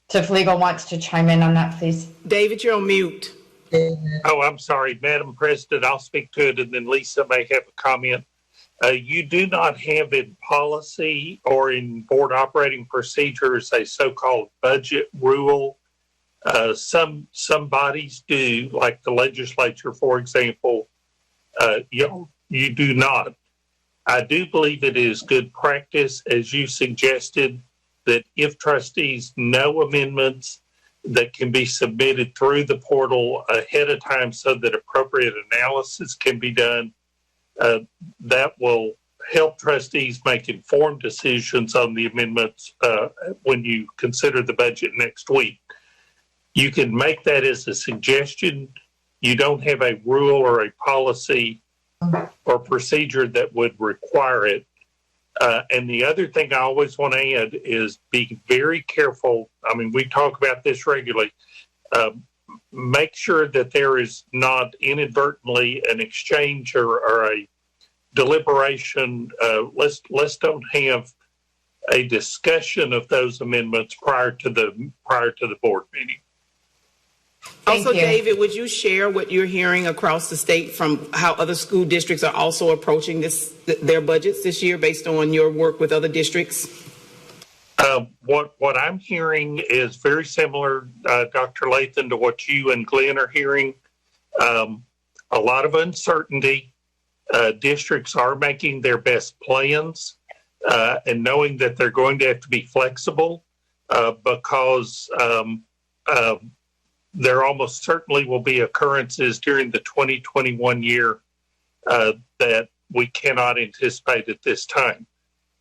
So if legal wants to chime in on that, please. David, you're on mute. Oh, I'm sorry, Madam President. I'll speak to it, and then Lisa may have a comment. You do not have in policy or in board operating procedures a so-called budget rule. Some bodies do, like the legislature, for example. You do not. I do believe it is good practice, as you suggested, that if trustees know amendments, that can be submitted through the portal ahead of time so that appropriate analysis can be done. That will help trustees make informed decisions on the amendments when you consider the budget next week. you can make that as a suggestion. You don't have a rule or a policy or procedure that would require it. And the other thing I always want to add is be very careful. I mean, we talk about this regularly. Make sure that there is not inadvertently an exchange or a deliberation. Let's don't have a discussion of those amendments prior to the board meeting. Also, David, would you share what you're hearing across the state from how other school districts are also approaching their budgets this year based on your work with other districts? What I'm hearing is very similar, Dr. Lathan, to what you and Glenn are hearing. A lot of uncertainty. Districts are making their best plans and knowing that they're going to have to be flexible because there almost certainly will be occurrences during the 2021 year that we cannot anticipate at this time.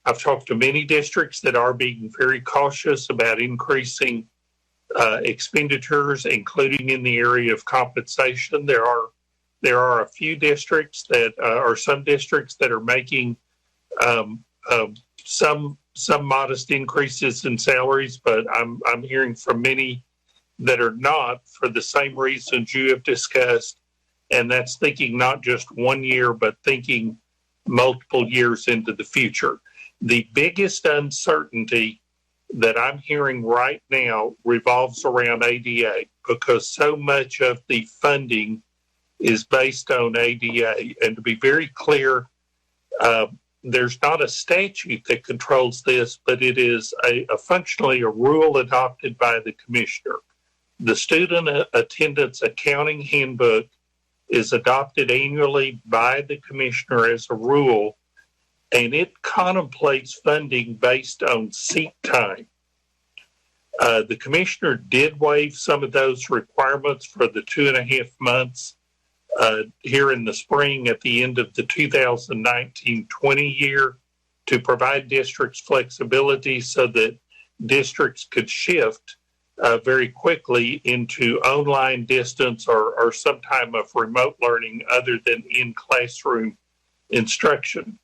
I've talked to many districts that are being very cautious about increasing expenditures, including in the area of compensation. There are a few districts that or some districts that are making some modest increases in salaries, but I'm hearing from many that are not for the same reasons you have discussed, and that's thinking not just 1 year, but thinking multiple years into the future. The biggest uncertainty that I'm hearing right now revolves around ADA because so much of the funding is based on ADA. And to be very clear, there's not a statute that controls this, but it is functionally a rule adopted by the commissioner. The Student Attendance Accounting Handbook is adopted annually by the commissioner as a rule, and it contemplates funding based on seat time. The commissioner did waive some of those requirements for the 2.5 months here in the spring at the end of the 2019-20 year to provide districts flexibility so that districts could shift very quickly into online, distance, or some type of remote learning other than in classroom instruction.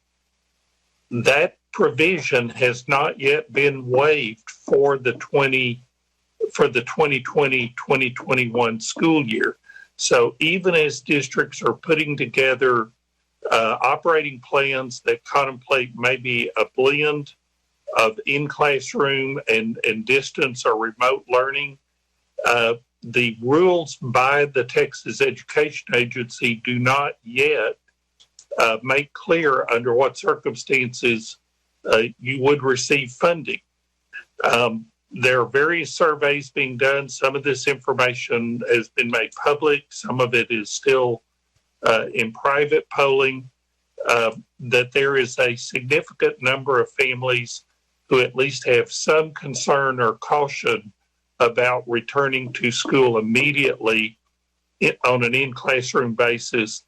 That provision has not yet been waived for the 2020-2021 school year. So even as districts are putting together operating plans that contemplate maybe a blend of in-classroom and distance or remote learning, the rules by the Texas Education Agency do not yet make clear under what circumstances you would receive funding. There are various surveys being done. Some of this information has been made public. Some of it is still in private polling, that there is a significant number of families who at least have some concern or caution about returning to school immediately on an in-classroom basis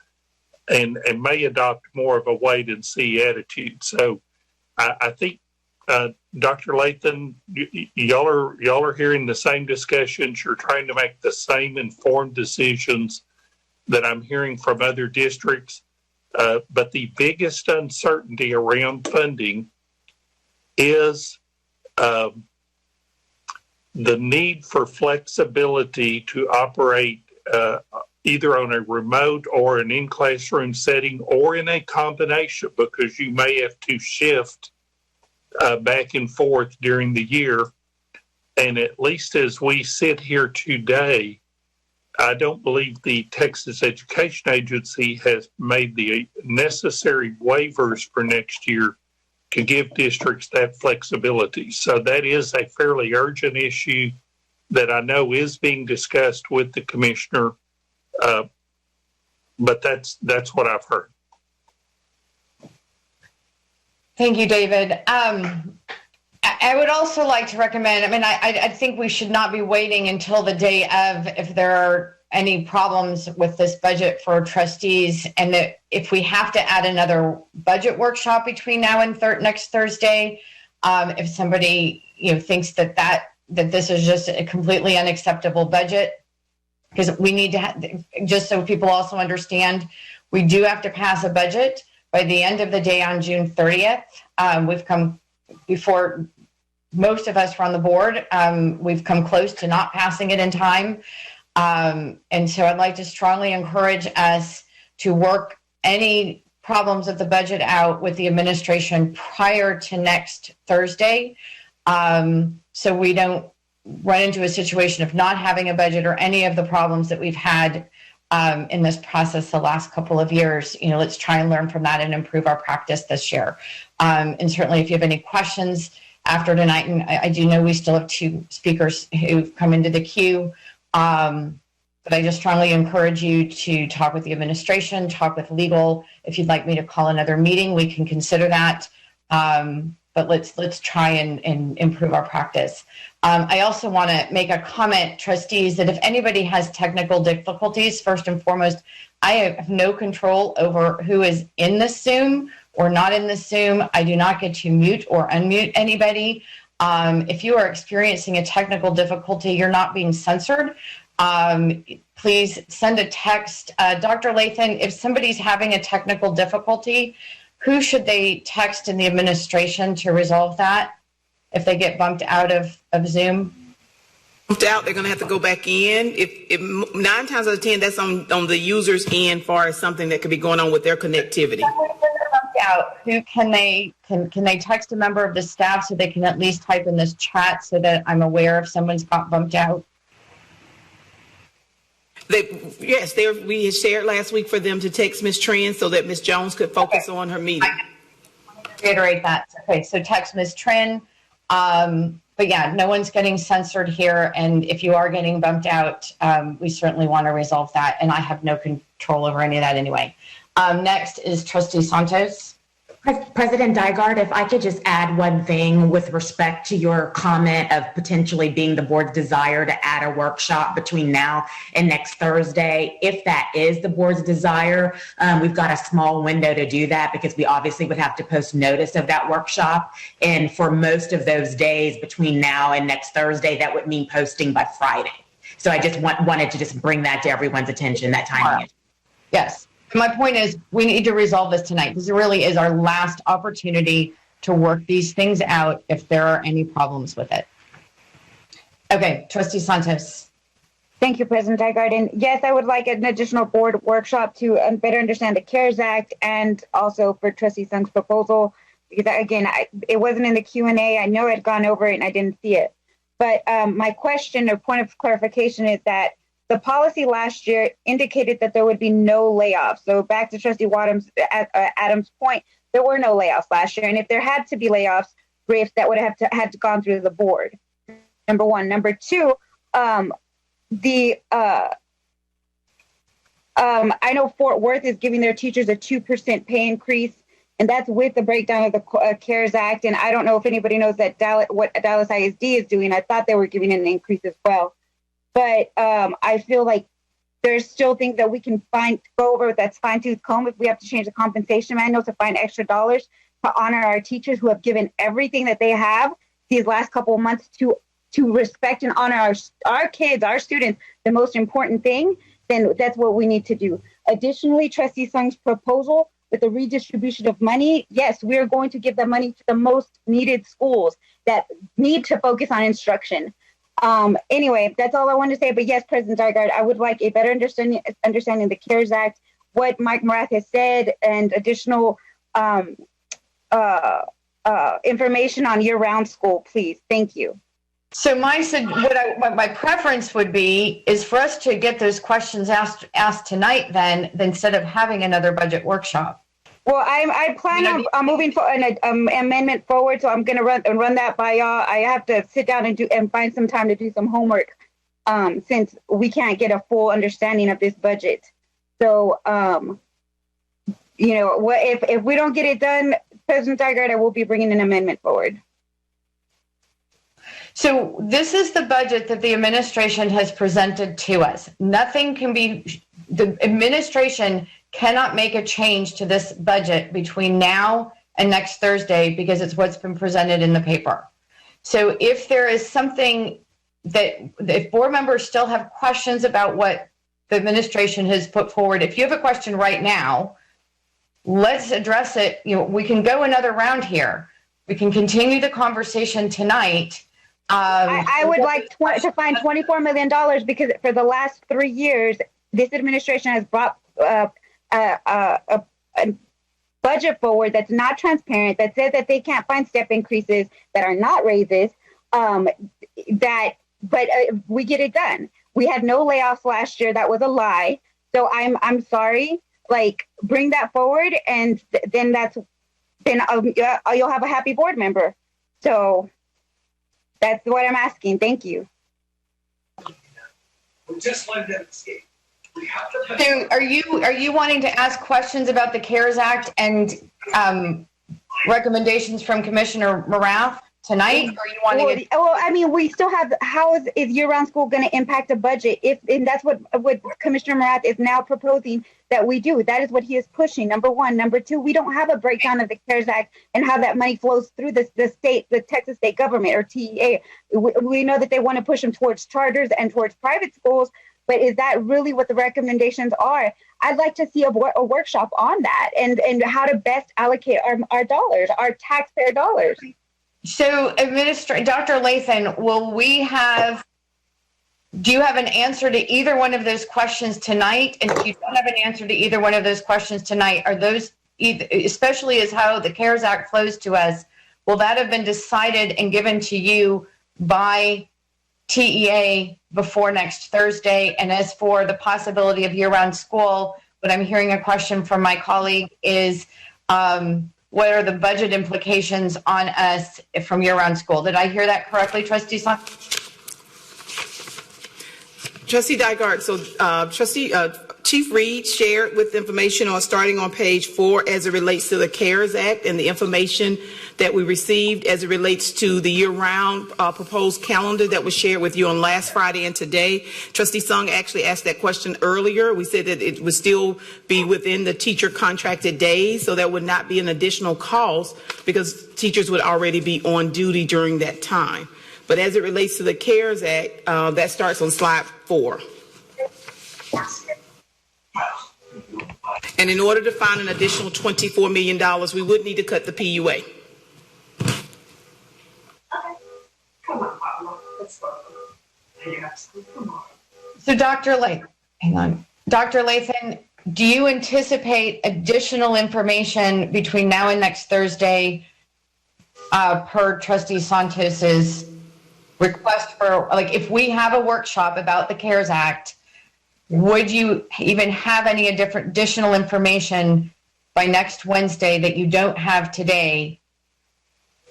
and may adopt more of a wait-and-see attitude. So I think, Dr. Lathan, y'all are hearing the same discussions. You're trying to make the same informed decisions that I'm hearing from other districts. But the biggest uncertainty around funding is the need for flexibility to operate either on a remote or an in-classroom setting or in a combination, because you may have to shift back and forth during the year. And at least as we sit here today, I don't believe the Texas Education Agency has made the necessary waivers for next year to give districts that flexibility. So that is a fairly urgent issue that I know is being discussed with the commissioner, but that's what I've heard. Thank you, David. I would also like to recommend, I think we should not be waiting until the day of if there are any problems with this budget for trustees, and that if we have to add another budget workshop between now and next Thursday, if somebody thinks that that this is just a completely unacceptable budget, because we need to, just so people also understand, we do have to pass a budget by the end of the day on June 30th. We've come, before most of us were on the board, we've come close to not passing it in time. And so I'd like to strongly encourage us to work any problems of the budget out with the administration prior to next Thursday, so we don't run into a situation of not having a budget or any of the problems that we've had in this process the last couple of years. You know, let's try and learn from that and improve our practice this year. And certainly if you have any questions after tonight, and I do know we still have 2 speakers who've come into the queue, but I just strongly encourage you to talk with the administration, talk with legal. If you'd like me to call another meeting, we can consider that. But let's try and improve our practice. I also want to make a comment, trustees, that if anybody has technical difficulties, first and foremost, I have no control over who is in the Zoom or not in the Zoom. I do not get to mute or unmute anybody. If you are experiencing a technical difficulty, you're not being censored. Please send a text. Dr. Lathan, if somebody's having a technical difficulty, who should they text in the administration to resolve that if they get bumped out of Zoom? Bumped out, they're going to have to go back in. If 9 times out of 10, that's on the user's end, far as something that could be going on with their connectivity. Bumped out. Who can they text a member of the staff so they can at least type in this chat so that I'm aware if someone's got bumped out? We had shared last week for them to text Ms. Tran so that Ms. Jones could focus on her meeting. Reiterate that. Okay, so text Ms. Tran. But yeah, no one's getting censored here. And if you are getting bumped out, we certainly want to resolve that. And I have no control over any of that anyway. Next is Trustee Santos. President Dygard, if I could just add one thing with respect to your comment of potentially being the board's desire to add a workshop between now and next Thursday. If that is the board's desire, we've got a small window to do that because we obviously would have to post notice of that workshop. And for most of those days between now and next Thursday, that would mean posting by Friday. So I just wanted to just bring that to everyone's attention, that timing. Yes. My point is we need to resolve this tonight. This really is our last opportunity to work these things out if there are any problems with it. Okay, Trustee Santos. Thank you, President Dygard. And yes, I would like an additional board workshop to better understand the CARES Act and also for Trustee Sung's proposal, because again, it wasn't in the Q&A. I know I'd gone over it and I didn't see it. But my question or point of clarification is that the policy last year indicated that there would be no layoffs. So back to Trustee Adams' point, there were no layoffs last year. And if there had to be layoffs, that would have had to gone through the board. Number one. Number two, I know Fort Worth is giving their teachers a 2% pay increase, and that's with the breakdown of the CARES Act. And I don't know if anybody knows that what Dallas ISD is doing. I thought they were giving an increase as well. But I feel like there's still things that we can go over that's fine-tooth comb if we have to change the compensation manual to find extra dollars to honor our teachers who have given everything that they have these last couple of months to respect and honor our kids, our students, the most important thing. Then that's what we need to do. Additionally, Trustee Sung's proposal with the redistribution of money, yes, we're going to give the money to the most needed schools that need to focus on instruction. Anyway, that's all I wanted to say. But yes, President Dygard, I would like a better understanding the CARES Act, what Mike Morath has said, and additional information on year-round school, please. Thank you. So what my preference would be is for us to get those questions asked tonight then instead of having another budget workshop. Well, I plan on moving for an amendment forward, so I'm going to run that by y'all. I have to sit down and find some time to do some homework since we can't get a full understanding of this budget. So, if we don't get it done, President Dygard, I will be bringing an amendment forward. So this is the budget that the administration has presented to us. The administration cannot make a change to this budget between now and next Thursday because it's what's been presented in the paper. So if there is something that, if board members still have questions about what the administration has put forward, if you have a question right now, let's address it. We can go another round here. We can continue the conversation tonight. I would like to find $24 million because for the last 3 years, this administration has brought a budget forward that's not transparent, that says that they can't find step increases that are not raises, but we get it done. We had no layoffs last year. That was a lie. So I'm sorry. Like, bring that forward, and then you'll have a happy board member. So that's what I'm asking. Thank you. We just let them escape. So are you wanting to ask questions about the CARES Act and recommendations from Commissioner Morath tonight? Or are you wanting to... Well, I mean, we still have, how is year-round school going to impact the budget? And that's what Commissioner Morath is now proposing that we do. That is what he is pushing, number one. Number two, we don't have a breakdown of the CARES Act and how that money flows through the Texas state government, or TEA. We know that they want to push them towards charters and towards private schools, but is that really what the recommendations are? I'd like to see a workshop on that and how to best allocate our dollars, our taxpayer dollars. So, Dr. Lathan, do you have an answer to either one of those questions tonight? And if you don't have an answer to either one of those questions tonight, are those, especially as how the CARES Act flows to us, will that have been decided and given to you by TEA before next Thursday? And as for the possibility of year-round school, what I'm hearing a question from my colleague is, what are the budget implications on us from year-round school? Did I hear that correctly, Trustee Son? Trustee Dygard, so Chief Reed shared with information starting on page 4 as it relates to the CARES Act and the information that we received as it relates to the year-round proposed calendar that was shared with you on last Friday and today. Trustee Sung actually asked that question earlier. We said that it would still be within the teacher contracted days, so there would not be an additional cost because teachers would already be on duty during that time. But as it relates to the CARES Act, that starts on slide 4. And in order to find an additional $24 million, we would need to cut the PUA. So Dr. Lathan, do you anticipate additional information between now and next Thursday per Trustee Santos's request for, like, if we have a workshop about the CARES Act, would you even have any additional information by next Wednesday that you don't have today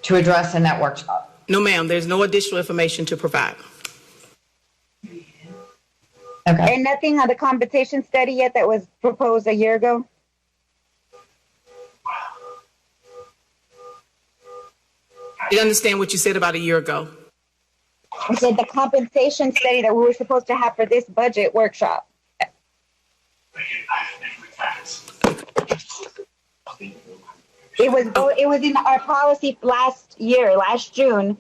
to address in that workshop? No, ma'am. There's no additional information to provide. Okay. And nothing on the compensation study yet that was proposed a year ago? I didn't understand what you said about a year ago. I said the compensation study that we were supposed to have for this budget workshop. It was in our policy last June.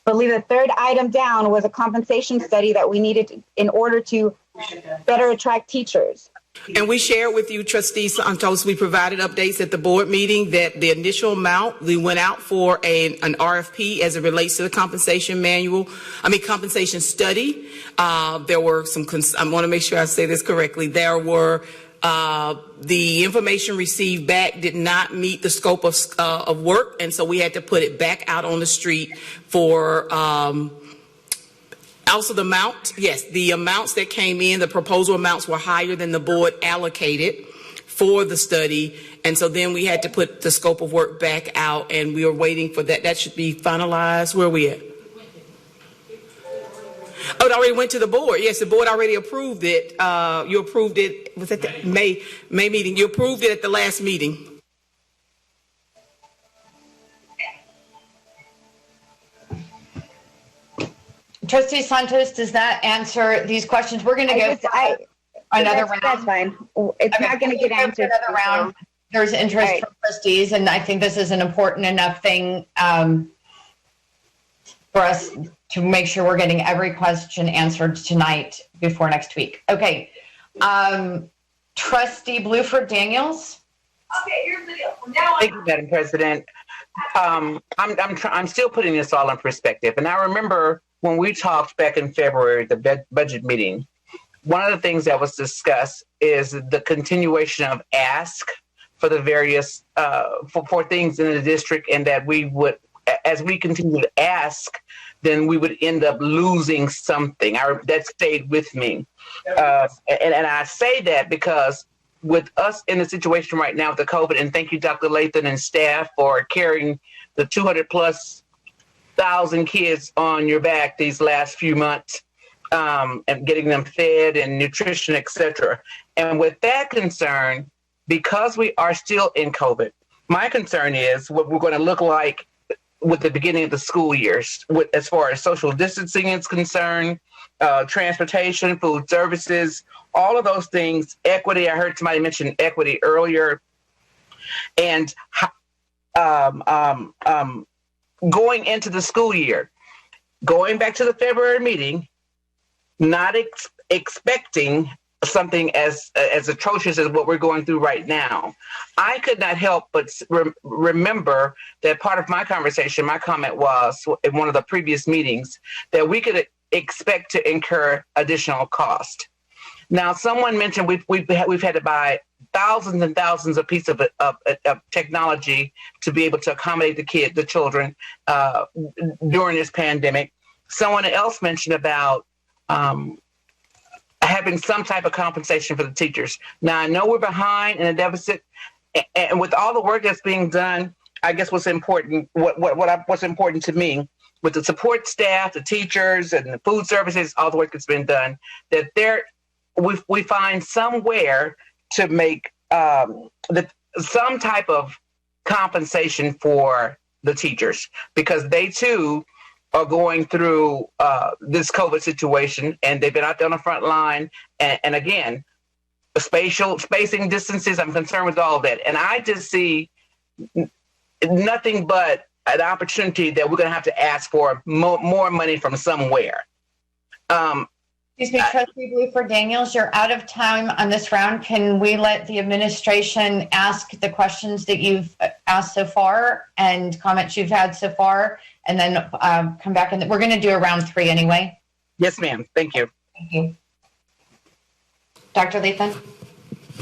I believe the third item down was a compensation study that we needed in order to better attract teachers. And we shared with you, Trustee Santos, we provided updates at the board meeting that the initial amount, we went out for an RFP as it relates to the compensation study. There were some, I want to make sure I say this correctly. There were, the information received back did not meet the scope of work. And so we had to put it back out on the street for, also the amount, yes, the amounts that came in, the proposal amounts were higher than the board allocated for the study. And so then we had to put the scope of work back out, and we were waiting for that. That should be finalized. Where are we at? Oh, it already went to the board. Yes, the board already approved it. You approved it, was at the May meeting. You approved it at the last meeting. Trustee Santos, does that answer these questions? We're going to go another round. That's fine. It's not going to get answered. Another round. There's interest from trustees, and I think this is an important enough thing for us to make sure we're getting every question answered tonight before next week. Okay. Trustee Bluford Daniels. Okay, here's the deal. Now Thank you, Madam President. I'm still putting this all in perspective. And I remember when we talked back in February, the budget meeting, one of the things that was discussed is the continuation of ask for the various, for things in the district, and that we would, as we continue to ask, then we would end up losing something. That stayed with me. And I say that because with us in the situation right now with the COVID, and thank you, Dr. Lathan and staff, for carrying the 200,000+ kids on your back these last few months, and getting them fed and nutrition, etc. And with that concern, because we are still in COVID, my concern is what we're going to look like with the beginning of the school years, as far as social distancing is concerned, transportation, food services, all of those things, equity. I heard somebody mention equity earlier. And going into the school year, going back to the February meeting, not expecting something as atrocious as what we're going through right now, I could not help but remember that part of my conversation, my comment was in one of the previous meetings that we could expect to incur additional cost. Now, someone mentioned we've had to buy thousands and thousands of pieces of technology to be able to accommodate the children during this pandemic. Someone else mentioned about having some type of compensation for the teachers. Now, I know we're behind in a deficit, and with all the work that's being done, I guess what's important to me, with the support staff, the teachers, and the food services, all the work that's been done, that we find somewhere to make some type of compensation for the teachers, because they too are going through this COVID situation, and they've been out there on the front line. And again, spacing distances, I'm concerned with all of that. And I just see nothing but an opportunity that we're going to have to ask for more money from somewhere. Excuse me, Trustee Bluford Daniels, you're out of time on this round. Can we let the administration ask the questions that you've asked so far and comments you've had so far, and then come back? And we're going to do a round 3 anyway. Yes, ma'am. Thank you. Thank you. Dr. Lathan?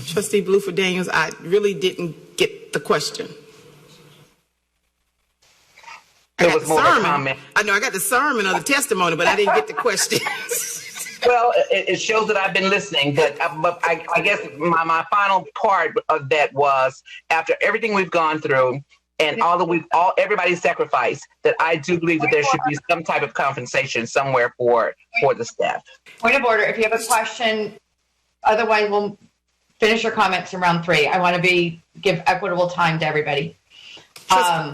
Trustee Bluford Daniels, I really didn't get the question. I got the sermon or the testimony, but I didn't get the question. Well, it shows that I've been listening, but I guess my final part of that was, after everything we've gone through and everybody's sacrifice, that I do believe that there should be some type of compensation somewhere for the staff. Point of order, if you have a question, otherwise we'll finish your comments in round 3. I want to give equitable time to everybody.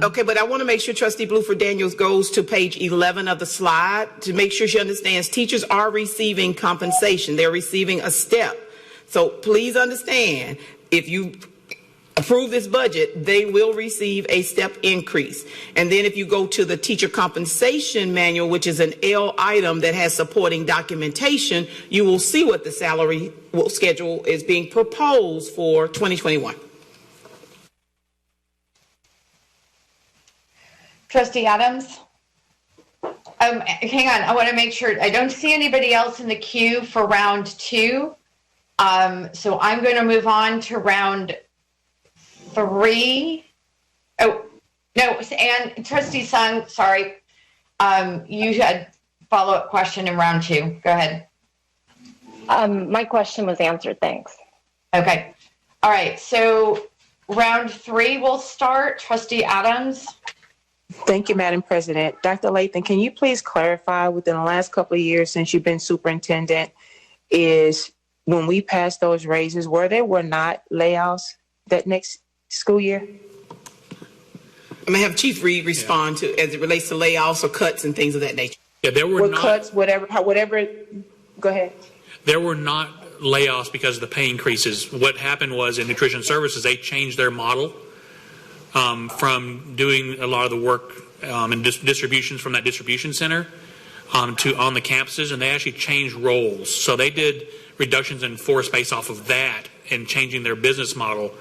Okay, but I want to make sure Trustee Bluford Daniels goes to page 11 of the slide to make sure she understands teachers are receiving compensation. They're receiving a step. So please understand, if you approve this budget, they will receive a step increase. And then if you go to the teacher compensation manual, which is an L item that has supporting documentation, you will see what the salary schedule is being proposed for 2021. Trustee Adams? Hang on, I want to make sure. I don't see anybody else in the queue for round 2. So I'm going to move on to round 3. Oh, no, and Trustee Sung, sorry. You had a follow-up question in round 2. Go ahead. My question was answered, thanks. Okay. All right, so round 3 will start. Trustee Adams? Thank you, Madam President. Dr. Lathan, can you please clarify, within the last couple of years since you've been superintendent, is when we passed those raises, were not layoffs that next school year? I'm going to have Chief Reed respond to as it relates to layoffs or cuts and things of that nature. Yeah, there were cuts, whatever. Go ahead. There were not layoffs because of the pay increases. What happened was in nutrition services, they changed their model from doing a lot of the work and distributions from that distribution center to on the campuses, and they actually changed roles. So they did reductions in force based off of that and changing their business model.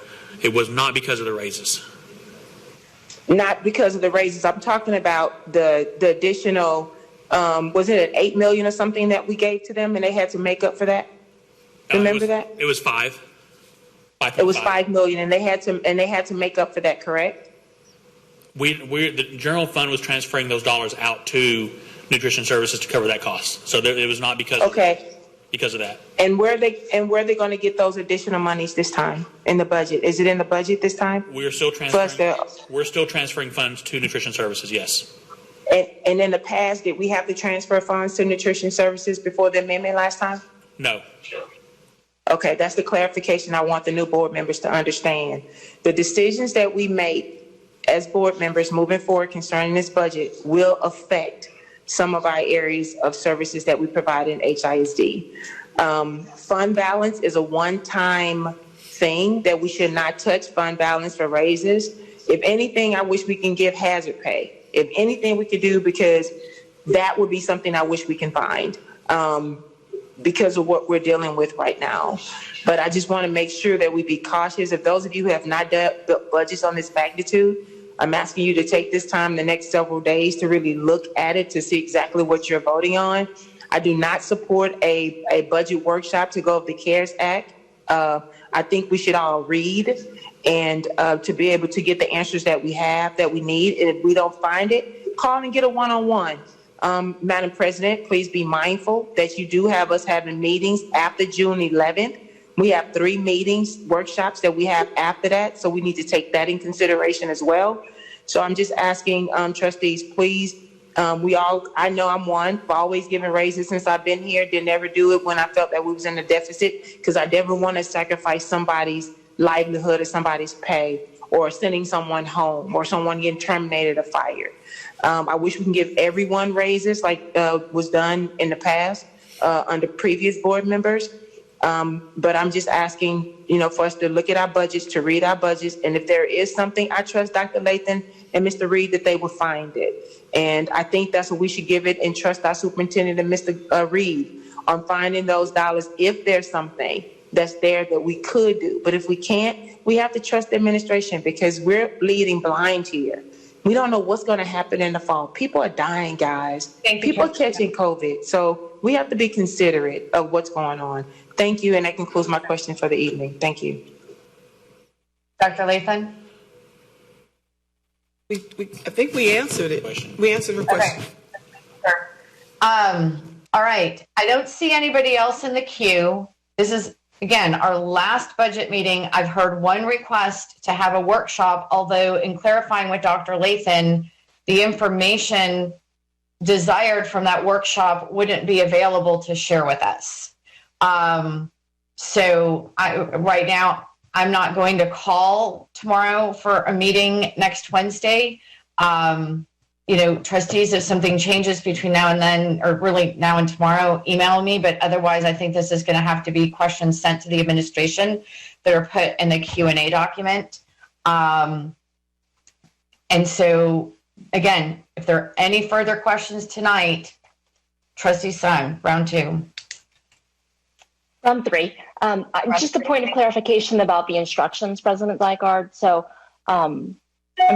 It was not because of the raises. Not because of the raises. I'm talking about the additional, was it $8 million or something that we gave to them and they had to make up for that? Remember that? It was $5. It was $5 million and they had to make up for that, correct? The general fund was transferring those dollars out to nutrition services to cover that cost. So it was not because because of that. And where are they going to get those additional monies this time in the budget? Is it in the budget this time? We're still transferring funds to nutrition services. Yes. And in the past, did we have to transfer funds to nutrition services before the amendment last time? No. Okay, that's the clarification I want the new board members to understand. The decisions that we make as board members moving forward concerning this budget will affect some of our areas of services that we provide in HISD. Fund balance is a one-time thing that we should not touch, fund balance for raises. If anything, I wish we can give hazard pay. If anything we could do, because that would be something I wish we can find because of what we're dealing with right now. But I just want to make sure that we be cautious. If those of you who have not done budgets on this magnitude, I'm asking you to take this time the next several days to really look at it to see exactly what you're voting on. I do not support a budget workshop to go over the CARES Act. I think we should all read and to be able to get the answers that we have, that we need. And if we don't find it, call and get a one-on-one. Madam President, please be mindful that you do have us having meetings after June 11th. We have 3 meetings, workshops that we have after that, so we need to take that in consideration as well. So I'm just asking trustees, please, I know I'm one for always giving raises since I've been here, didn't ever do it when I felt that we was in a deficit, because I never want to sacrifice somebody's livelihood or somebody's pay or sending someone home or someone getting terminated or fired. I wish we can give everyone raises like was done in the past under previous board members. But I'm just asking, for us to look at our budgets, to read our budgets. And if there is something, I trust Dr. Lathan and Mr. Reed that they will find it. And I think that's what we should give it, and trust our superintendent and Mr. Reed on finding those dollars if there's something that's there that we could do. But if we can't, we have to trust the administration, because we're leading blind here. We don't know what's going to happen in the fall. People are dying, guys. People are catching COVID. So we have to be considerate of what's going on. Thank you. And that concludes my question for the evening. Thank you. Dr. Lathan? I think we answered it. We answered her question. Okay. Sure. All right. I don't see anybody else in the queue. This is, again, our last budget meeting. I've heard one request to have a workshop, although in clarifying with Dr. Lathan, the information desired from that workshop wouldn't be available to share with us. So right now, I'm not going to call tomorrow for a meeting next Wednesday. Trustees, if something changes between now and then, or really now and tomorrow, email me. But otherwise, I think this is going to have to be questions sent to the administration that are put in the Q&A document. And so, again, if there are any further questions tonight, Trustee Sung, round 2. Round 3. Just a point of clarification about the instructions, President Dygard. So I'm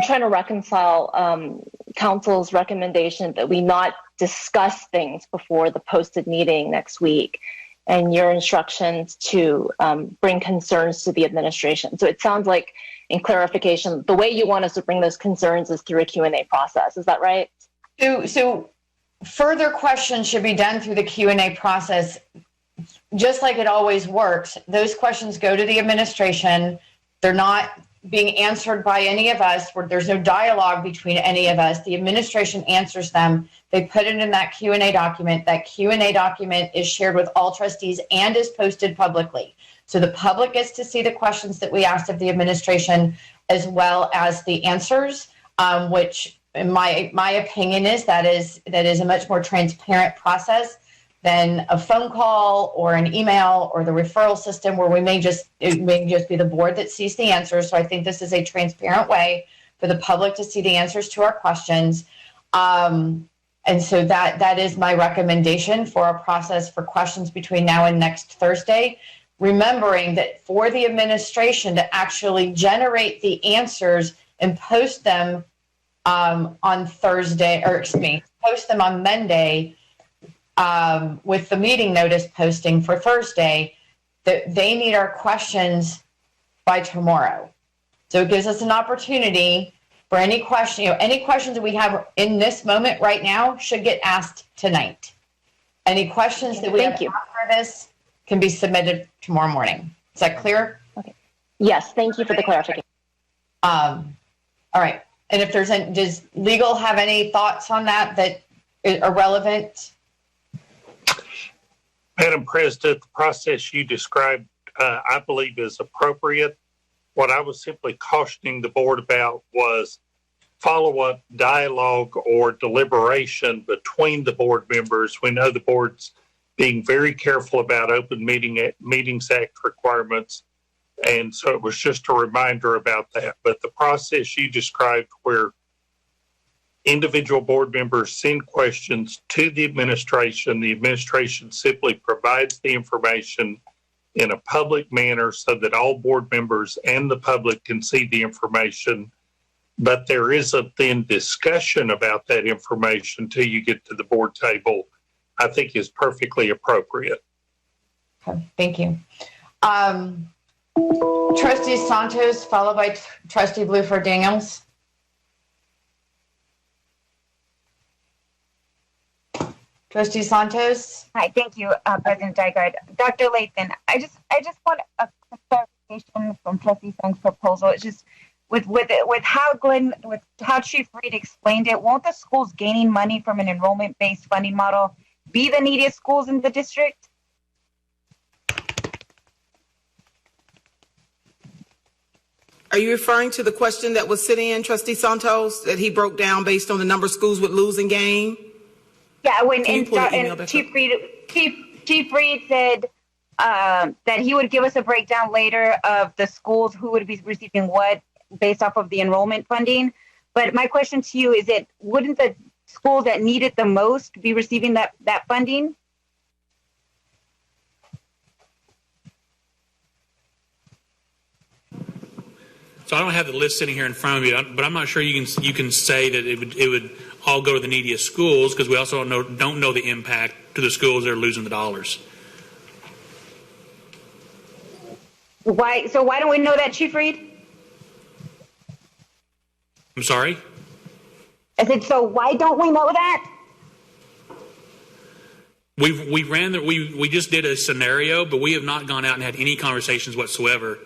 trying to reconcile council's recommendation that we not discuss things before the posted meeting next week, and your instructions to bring concerns to the administration. So it sounds like, in clarification, the way you want us to bring those concerns is through a Q&A process. Is that right? So further questions should be done through the Q&A process. Just like it always works, those questions go to the administration. They're not being answered by any of us. There's no dialogue between any of us. The administration answers them. They put it in that Q&A document. That Q&A document is shared with all trustees and is posted publicly. So the public gets to see the questions that we asked of the administration, as well as the answers, which in my opinion that is a much more transparent process than a phone call or an email or the referral system, where it may just be the board that sees the answers. So I think this is a transparent way for the public to see the answers to our questions. And so that is my recommendation for a process for questions between now and next Thursday, remembering that for the administration to actually generate the answers and post them on Thursday, or excuse me, post them on Monday with the meeting notice posting for Thursday, that they need our questions by tomorrow. So it gives us an opportunity for any question, any questions that we have in this moment right now should get asked tonight. Any questions that we have after this can be submitted tomorrow morning. Is that clear? Okay. Yes, thank you for the clarification. All right. And if there's any, does legal have any thoughts on that are relevant? Madam President, the process you described, I believe is appropriate. What I was simply cautioning the board about was follow-up dialogue or deliberation between the board members. We know the board's being very careful about Open Meetings Act requirements, and so it was just a reminder about that. But the process you described, where individual board members send questions to the administration simply provides the information in a public manner so that all board members and the public can see the information, but there isn't then discussion about that information until you get to the board table, I think is perfectly appropriate. Okay, thank you. Trustee Santos, followed by Trustee Bluford Daniels. Trustee Santos. Hi, thank you, President Dygard. Dr. Lathan, I just want a clarification from Trustee Sung's proposal. It's just with how Chief Reed explained it. Won't the schools gaining money from an enrollment-based funding model be the neediest schools in the district? Are you referring to the question that was sent in, Trustee Santos, that he broke down based on the number of schools would lose and gain? Yeah, and Chief Reed said that he would give us a breakdown later of the schools who would be receiving what based off of the enrollment funding. But my question to you is wouldn't the schools that need it the most be receiving that funding? So I don't have the list sitting here in front of me, but I'm not sure you can say that it would all go to the neediest schools, because we also don't know the impact to the schools that are losing the dollars. Why don't we know that, Chief Reed? I'm sorry? I said, so why don't we know that? We just did a scenario, but we have not gone out and had any conversations whatsoever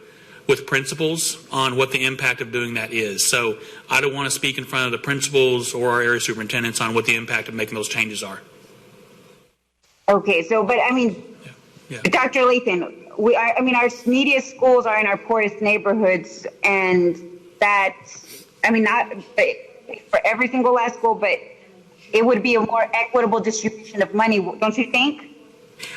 with principals on what the impact of doing that is. So I don't want to speak in front of the principals or our area superintendents on what the impact of making those changes are. Okay, but I mean, Yeah. Dr. Lathan, our neediest schools are in our poorest neighborhoods, and not for every single last school, but it would be a more equitable distribution of money, don't you think?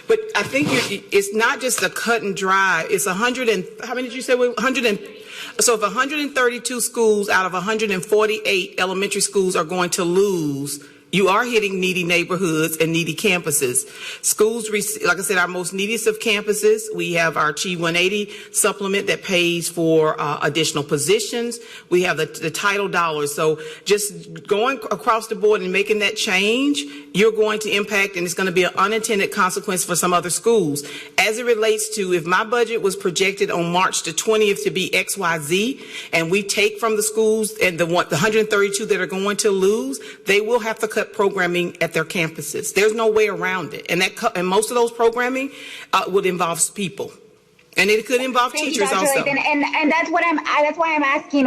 But I think it's not just a cut and dry. It's 100 and how many did you say? 100 so if 132 schools out of 148 elementary schools are going to lose, you are hitting needy neighborhoods and needy campuses. Schools, like I said, our most neediest of campuses. We have our Achieve 180 supplement that pays for additional positions. We have the title dollars. So just going across the board and making that change, you're going to impact, and it's going to be an unintended consequence for some other schools. As it relates to, if my budget was projected on March the 20th to be XYZ, and we take from the schools and the 132 that are going to lose, they will have to cut programming at their campuses. There's no way around it. And most of those programming would involve people. And it could involve teachers also. And that's why I'm asking,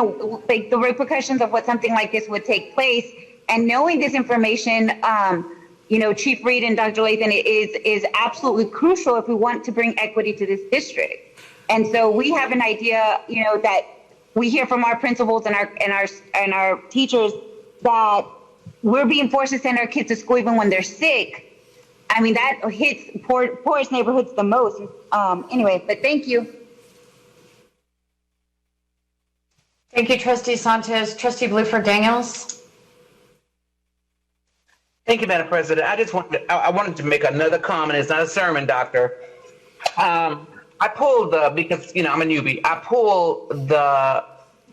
like, the repercussions of what something like this would take place. And knowing this information, Chief Reed and Dr. Lathan, is absolutely crucial if we want to bring equity to this district. And so we have an idea, that we hear from our principals and our teachers that we're being forced to send our kids to school even when they're sick. I mean, that hits poorest neighborhoods the most. Anyway, but thank you. Thank you, Trustee Santos. Trustee Blueford Daniels. Thank you, Madam President. I wanted to make another comment. It's not a sermon, Doctor. I pulled because, I'm a newbie. I pulled the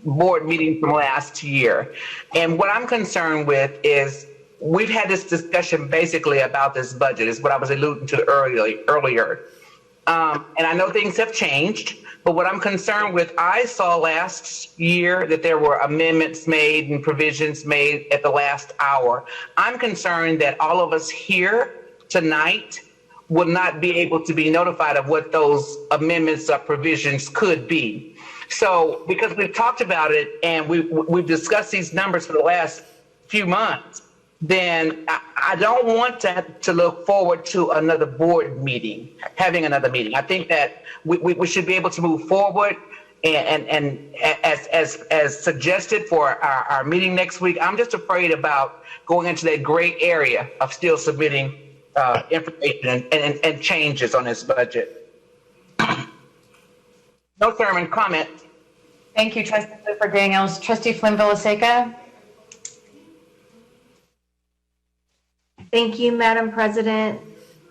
board meeting from last year. And what I'm concerned with is we've had this discussion basically about this budget, is what I was alluding to earlier. And I know things have changed, but what I'm concerned with, I saw last year that there were amendments made and provisions made at the last hour. I'm concerned that all of us here tonight would not be able to be notified of what those amendments or provisions could be. So because we've talked about it and we've discussed these numbers for the last few months, then I don't want to look forward to another board meeting, having another meeting. I think that we should be able to move forward and as suggested for our meeting next week. I'm just afraid about going into that gray area of still submitting information and changes on this budget. No sermon, comment. Thank you, Trustee Blueford Daniels. Trustee Flynn Villaseca. Thank you, Madam President.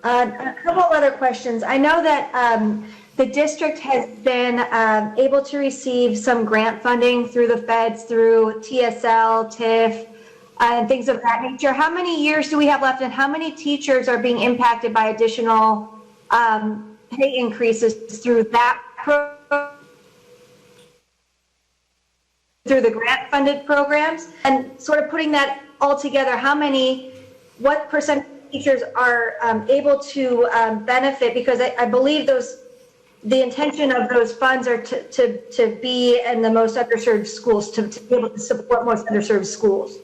A couple of other questions. I know that the district has been able to receive some grant funding through the feds, through TSL, TIF, and things of that nature. How many years do we have left, and how many teachers are being impacted by additional pay increases through that program, through the grant-funded programs? And sort of putting that all together, what percent of teachers are able to benefit? Because I believe the intention of those funds are to be in the most underserved schools, to be able to support most underserved schools.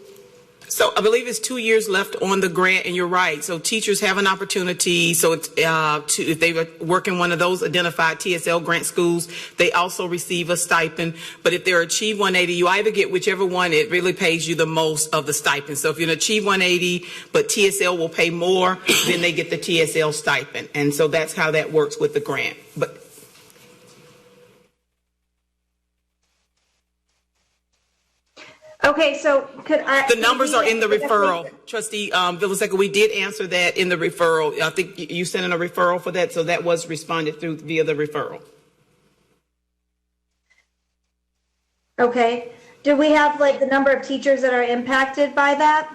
So I believe it's 2 years left on the grant, and you're right. So teachers have an opportunity. So it's, if they work in one of those identified TSL grant schools, they also receive a stipend. But if they're Achieve 180, you either get whichever one, it really pays you the most of the stipend. So if you're an Achieve 180, but TSL will pay more, then they get the TSL stipend. And so that's how that works with the grant. But okay, so the numbers are in the referral. Trustee Villaseca, we did answer that in the referral. I think you sent in a referral for that, so that was responded through via the referral. Okay. Do we have the number of teachers that are impacted by that?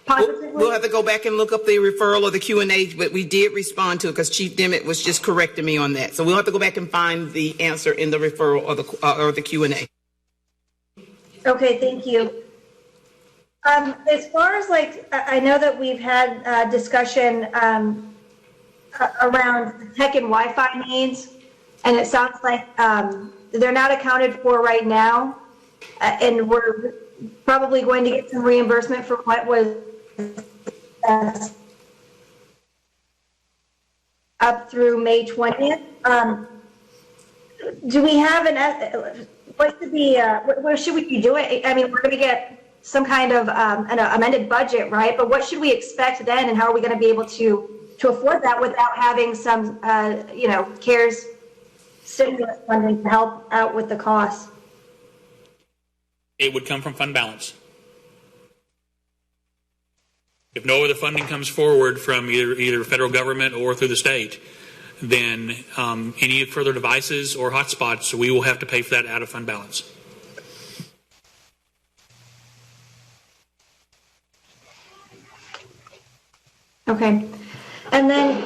Positively? We'll have to go back and look up the referral or the Q&A, but we did respond to it because Chief Dimmitt was just correcting me on that. So we'll have to go back and find the answer in the referral or the Q&A. Okay, thank you. As far as I know that we've had discussion around tech and Wi-Fi needs, and it sounds like they're not accounted for right now, and we're probably going to get some reimbursement for what was up through May 20th. Do we have what should we be doing? I mean, we're going to get some kind of an amended budget, right? But what should we expect then, and how are we going to be able to afford that without having some, CARES stimulus funding to help out with the costs? It would come from fund balance. If no other funding comes forward from either federal government or through the state, then any further devices or hotspots, we will have to pay for that out of fund balance. Okay. And then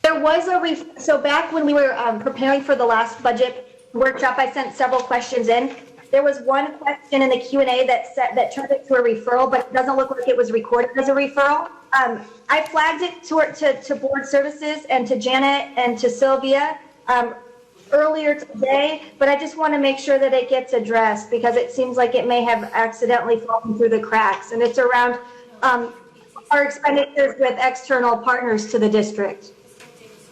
there was so back when we were preparing for the last budget workshop, I sent several questions in. There was one question in the Q&A that turned it to a referral, but it doesn't look like it was recorded as a referral. I flagged it to board services and to Janet and to Sylvia earlier today, but I just want to make sure that it gets addressed because it seems like it may have accidentally fallen through the cracks. And it's around our expenditures with external partners to the district.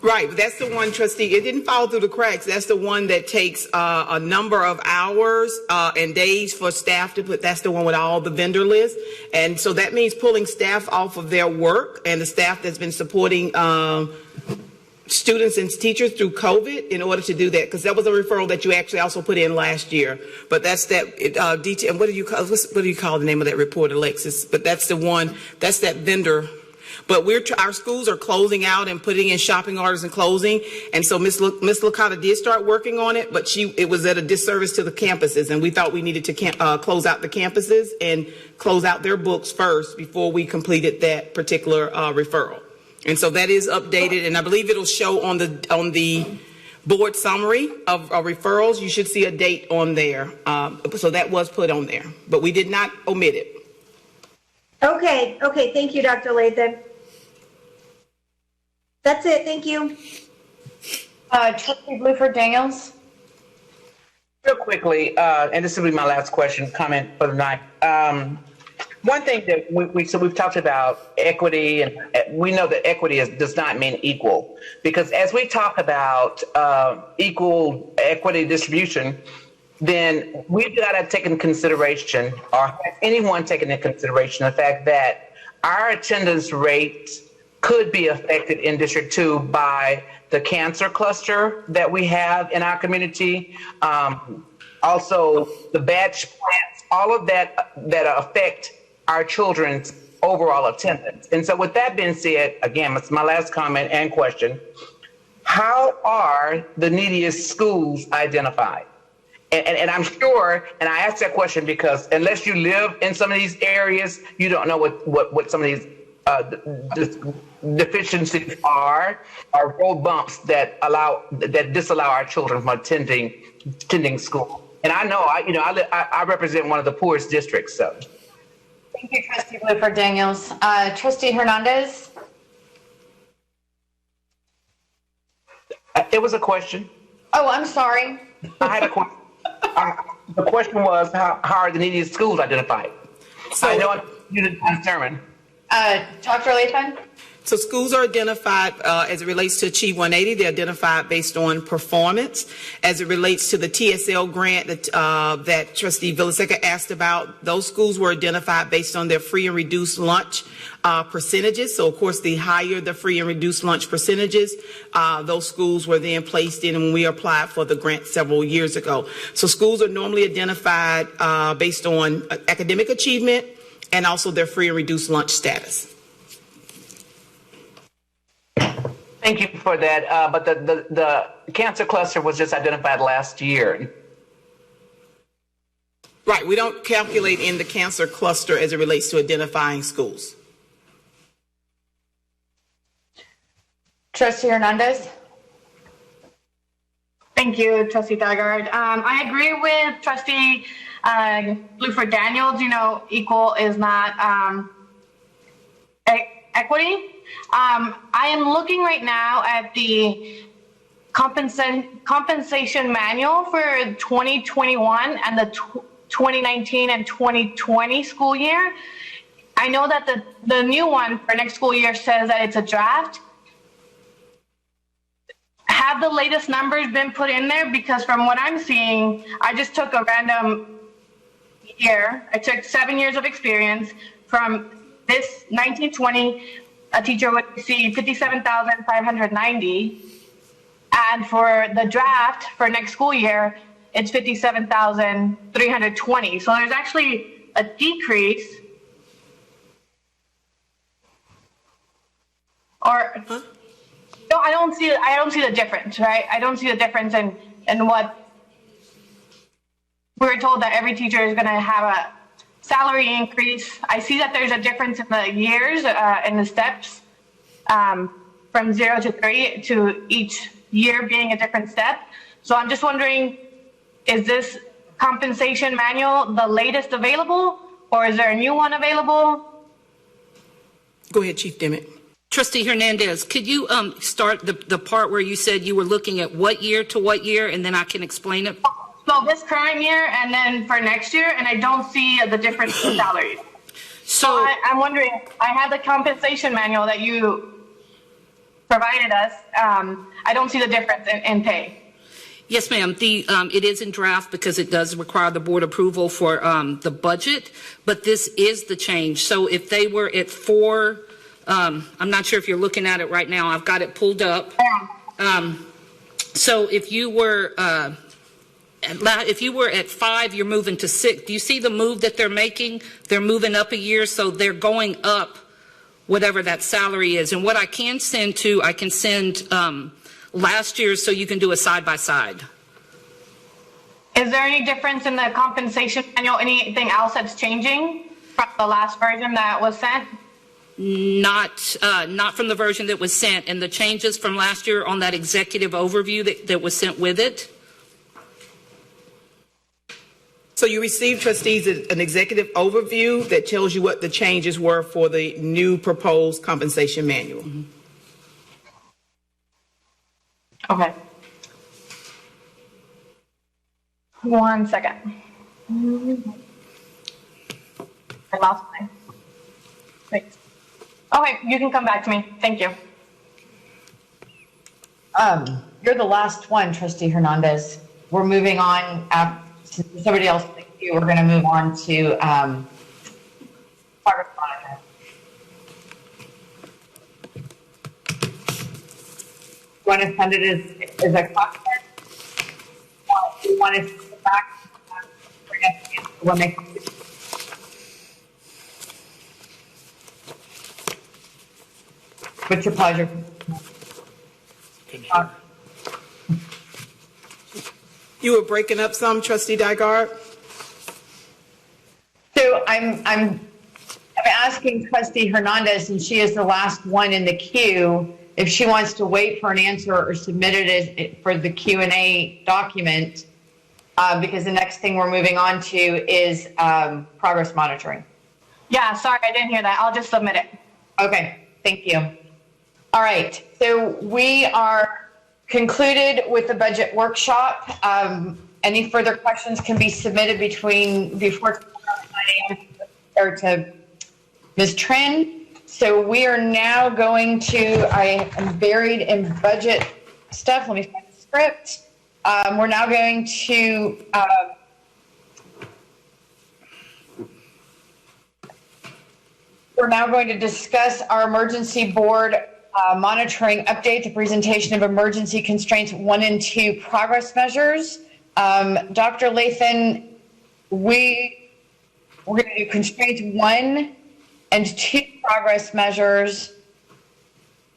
Right, but that's the one, Trustee. It didn't fall through the cracks. That's the one that takes a number of hours and days for staff to put. That's the one with all the vendor lists. And so that means pulling staff off of their work, and the staff that's been supporting students and teachers through COVID in order to do that, because that was a referral that you actually also put in last year. But that's that detail. And what do you call the name of that report, Alexis? But that's the one. That's that vendor. But our schools are closing out and putting in shopping orders and closing, and so Miss Licata did start working on it, but it was at a disservice to the campuses, and we thought we needed to close out the campuses and close out their books first before we completed that particular referral. And so that is updated, and I believe it'll show on the board summary of referrals. You should see a date on there. So that was put on there, but we did not omit it. Okay. Thank you, Dr. Lathan. That's it. Thank you. Trustee Bluford Daniels. Real quickly, and this will be my last comment for the night. One thing that we've talked about equity, and we know that equity does not mean equal, because as we talk about equal equity distribution, then we've got to take into consideration, or has anyone taken into consideration, the fact that our attendance rate could be affected in District 2 by the cancer cluster that we have in our community. Also, the batch plants, all of that affect our children's overall attendance. And so with that being said, again, it's my last comment and question. How are the neediest schools identified? And I'm sure, and I ask that question because unless you live in some of these areas, you don't know what some of these deficiencies are, or road bumps that disallow our children from attending school. And I know, I represent one of the poorest districts, so. Thank you, Trustee Bluford Daniels. Trustee Hernandez. It was a question. Oh, I'm sorry. I had a question. The question was, how are the neediest schools identified? So I know you didn't determine. Dr. Lathan? So schools are identified as it relates to Achieve 180. They're identified based on performance. As it relates to the TSL grant that Trustee Villaseca asked about, those schools were identified based on their free and reduced lunch percentages. So, of course, the higher the free and reduced lunch percentages, those schools were then placed in when we applied for the grant several years ago. So schools are normally identified based on academic achievement and also their free and reduced lunch status. Thank you for that. But the cancer cluster was just identified last year. Right. We don't calculate in the cancer cluster as it relates to identifying schools. Trustee Hernandez. Thank you, Trustee Dygard. I agree with Trustee Bluford Daniels. Equal is not equity. I am looking right now at the compensation manual for 2021 and the 2019 and 2020 school year. I know that the new one for next school year says that it's a draft. Have the latest numbers been put in there? Because from what I'm seeing, I just took a random year. I took 7 years of experience. From this 1920, a teacher would receive $57,590. And for the draft for next school year, it's $57,320. So there's actually a decrease. Or no, I don't see the difference, right? I don't see the difference in what we were told that every teacher is going to have a salary increase. I see that there's a difference in the years, in the steps, from 0 to 3 to each year being a different step. So I'm just wondering, is this compensation manual the latest available, or is there a new one available? Go ahead, Chief Dimmitt. Trustee Hernandez, could you start the part where you said you were looking at what year to what year, and then I can explain it? So this current year and then for next year, and I don't see the difference in salaries. So I'm wondering, I have the compensation manual that you provided us. I don't see the difference in pay. Yes, ma'am. It is in draft because it does require the board approval for the budget, but this is the change. So if they were at 4, I'm not sure if you're looking at it right now. I've got it pulled up. So if you were at 5, you're moving to 6. Do you see the move that they're making? They're moving up a year, so they're going up whatever that salary is. And what I can send last year's so you can do a side by side. Is there any difference in the compensation manual? Anything else that's changing from the last version that was sent? Not from the version that was sent, and the changes from last year on that executive overview that was sent with it. So you received, trustees, an executive overview that tells you what the changes were for the new proposed compensation manual. Mm-hmm. Okay. 1 second. I lost mine. Thanks. Okay, you can come back to me. Thank you. You're the last one, Trustee Hernandez. We're moving on. Since somebody else thank you, we're going to move on to progress monitor. You want to send it as a question? You want to send it back? Bring us in when they come. What's your pleasure? You were breaking up some, Trustee Dygard. So I'm asking Trustee Hernandez, and she is the last one in the queue, if she wants to wait for an answer or submit it for the Q&A document, because the next thing we're moving on to is progress monitoring. Yeah, sorry, I didn't hear that. I'll just submit it. Okay, thank you. All right, so we are concluded with the budget workshop. Any further questions can be submitted before 9 a.m. or to Ms. Trin. So we are now going to, I am buried in budget stuff. Let me find the script. We're now going to discuss our emergency board monitoring update, the presentation of emergency constraints 1 and 2 progress measures. Dr. Lathan, we're going to do constraints 1 and 2 progress measures.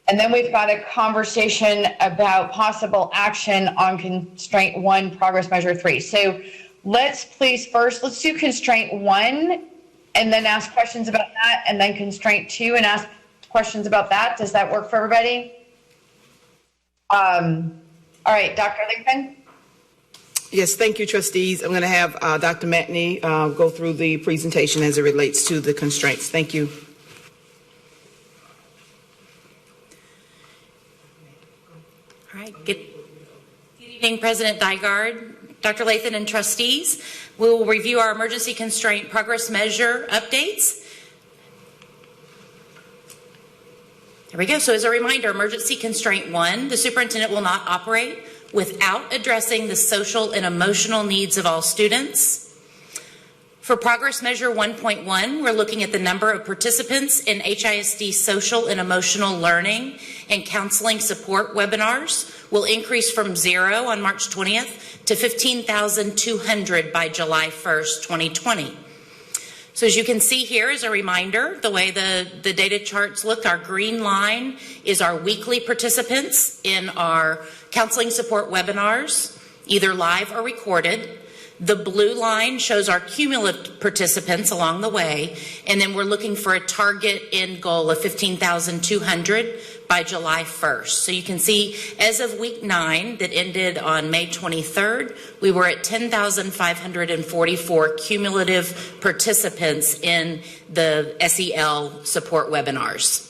And then we've got a conversation about possible action on constraint 1, progress measure 3. So let's do constraint 1 and then ask questions about that, and then constraint 2 and ask questions about that. Does that work for everybody? All right, Dr. Lathan? Yes, thank you, trustees. I'm going to have Dr. Matney go through the presentation as it relates to the constraints. Thank you. All right. Good evening, President Dygard, Dr. Lathan, and trustees. We will review our emergency constraint progress measure updates. There we go. So as a reminder, emergency constraint 1, the superintendent will not operate without addressing the social and emotional needs of all students. For progress measure 1.1, we're looking at the number of participants in HISD social and emotional learning and counseling support webinars will increase from 0 on March 20th to 15,200 by July 1st, 2020. So as you can see here, as a reminder, the way the data charts look, our green line is our weekly participants in our counseling support webinars, either live or recorded. The blue line shows our cumulative participants along the way, and then we're looking for a target end goal of 15,200 by July 1st. So you can see as of week 9 that ended on May 23rd, we were at 10,544 cumulative participants in the SEL support webinars.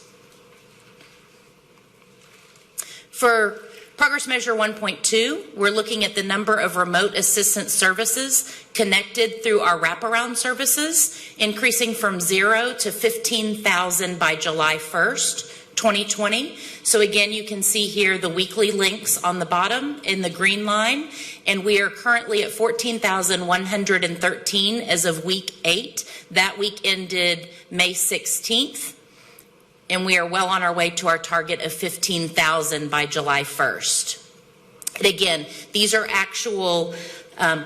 For progress measure 1.2, we're looking at the number of remote assistance services connected through our wraparound services, increasing from 0 to 15,000 by July 1st, 2020. So again, you can see here the weekly links on the bottom in the green line, and we are currently at 14,113 as of week 8. That week ended May 16th. and we are well on our way to our target of 15,000 by July 1st. And again, these are actual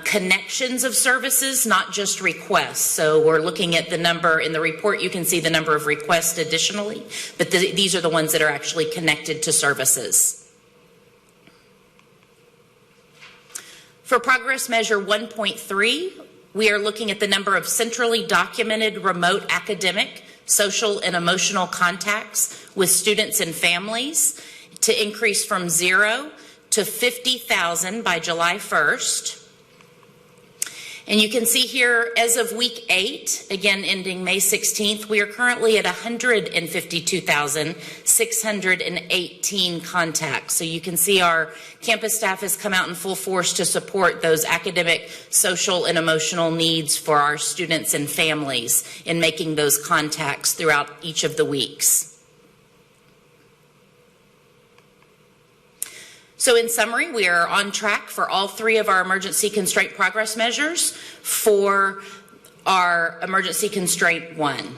connections of services, not just requests. So we're looking at the number in the report. You can see the number of requests additionally, but these are the ones that are actually connected to services. For progress measure 1.3, we are looking at the number of centrally documented remote academic, social, and emotional contacts with students and families to increase from 0 to 50,000 by July 1st. And you can see here, as of week 8, again ending May 16th, we are currently at 152,618 contacts. So you can see our campus staff has come out in full force to support those academic, social, and emotional needs for our students and families in making those contacts throughout each of the weeks. So in summary, we are on track for all 3 of our emergency constraint progress measures for our emergency constraint 1.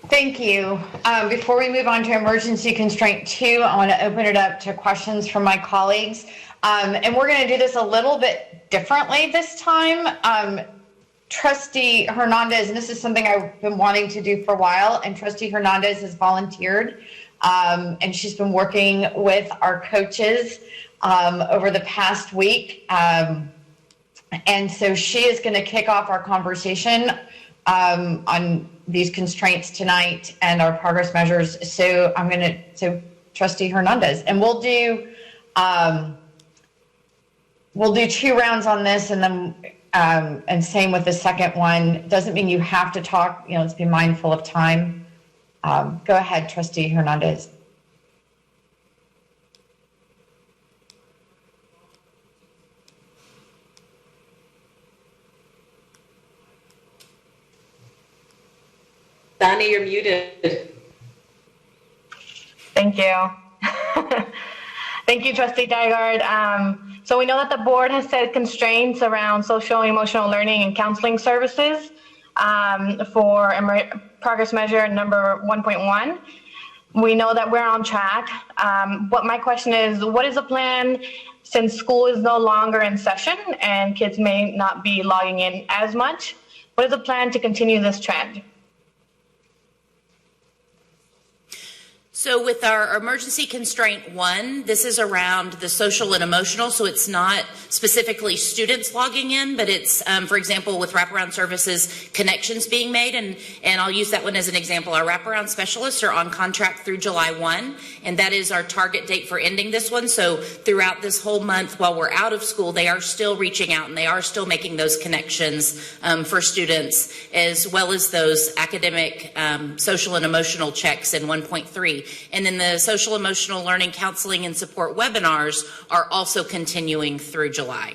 Thank you. Before we move on to emergency constraint 2, I want to open it up to questions from my colleagues. And we're going to do this a little bit differently this time. Trustee Hernandez, and this is something I've been wanting to do for a while, and Trustee Hernandez has volunteered, and she's been working with our coaches over the past week. And so she is going to kick off our conversation on these constraints tonight and our progress measures. So Trustee Hernandez, and we'll do 2 rounds on this, and then and same with the second one. Doesn't mean you have to talk, let's be mindful of time. Go ahead, Trustee Hernandez. Donnie, you're muted. Thank you. Thank you, Trustee Dygard. So we know that the board has set constraints around social and emotional learning and counseling services for progress measure number 1.1. We know that we're on track. But my question is, what is the plan since school is no longer in session and kids may not be logging in as much? What is the plan to continue this trend? So with our emergency constraint 1, this is around the social and emotional, so it's not specifically students logging in, but it's, for example, with wraparound services, connections being made, and I'll use that one as an example. Our wraparound specialists are on contract through July 1, and that is our target date for ending this one. So throughout this whole month, while we're out of school, they are still reaching out, and they are still making those connections for students, as well as those academic, social, and emotional checks in 1.3. And then the social emotional learning counseling and support webinars are also continuing through July.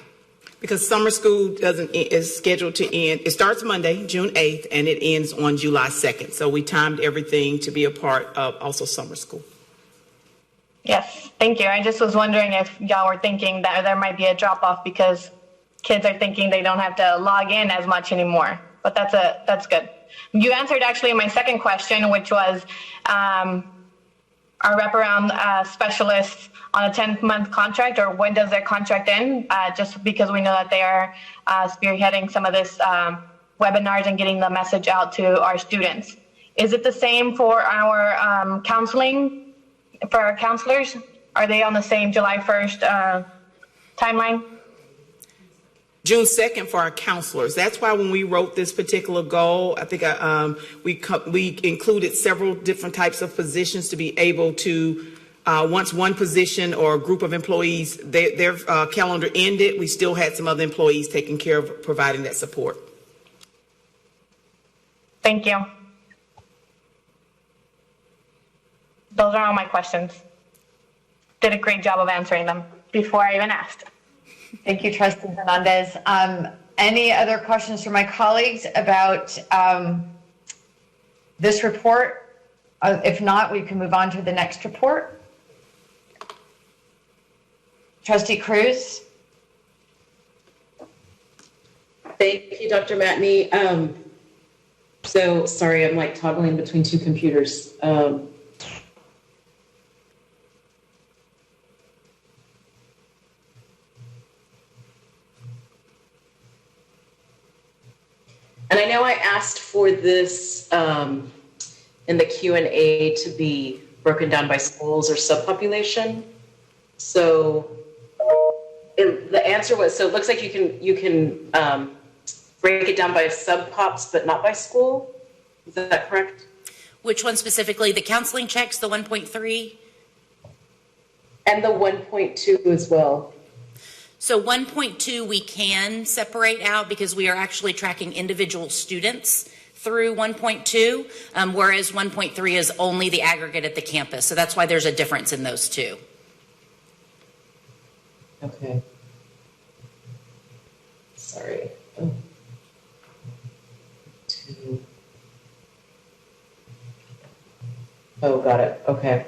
Because summer school is scheduled to end. It starts Monday, June 8th, and it ends on July 2nd. So we timed everything to be a part of also summer school. Yes, thank you. I just was wondering if y'all were thinking that there might be a drop off because kids are thinking they don't have to log in as much anymore. But that's good. You answered actually my second question, which was our wraparound specialists on a 10-month contract, or when does their contract end? Just because we know that they are spearheading some of this webinars and getting the message out to our students. Is it the same for our counseling, for our counselors? Are they on the same July 1st timeline? June 2nd for our counselors. That's why when we wrote this particular goal, I think we included several different types of positions to be able to, once one position or a group of employees, their calendar ended, we still had some other employees taking care of providing that support. Thank you. Those are all my questions. Did a great job of answering them before I even asked. Thank you, Trustee Hernandez. Any other questions from my colleagues about this report? If not, we can move on to the next report. Trustee Cruz. Thank you, Dr. Matney. So sorry, I'm like toggling between two computers. And I know I asked for this in the Q&A to be broken down by schools or subpopulation. So the answer was, so it looks like you can break it down by subpops, but not by school. Is that correct? Which one specifically? The counseling checks, the 1.3? And the 1.2 as well. So 1.2 we can separate out because we are actually tracking individual students through 1.2, whereas 1.3 is only the aggregate at the campus. So that's why there's a difference in those two. Okay. Sorry. Oh. 2. Oh, got it. Okay.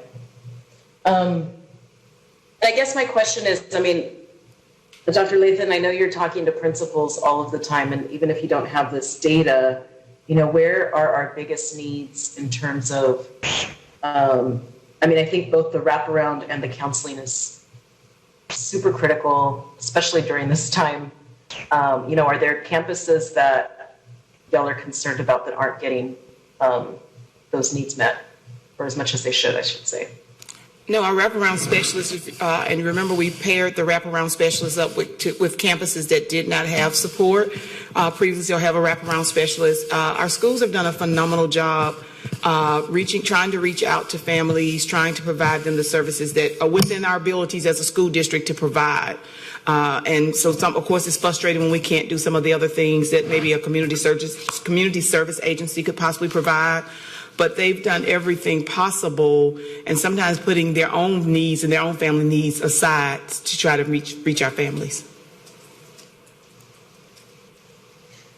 I guess my question is, I mean, Dr. Lathan, I know you're talking to principals all of the time, and even if you don't have this data, you know, where are our biggest needs in terms of, I mean, I think both the wraparound and the counseling is super critical, especially during this time. You know, are there campuses that y'all are concerned about that aren't getting those needs met, or as much as they should, I should say? No, our wraparound specialists, and remember we paired the wraparound specialists up with campuses that did not have support. Previously, they'll have a wraparound specialist. Our schools have done a phenomenal job trying to reach out to families, trying to provide them the services that are within our abilities as a school district to provide. And so, of course, it's frustrating when we can't do some of the other things that maybe a community service agency could possibly provide. But they've done everything possible, and sometimes putting their own needs and their own family needs aside to try to reach our families.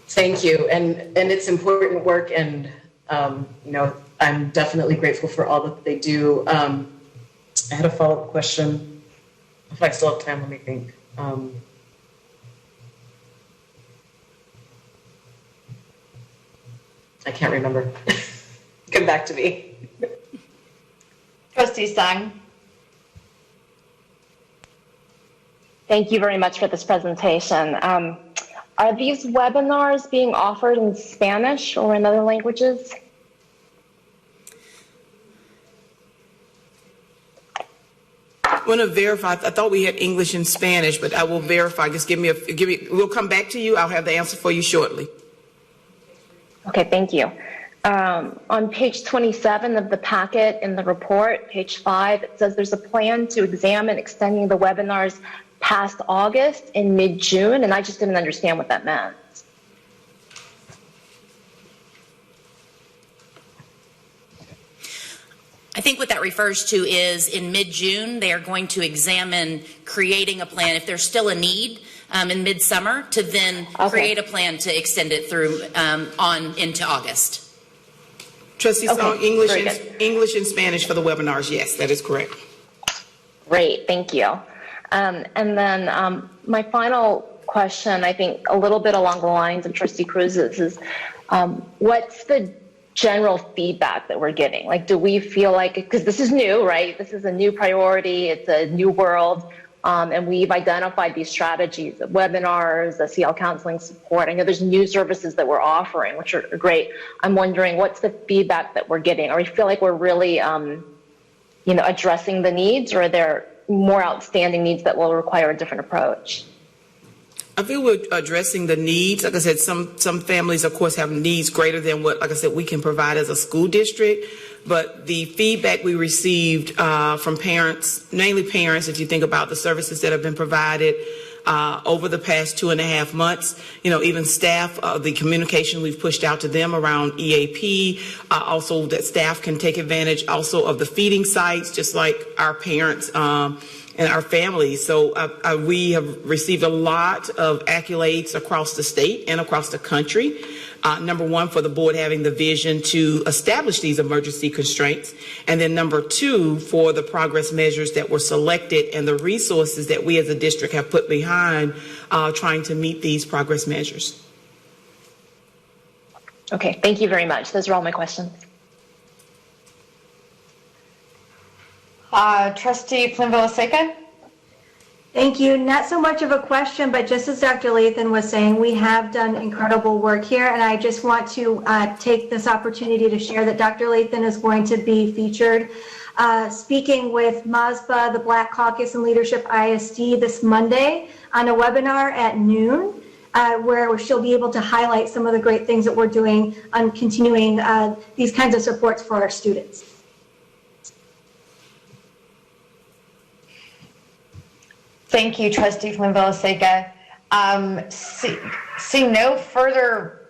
Thank you, and it's important work, and you know, I'm definitely grateful for all that they do. I had a follow-up question. If I still have time, let me think. I can't remember. Come back to me. Trustee Sung. Thank you very much for this presentation. Are these webinars being offered in Spanish or in other languages? I want to verify. I thought we had English and Spanish, but I will verify. Just give me. We'll come back to you. I'll have the answer for you shortly. Okay, thank you. On page 27 of the packet in the report, page 5, it says there's a plan to examine extending the webinars past August in mid-June, and I just didn't understand what that meant. I think what that refers to is in mid-June, they are going to examine creating a plan, if there's still a need in midsummer, to then create a plan to extend it through on into August. Trustee Song, English and Spanish for the webinars. Yes, that is correct. Great, thank you. And then my final question, I think a little bit along the lines of Trustee Cruz's, is what's the general feedback that we're getting? Like, do we feel like, because this is new, right? This is a new priority. It's a new world. And we've identified these strategies of webinars, the CL counseling support. I know there's new services that we're offering, which are great. I'm wondering what's the feedback that we're getting? Or we feel like we're really, you know, addressing the needs, or are there more outstanding needs that will require a different approach? I feel we're addressing the needs. Like I said, some families, of course, have needs greater than what, like I said, we can provide as a school district. But the feedback we received from parents, mainly parents, if you think about the services that have been provided over the past 2.5 months, you know, even staff, the communication we've pushed out to them around EAP, also that staff can take advantage also of the feeding sites, just like our parents and our families. So we have received a lot of accolades across the state and across the country. Number one, for the board having the vision to establish these emergency constraints. And then number two, for the progress measures that were selected and the resources that we as a district have put behind trying to meet these progress measures. Okay, thank you very much. Those are all my questions. Trustee Plinville-Seka? Thank you. Not so much of a question, but just as Dr. Lathan was saying, we have done incredible work here, and I just want to take this opportunity to share that Dr. Lathan is going to be featured speaking with MASBA, the Black Caucus and Leadership ISD this Monday on a webinar at noon, where she'll be able to highlight some of the great things that we're doing on continuing these kinds of supports for our students. Thank you, Trustee Plinville-Seka. See no further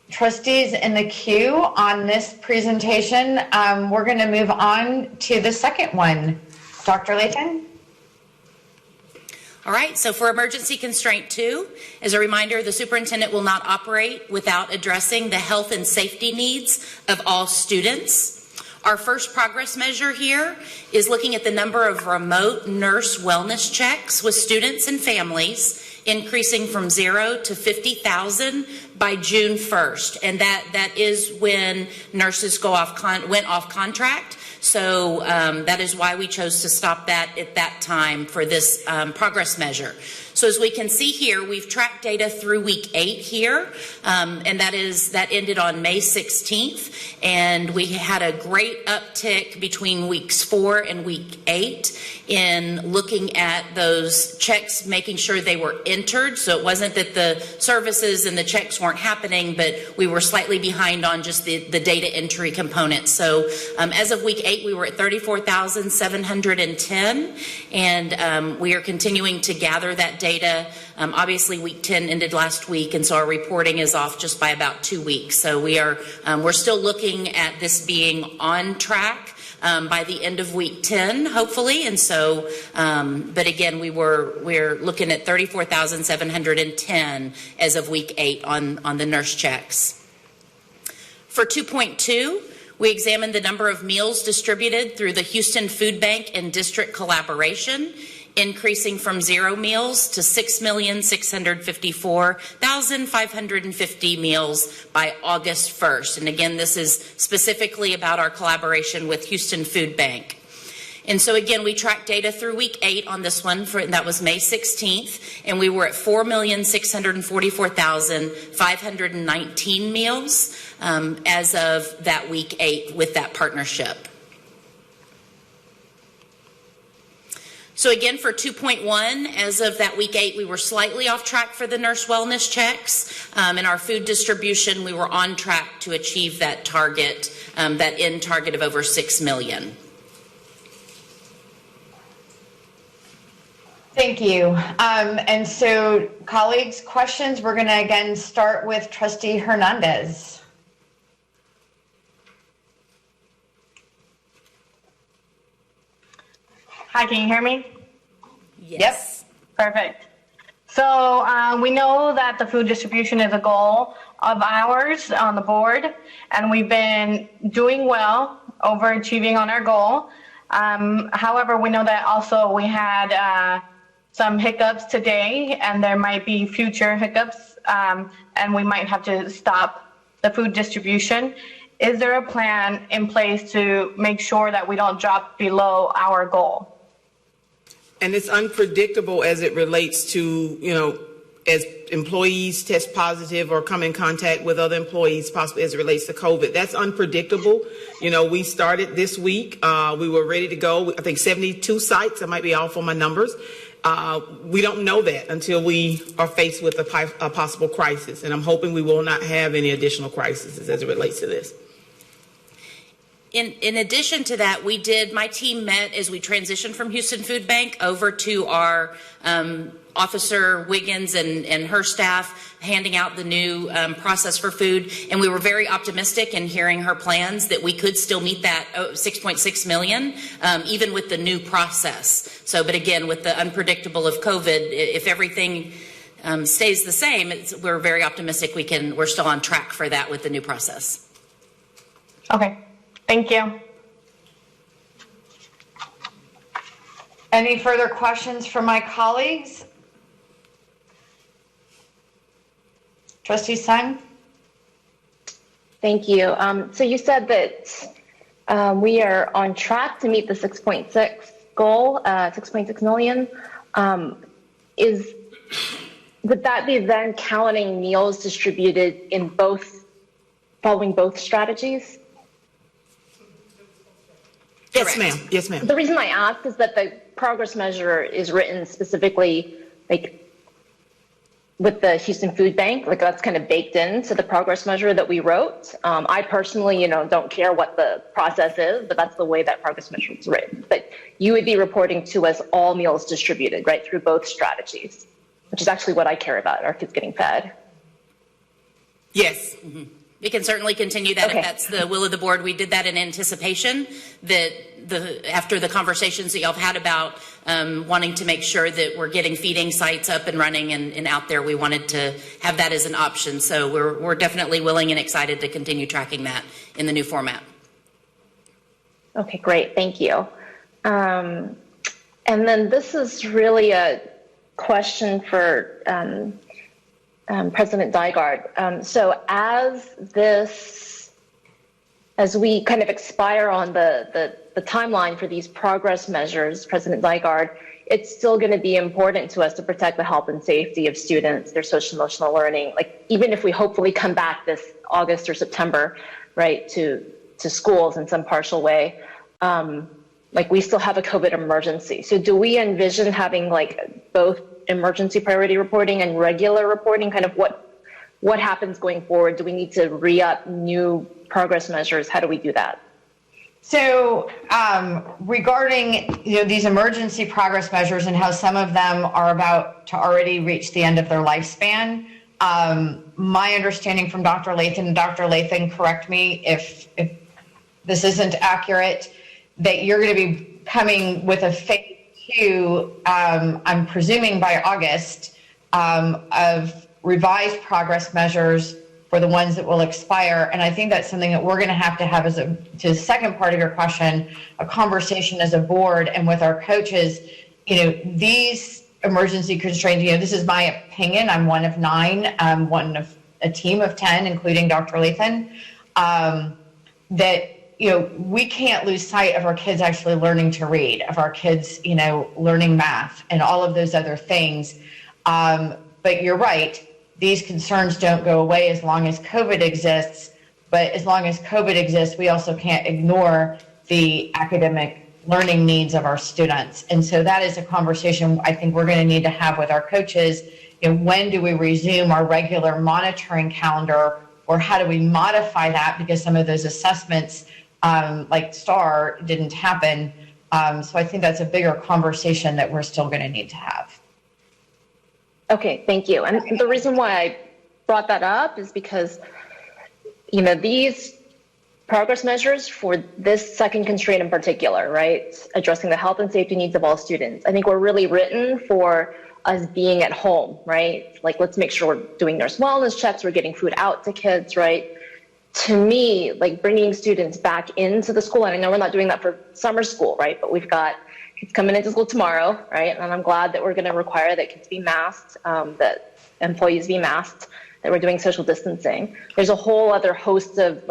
trustees in the queue on this presentation. We're going to move on to the second one. Dr. Lathan? All right, so for emergency constraint 2, as a reminder, the superintendent will not operate without addressing the health and safety needs of all students. Our first progress measure here is looking at the number of remote nurse wellness checks with students and families, increasing from 0 to 50,000 by June 1st. And that is when nurses went off contract. So that is why we chose to stop that at that time for this progress measure. So as we can see here, we've tracked data through week 8 here, and that ended on May 16th, and we had a great uptick between weeks 4 and week 8 in looking at those checks, making sure they were entered. So it wasn't that the services and the checks weren't happening, but we were slightly behind on just the data entry component. So as of week 8, we were at 34,710, and we are continuing to gather that data. Obviously, week 10 ended last week, and so our reporting is off just by about 2 weeks. So we're still looking at this being on track by the end of week 10, hopefully. And so, but again, we're looking at 34,710 as of week 8 on the nurse checks. For 2.2, we examined the number of meals distributed through the Houston Food Bank and district collaboration, increasing from 0 meals to 6,654,550 meals by August 1st. And again, this is specifically about our collaboration with Houston Food Bank. And so again, we tracked data through week 8 on this one, that was May 16th, and we were at 4,644,519 meals as of that week 8 with that partnership. So again, for 2.1, as of that week 8, we were slightly off track for the nurse wellness checks. In our food distribution, we were on track to achieve that target, that end target of over 6 million. Thank you. And so, colleagues, questions? We're going to again start with Trustee Hernandez. Hi, can you hear me? Yes. Yep. Perfect. So we know that the food distribution is a goal of ours on the board, and we've been doing well, overachieving on our goal. However, we know that also we had some hiccups today, and there might be future hiccups, and we might have to stop the food distribution. Is there a plan in place to make sure that we don't drop below our goal? And it's unpredictable as it relates to, as employees test positive or come in contact with other employees, possibly as it relates to COVID. That's unpredictable. We started this week. We were ready to go. I think 72 sites. I might be off on my numbers. We don't know that until we are faced with a possible crisis. And I'm hoping we will not have any additional crises as it relates to this. In addition to that, my team met as we transitioned from Houston Food Bank over to our Officer Wiggins and her staff handing out the new process for food. And we were very optimistic in hearing her plans that we could still meet that 6.6 million, even with the new process. So, but again, with the unpredictable of COVID, if everything stays the same, we're very optimistic we're still on track for that with the new process. Okay. Thank you. Any further questions from my colleagues? Trustee Simon? Thank you. So you said that we are on track to meet the 6.6 goal, 6.6 million. Would that be then counting meals distributed in following both strategies? Yes, ma'am. Yes, ma'am. The reason I ask is that the progress measure is written specifically with the Houston Food Bank, that's kind of baked into the progress measure that we wrote. I personally, don't care what the process is, but that's the way that progress measure is written. But you would be reporting to us all meals distributed, right, through both strategies, which is actually what I care about, our kids getting fed. Yes. Mm-hmm. We can certainly continue that if that's the will of the board. We did that in anticipation that after the conversations that y'all have had about wanting to make sure that we're getting feeding sites up and running and out there, we wanted to have that as an option. So we're definitely willing and excited to continue tracking that in the new format. Okay, great. Thank you. And then this is really a question for President Dygard. So as we kind of expire on the timeline for these progress measures, President Dygard, it's still going to be important to us to protect the health and safety of students, their social emotional learning. Even if we hopefully come back this August or September, right, to schools in some partial way, we still have a COVID emergency. So do we envision having both emergency priority reporting and regular reporting? Kind of what happens going forward? Do we need to re-up new progress measures? How do we do that? So regarding these emergency progress measures and how some of them are about to already reach the end of their lifespan, my understanding from Dr. Lathan, and Dr. Lathan, correct me if this isn't accurate, that you're going to be coming with a phase 2, I'm presuming by August, of revised progress measures for the ones that will expire. And I think that's something that we're going to have to the second part of your question, a conversation as a board and with our coaches. These emergency constraints, this is my opinion. I'm one of 9. I'm one of a team of 10, including Dr. Lathan, that we can't lose sight of our kids actually learning to read, of our kids, learning math and all of those other things. But you're right. These concerns don't go away as long as COVID exists. But as long as COVID exists, we also can't ignore the academic learning needs of our students. And so that is a conversation I think we're going to need to have with our coaches. When do we resume our regular monitoring calendar, or how do we modify that? Because some of those assessments, like STAR, didn't happen. So I think that's a bigger conversation that we're still going to need to have. Okay, thank you. And the reason why I brought that up is because, these progress measures for this second constraint in particular, right, addressing the health and safety needs of all students, I think were really written for us being at home, right? Let's make sure we're doing nurse wellness checks, we're getting food out to kids, right? To me, bringing students back into the school, and I know we're not doing that for summer school, right? But we've got kids coming into school tomorrow, right? And I'm glad that we're going to require that kids be masked, that employees be masked, that we're doing social distancing. There's a whole other host of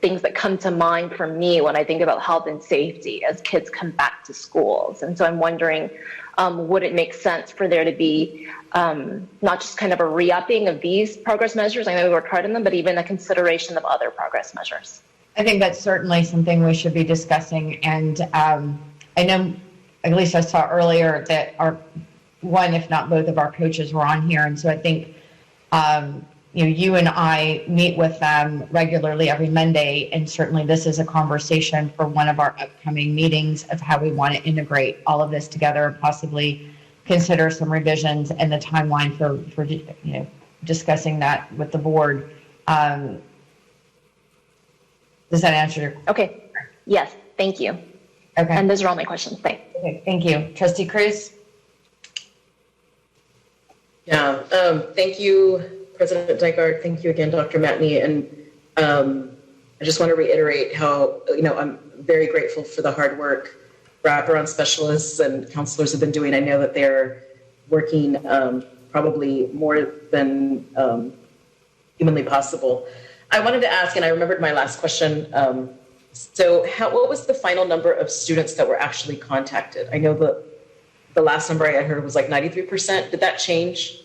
things that come to mind for me when I think about health and safety as kids come back to schools. And so I'm wondering, would it make sense for there to be not just kind of a re-upping of these progress measures, I know we worked hard on them, but even a consideration of other progress measures? I think that's certainly something we should be discussing. And I know, at least I saw earlier, that one, if not both of our coaches were on here. And so I think, you and I meet with them regularly every Monday. And certainly this is a conversation for one of our upcoming meetings of how we want to integrate all of this together and possibly consider some revisions and the timeline for discussing that with the board. Does that answer your question? Okay. Yes. Thank you. Okay. And those are all my questions. Thanks. Okay. Thank you. Trustee Cruz? Yeah. Thank you, President Dygard. Thank you again, Dr. Matney. And I just want to reiterate how, I'm very grateful for the hard work wraparound specialists and counselors have been doing. I know that they're working probably more than humanly possible. I wanted to ask, and I remembered my last question. So what was the final number of students that were actually contacted? I know the last number I had heard was like 93%. Did that change?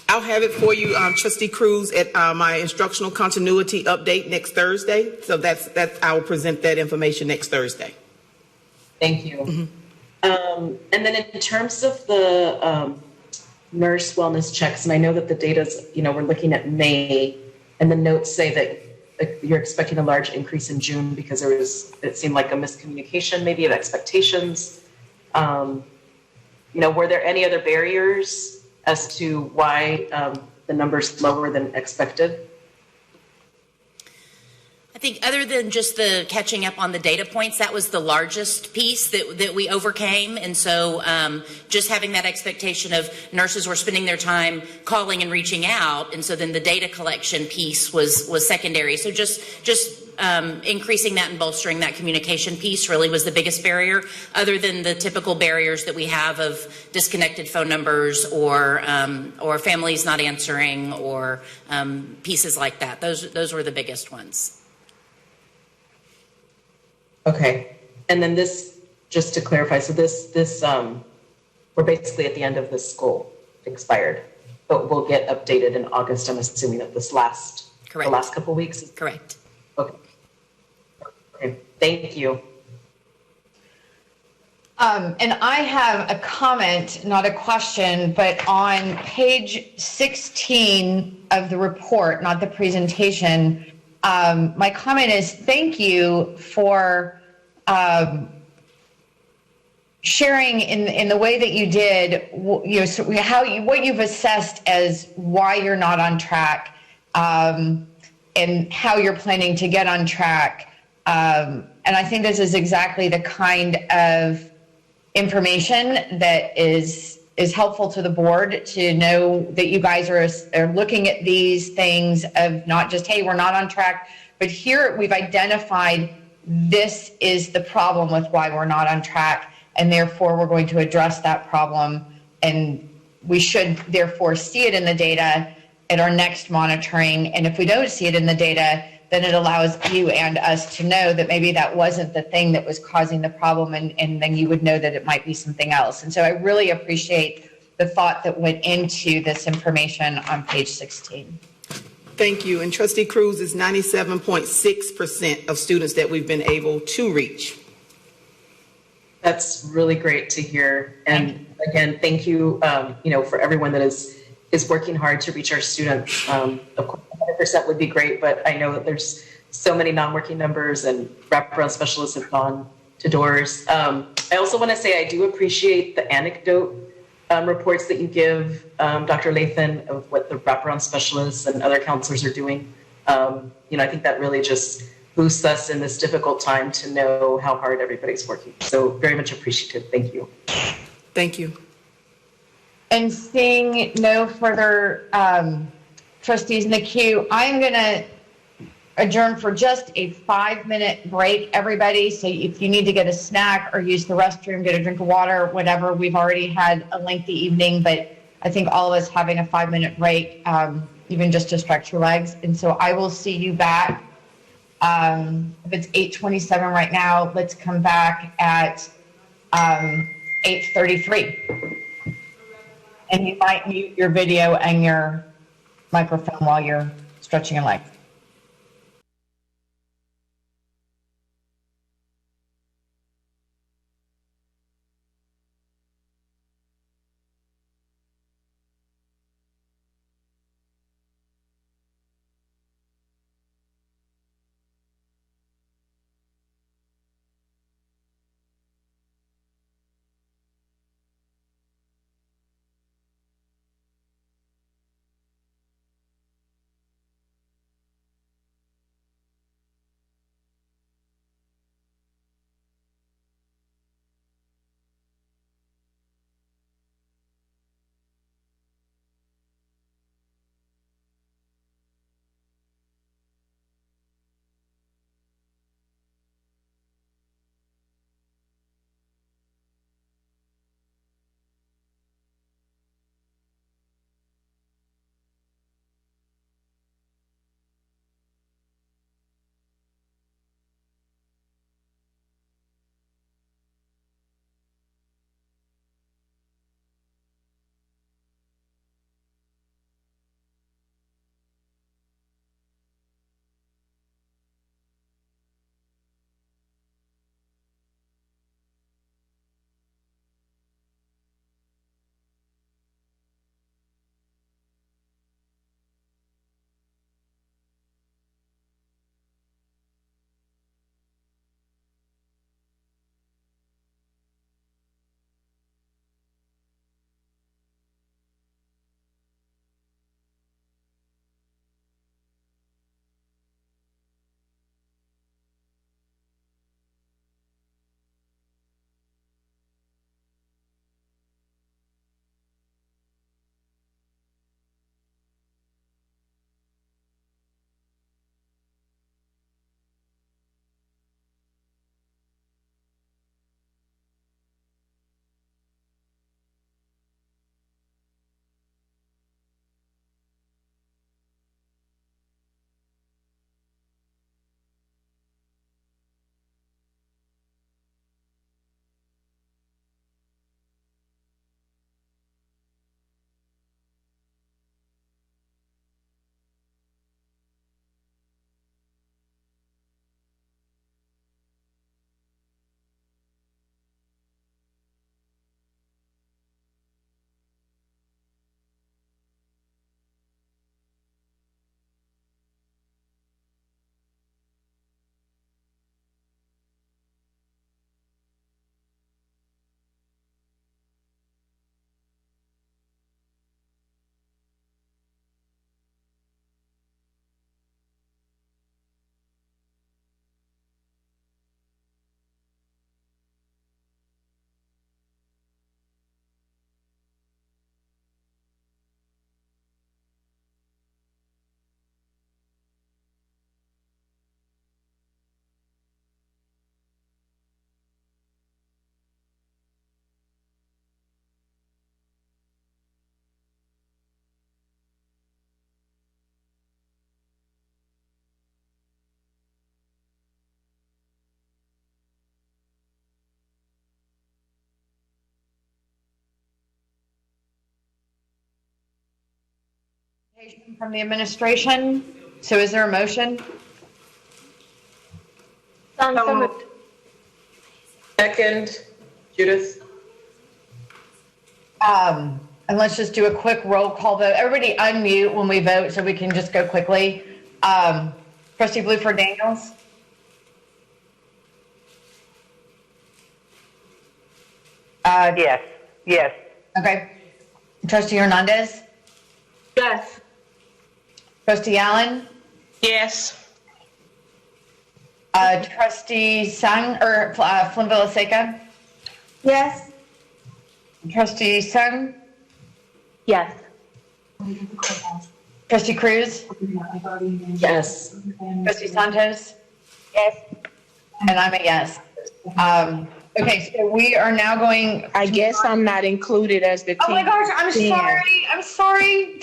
I'll have it for you, Trustee Cruz, at my instructional continuity update next Thursday. So that's I will present that information next Thursday. Thank you. And then in terms of the nurse wellness checks, and I know that the data's, we're looking at May, and the notes say that you're expecting a large increase in June because it seemed like a miscommunication maybe of expectations. Were there any other barriers as to why the number's lower than expected? I think other than just the catching up on the data points, that was the largest piece that we overcame. And so just having that expectation of nurses were spending their time calling and reaching out. And so then the data collection piece was secondary. So just increasing that and bolstering that communication piece really was the biggest barrier, other than the typical barriers that we have of disconnected phone numbers or families not answering or pieces like that. Those were the biggest ones. Okay. And then this, just to clarify, so this we're basically at the end of this school expired, but we'll get updated in August, I'm assuming, of this the last couple of weeks? Correct. Okay. Thank you. And I have a comment, not a question, but on page 16 of the report, not the presentation, my comment is thank you for sharing in the way that you did, what you've assessed as why you're not on track, and how you're planning to get on track. And I think this is exactly the kind of information that is helpful to the board to know that you guys are looking at these things of not just, hey, we're not on track, but here we've identified this is the problem with why we're not on track, and therefore we're going to address that problem, and we should therefore see it in the data at our next monitoring. And if we don't see it in the data, then it allows you and us to know that maybe that wasn't the thing that was causing the problem, and then you would know that it might be something else. And so I really appreciate the thought that went into this information on page 16. Thank you. And Trustee Cruz, is 97.6% of students that we've been able to reach. That's really great to hear. And again, thank you, for everyone that is working hard to reach our students. Of course, 100% would be great, but I know that there's so many non-working members and wraparound specialists have gone to doors. I also want to say I do appreciate the anecdote reports that you give, Dr. Lathan, of what the wraparound specialists and other counselors are doing. I think that really just boosts us in this difficult time to know how hard everybody's working. So very much appreciative. Thank you. Thank you. And seeing no further trustees in the queue, I'm going to adjourn for just a 5-minute break, everybody. So if you need to get a snack or use the restroom, get a drink of water, whatever, we've already had a lengthy evening, but I think all of us having a 5-minute break, even just to stretch your legs. And so I will see you back. If it's 8:27 right now, let's come back at 8:33. And you might mute your video and your microphone while you're stretching your legs. From the administration. So is there a motion? So moved. Second, Judith. And let's just do a quick roll call vote. Everybody unmute when we vote so we can just go quickly. Trustee Bluford Daniels. Yes. Yes. Okay. Trustee Hernandez. Yes. Trustee Allen. Yes. Trustee Sung or Flynn Villaseca. Yes. Trustee Sung. Yes. Trustee Cruz. Yes. Trustee Santos. Yes. And I'm a yes. Okay, so we are now going. I guess I'm not included as the team. Oh my gosh, I'm sorry. I'm sorry.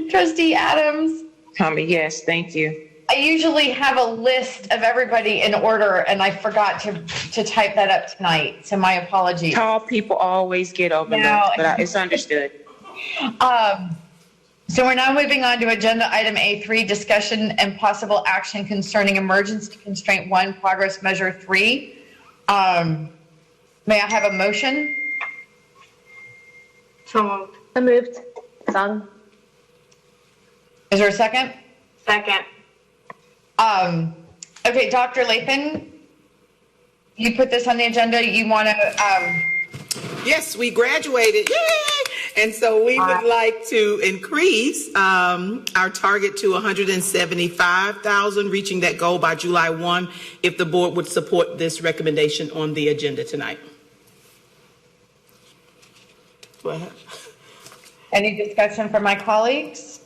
Trustee Adams. Tommy, yes, thank you. I usually have a list of everybody in order, and I forgot to type that up tonight. So my apologies. Tall people always get overlooked, but it's understood. So we're now moving on to agenda item A3, discussion and possible action concerning emergency constraint 1, progress measure 3. May I have a motion? So moved. So moved. Sung. Is there a second? Second. Okay, Dr. Lathan, you put this on the agenda. You want to? Yes, we graduated. Yay! And so we would like to increase our target to 175,000, reaching that goal by July 1, if the board would support this recommendation on the agenda tonight. Any discussion from my colleagues?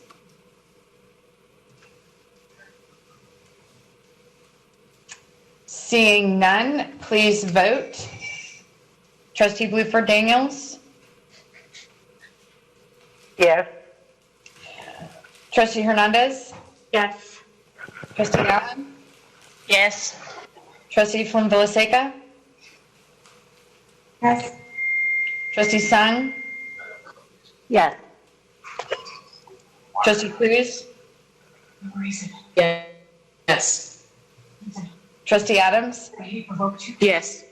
Seeing none, please vote. Trustee Bluford Daniels? Yes. Trustee Hernandez? Yes. Trustee Allen? Yes. Trustee Flynn Villaseca? Yes. Trustee Sung? Yes. Trustee Cruz? Yes. Trustee Adams? Yes.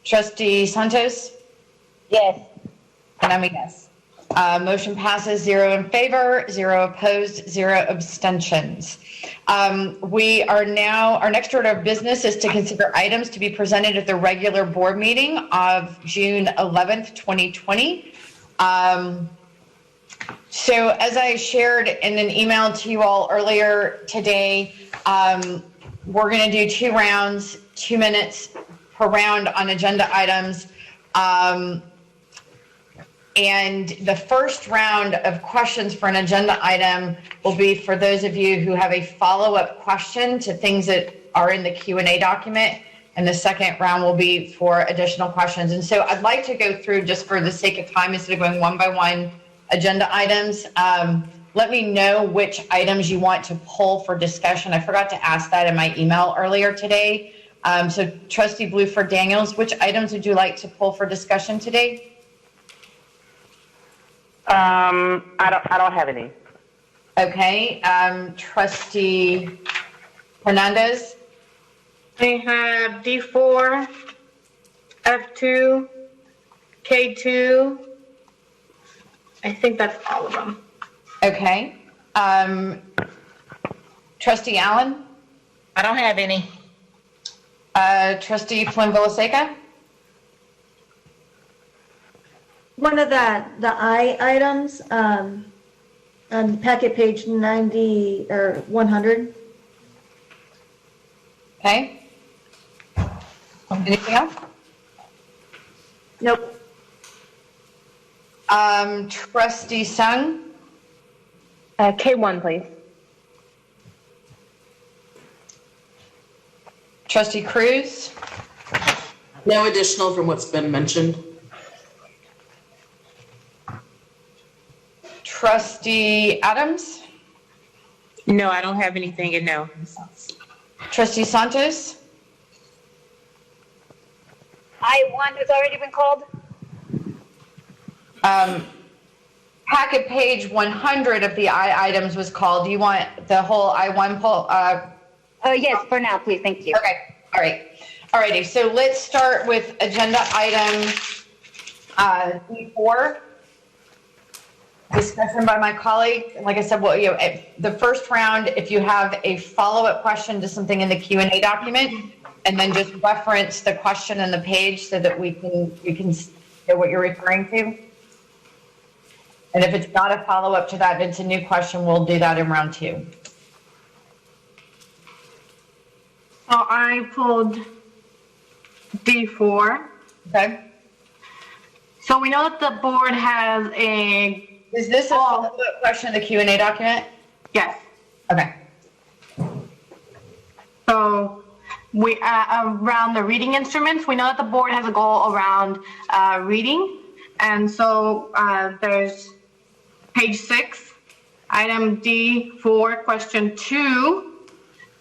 Trustee Santos? Yes. And I'm a yes. Motion passes 0 in favor, 0 opposed, 0 abstentions. We are now, our next order of business is to consider items to be presented at the regular board meeting of June 11th, 2020. So as I shared in an email to you all earlier today, we're going to do 2 rounds, 2 minutes per round on agenda items. And the first round of questions for an agenda item will be for those of you who have a follow-up question to things that are in the Q&A document. And the second round will be for additional questions. And so I'd like to go through, just for the sake of time, instead of going one by one agenda items, let me know which items you want to pull for discussion. I forgot to ask that in my email earlier today. So Trustee Bluford Daniels, which items would you like to pull for discussion today? I don't have any. Okay. Trustee Hernandez? I have D4, F2, K2. I think that's all of them. Okay. Trustee Allen? I don't have any. Trustee Flynn Villaseca? One of the I items on packet page 90 or 100. Okay. Anything else? Nope. Trustee Sung? K1, please. Trustee Cruz? No additional from what's been mentioned. Trustee Adams? No, I don't have anything, and no. Trustee Santos? I1 has already been called. packet page 100 of the items was called. Do you want the whole I-1 poll? Yes, for now, please. Thank you. Okay. All right. All righty. So let's start with agenda item D4. Discussion by my colleague. Like I said, well, the first round, if you have a follow-up question to something in the Q&A document, and then just reference the question in the page so that we can know what you're referring to. And if it's not a follow-up to that, it's a new question, we'll do that in round 2. So I pulled D4. Okay. So we know that the board has a... Is this a follow-up question in the Q&A document? Yes. Okay. So we around the reading instruments, we know that the board has a goal around reading. And so there's page 6, item D4, question 2.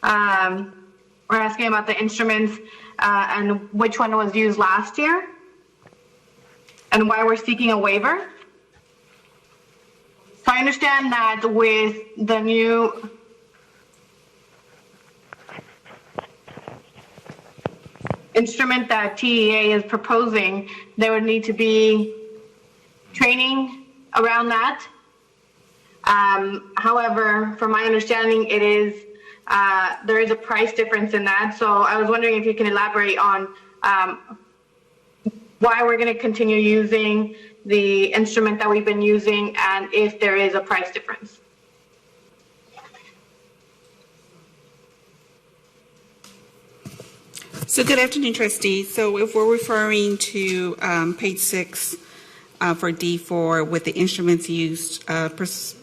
We're asking about the instruments and which one was used last year and why we're seeking a waiver. So I understand that with the new instrument that TEA is proposing, there would need to be training around that. However, from my understanding, it is there is a price difference in that. So I was wondering if you can elaborate on why we're going to continue using the instrument that we've been using and if there is a price difference. So good afternoon, trustees. So if we're referring to page 6 for D4 with the instruments used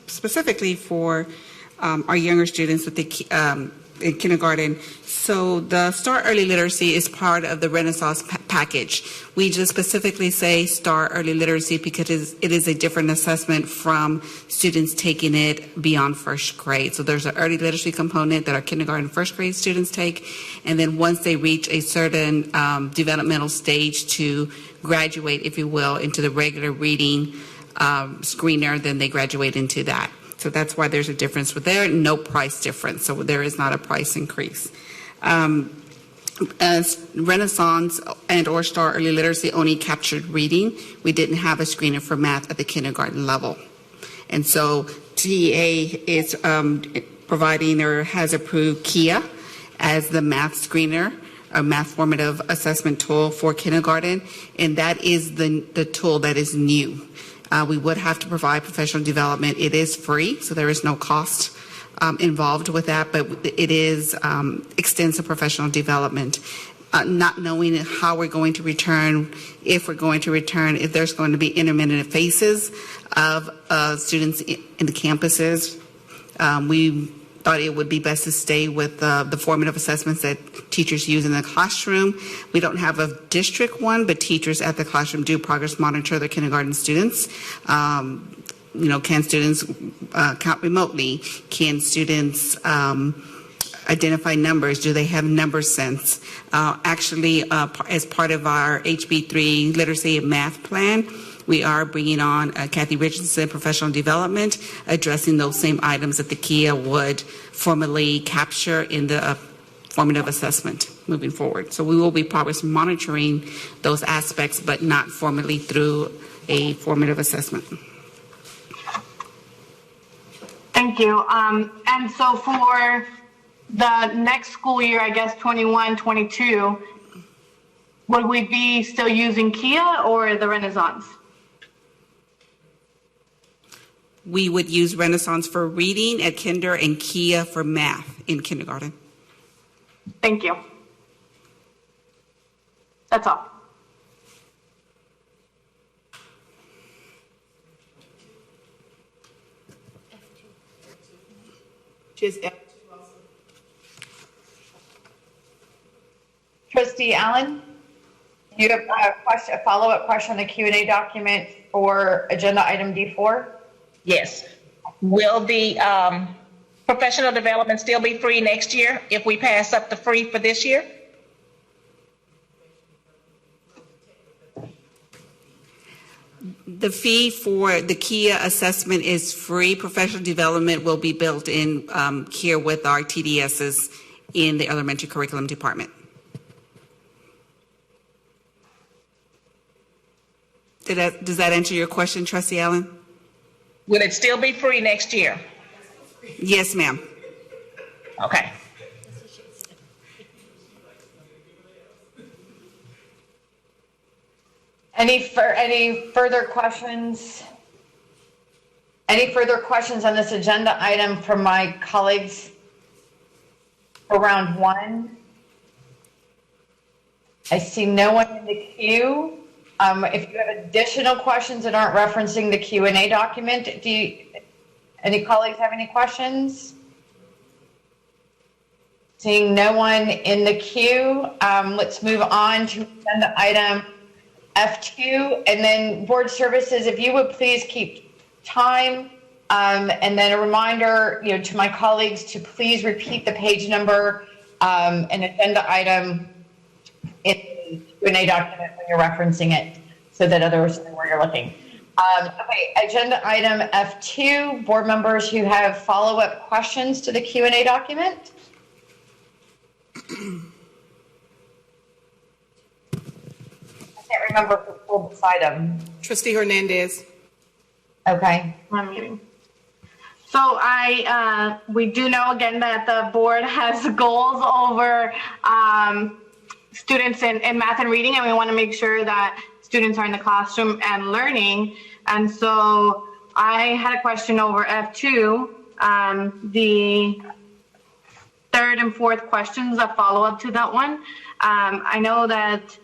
specifically for our younger students with the in kindergarten. So the Start Early Literacy is part of the Renaissance package. We just specifically say Start Early Literacy because it is a different assessment from students taking it beyond first grade. So there's an early literacy component that our kindergarten and first grade students take. And then once they reach a certain developmental stage to graduate, if you will, into the regular reading screener, then they graduate into that. So that's why there's a difference with there, no price difference. So there is not a price increase. As Renaissance and or Start Early Literacy only captured reading, we didn't have a screener for math at the kindergarten level. And so TEA is providing or has approved KIA as the math screener, a math formative assessment tool for kindergarten. And that is the tool that is new. We would have to provide professional development. It is free, so there is no cost involved with that, but it is extensive professional development. Not knowing how we're going to return, if we're going to return, if there's going to be intermittent phases of students in the campuses, we thought it would be best to stay with the formative assessments that teachers use in the classroom. We don't have a district one, but teachers at the classroom do progress monitor their kindergarten students. Can students count remotely? Can students identify numbers? Do they have number sense? Actually, as part of our HB3 literacy and math plan, we are bringing on Kathy Richardson, professional development, addressing those same items that the KIA would formally capture in the formative assessment moving forward. So we will be progress monitoring those aspects, but not formally through a formative assessment. Thank you. And so for the next school year, I guess 21-22, would we be still using KIA or the Renaissance? We would use Renaissance for reading at kinder and KIA for math in kindergarten. Thank you. That's all. Trustee Allen, you have a follow-up question on the Q&A document for agenda item D4? Yes. Will the professional development still be free next year if we pass up the free for this year? The fee for the KIA assessment is free. Professional development will be built in here with our TDSs in the elementary curriculum department. Does that answer your question, Trustee Allen? Will it still be free next year? Yes, ma'am. Okay. Any further questions? Any further questions on this agenda item from my colleagues for round one? I see no one in the queue. If you have additional questions that aren't referencing the Q&A document, any colleagues have any questions? Seeing no one in the queue, let's move on to agenda item F2, and then board services, if you would please keep time, and then a reminder, to my colleagues to please repeat the page number and agenda item in the Q&A document when you're referencing it, so that others know where you're looking. Okay, agenda item F2, board members who have follow-up questions to the Q&A document. I can't remember if it's pulled beside them. Trustee Hernandez. Okay. I'm muting. So we do know again that the board has goals over students in math and reading, and we want to make sure that students are in the classroom and learning. And so I had a question over F2, the third and fourth questions, a follow-up to that one. I know that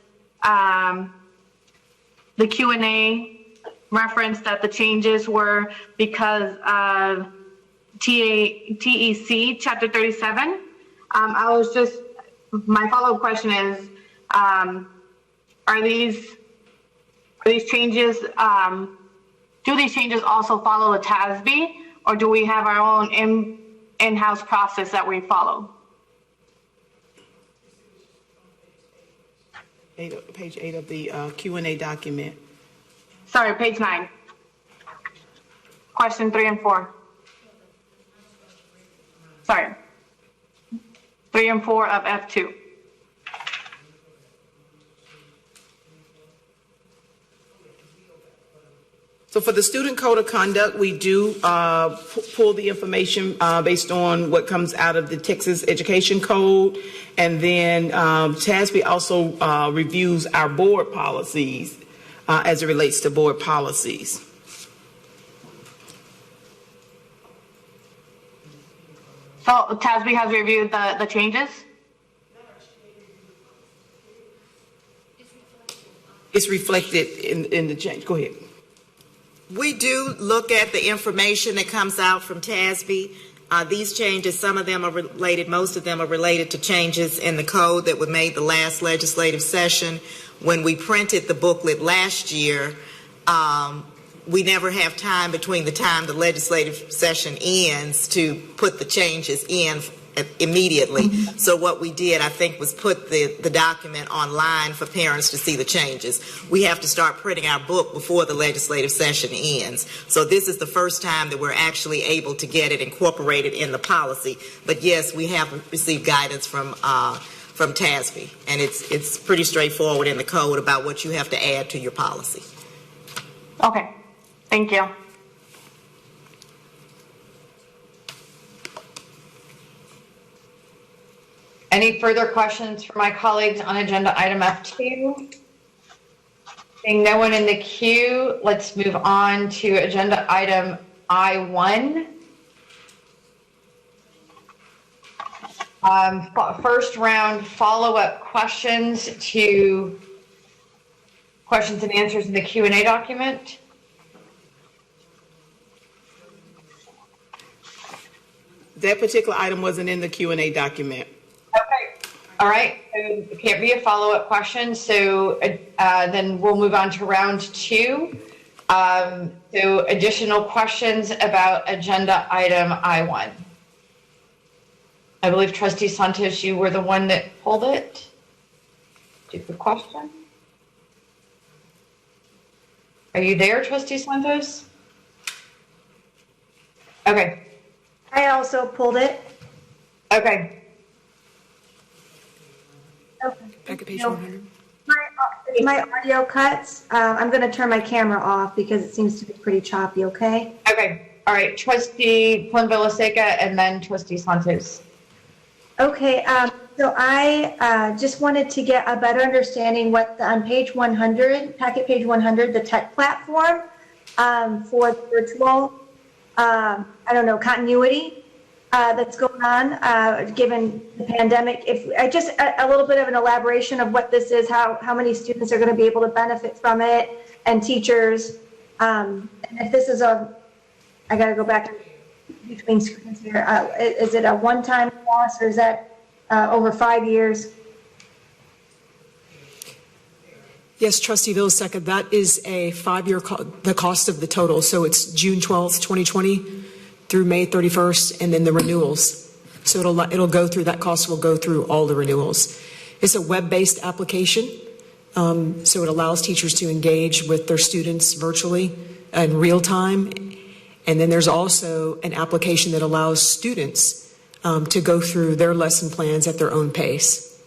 the Q&A referenced that the changes were because of TEC chapter 37. My follow-up question is, are these changes, do these changes also follow the TASB, or do we have our own in-house process that we follow? Page 8 of the Q&A document. Sorry, page 9. Question 3 and 4. Sorry. 3 and 4 of F2. So for the student code of conduct, we do pull the information based on what comes out of the Texas Education Code. And then TASB also reviews our board policies as it relates to board policies. So TASB has reviewed the changes? It's reflected in the change. Go ahead. We do look at the information that comes out from TASB. These changes, some of them are related, most of them are related to changes in the code that were made the last legislative session. When we printed the booklet last year, we never have time between the time the legislative session ends to put the changes in immediately. Mm-hmm. So what we did, I think, was put the document online for parents to see the changes. We have to start printing our book before the legislative session ends. So this is the first time that we're actually able to get it incorporated in the policy. But yes, we have received guidance from TASB, and it's pretty straightforward in the code about what you have to add to your policy. Okay, thank you. Any further questions for my colleagues on agenda item F2? Seeing no one in the queue, let's move on to agenda item I1. First round follow-up questions to questions and answers in the Q&A document. That particular item wasn't in the Q&A document. Okay. All right. So it can't be a follow-up question. So then we'll move on to round 2. So additional questions about agenda item I1. I believe Trustee Santos, you were the one that pulled it. Do you have a question? Are you there, Trustee Santos? Okay. I also pulled it. Okay. Okay. Packet page So, 100. my audio cuts. I'm going to turn my camera off because it seems to be pretty choppy, okay? Okay. All right. Trustee Plum-Villaseca and then Trustee Santos. Okay, so I just wanted to get a better understanding what on page 100, packet page 100, the tech platform for virtual, I don't know, continuity that's going on given the pandemic. If I just a little bit of an elaboration of what this is, how many students are going to be able to benefit from it, and teachers. And if this is I got to go back between screens here. Is it a one-time cost or is that over 5 years? Yes, Trustee Villaseca, that is a 5-year the cost of the total. So it's June 12th, 2020 through May 31st, and then the renewals. So it'll go through, that cost will go through all the renewals. It's a web-based application, so it allows teachers to engage with their students virtually in real time. And then there's also an application that allows students to go through their lesson plans at their own pace.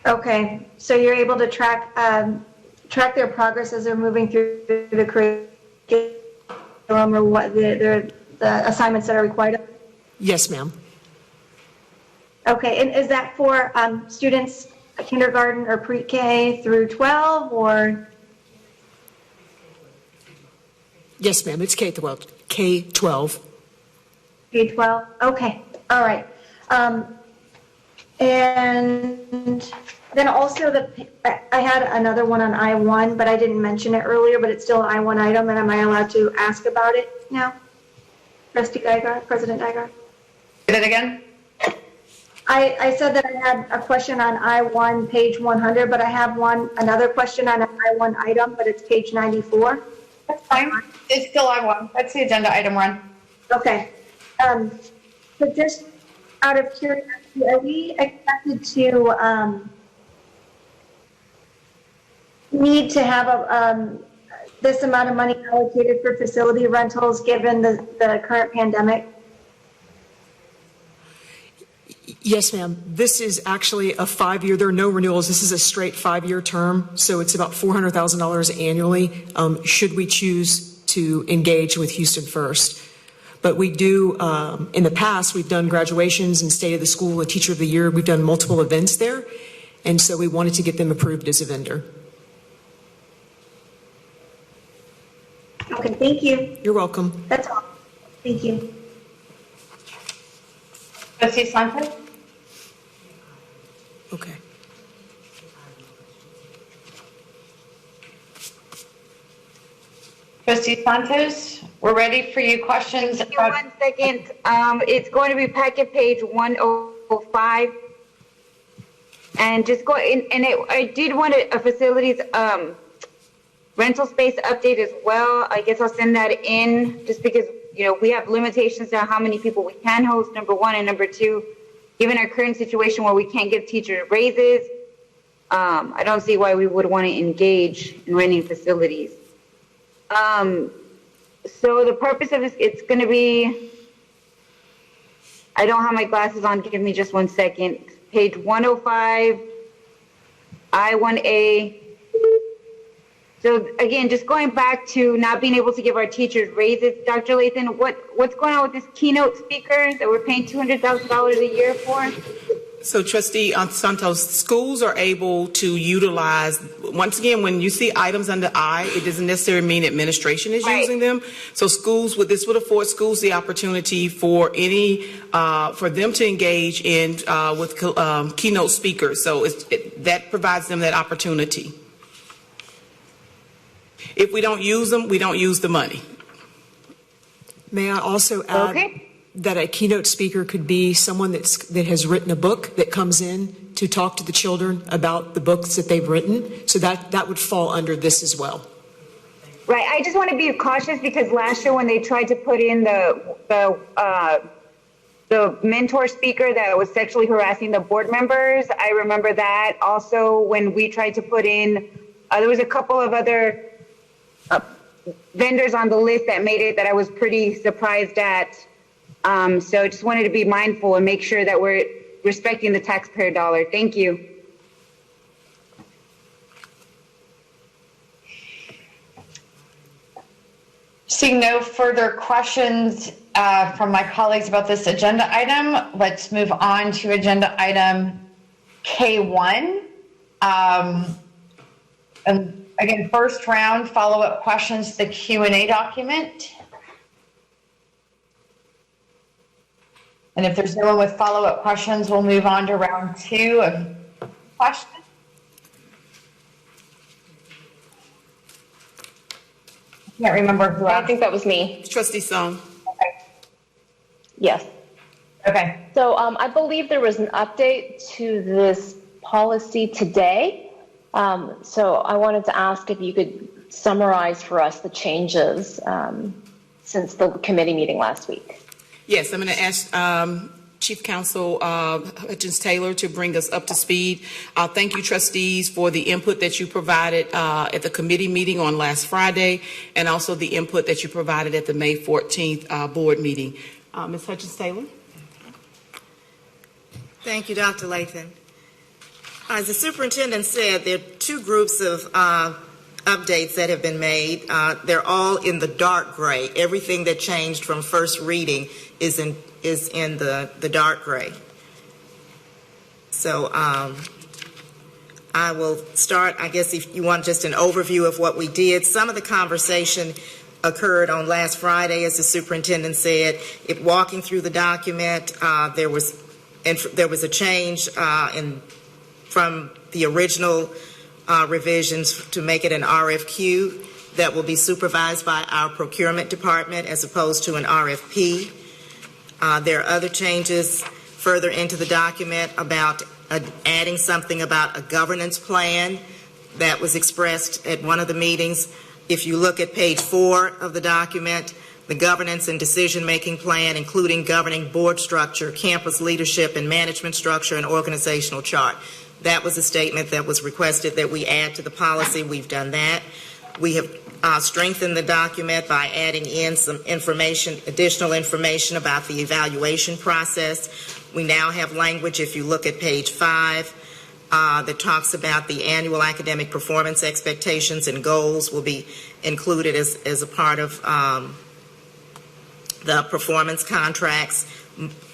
Okay, so you're able to track their progress as they're moving through the curriculum or what the assignments that are required? Yes, ma'am. Okay, and is that for students kindergarten or pre-K through 12 or? Yes, ma'am. It's K-12. K-12. K-12. Okay. All right. And then also I had another one on I-1, but I didn't mention it earlier, but it's still an I-1 item, and am I allowed to ask about it now? Trustee Dygard, President Dygard? Say that again? I said that I had a question on I-1, page 100, but I have another question on an I-1 item, but it's page 94. That's fine. It's still I-1. That's the agenda item one. Okay. So just out of curiosity, are we expected to need to have this amount of money allocated for facility rentals given the current pandemic? Yes, ma'am. This is actually a 5-year. There are no renewals. This is a straight 5-year term, so it's about $400,000 annually. Should we choose to engage with Houston First? But we do. In the past, we've done graduations and State of the School and Teacher of the Year. We've done multiple events there, and so we wanted to get them approved as a vendor. Okay, thank you. You're welcome. That's all. Thank you. Trustee Santos? Okay. Trustee Santos, we're ready for you questions. 1 second. It's going to be packet page 105. And just go in, and I did want a facilities rental space update as well. I guess I'll send that in just because, we have limitations to how many people we can host, number one, and number two, given our current situation where we can't give teachers raises, I don't see why we would want to engage in renting facilities. So the purpose of this, it's going to be, I don't have my glasses on, give me just 1 second. Page 105, I-1A. So again, just going back to not being able to give our teachers raises, Dr. Lathan, what's going on with this keynote speaker that we're paying $200,000 a year for? So Trustee Santos, schools are able to utilize, once again, when you see items under I, it doesn't necessarily mean administration is using them. So schools, this would afford schools the opportunity for for them to engage in with keynote speakers. So that provides them that opportunity. If we don't use them, we don't use the money. May I also add that a keynote speaker could be someone that has written a book that comes in to talk to the children about the books that they've written. So that would fall under this as well. Right. I just want to be cautious because last year when they tried to put in the mentor speaker that was sexually harassing the board members, I remember that. Also, when we tried to put in There was a couple of other vendors on the list that made it that I was pretty surprised at. So I just wanted to be mindful and make sure that we're respecting the taxpayer dollar. Thank you. Seeing no further questions from my colleagues about this agenda item, let's move on to agenda item K1. And again, first round follow-up questions to the Q&A document. And if there's no one with follow-up questions, we'll move on to round 2 of questions. I can't remember who I think that was me. Trustee Song. Okay. Yes. Okay. So I believe there was an update to this policy today. So I wanted to ask if you could summarize for us the changes since the committee meeting last week. Yes, I'm going to ask Chief Counsel Hutchins Taylor to bring us up to speed. Thank you, trustees, for the input that you provided at the committee meeting on last Friday, and also the input that you provided at the May 14th board meeting. Ms. Hutchins Taylor. Thank you, Dr. Lathan. As the superintendent said, there are 2 groups of updates that have been made. They're all in the dark gray. Everything that changed from first reading is in the dark gray. So I will start, I guess, if you want just an overview of what we did. Some of the conversation occurred on last Friday, as the superintendent said. Walking through the document, there was a change from the original revisions to make it an RFQ that will be supervised by our procurement department as opposed to an RFP. There are other changes further into the document about adding something about a governance plan that was expressed at one of the meetings. If you look at page 4 of the document, the governance and decision-making plan, including governing board structure, campus leadership and management structure, and organizational chart. That was a statement that was requested that we add to the policy. We've done that. We have strengthened the document by adding in some information, additional information about the evaluation process. We now have language, if you look at page 5, that talks about the annual academic performance expectations and goals will be included as a part of the performance contracts.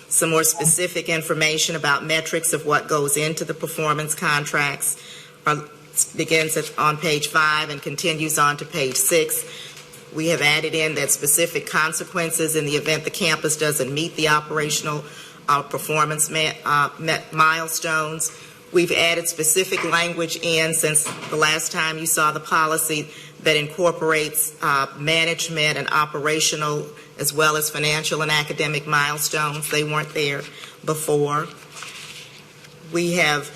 Some more specific information about metrics of what goes into the performance contracts begins on page 5 and continues on to page 6. We have added in that specific consequences in the event the campus doesn't meet the operational performance milestones. We've added specific language in since the last time you saw the policy that incorporates management and operational as well as financial and academic milestones. They weren't there before. We have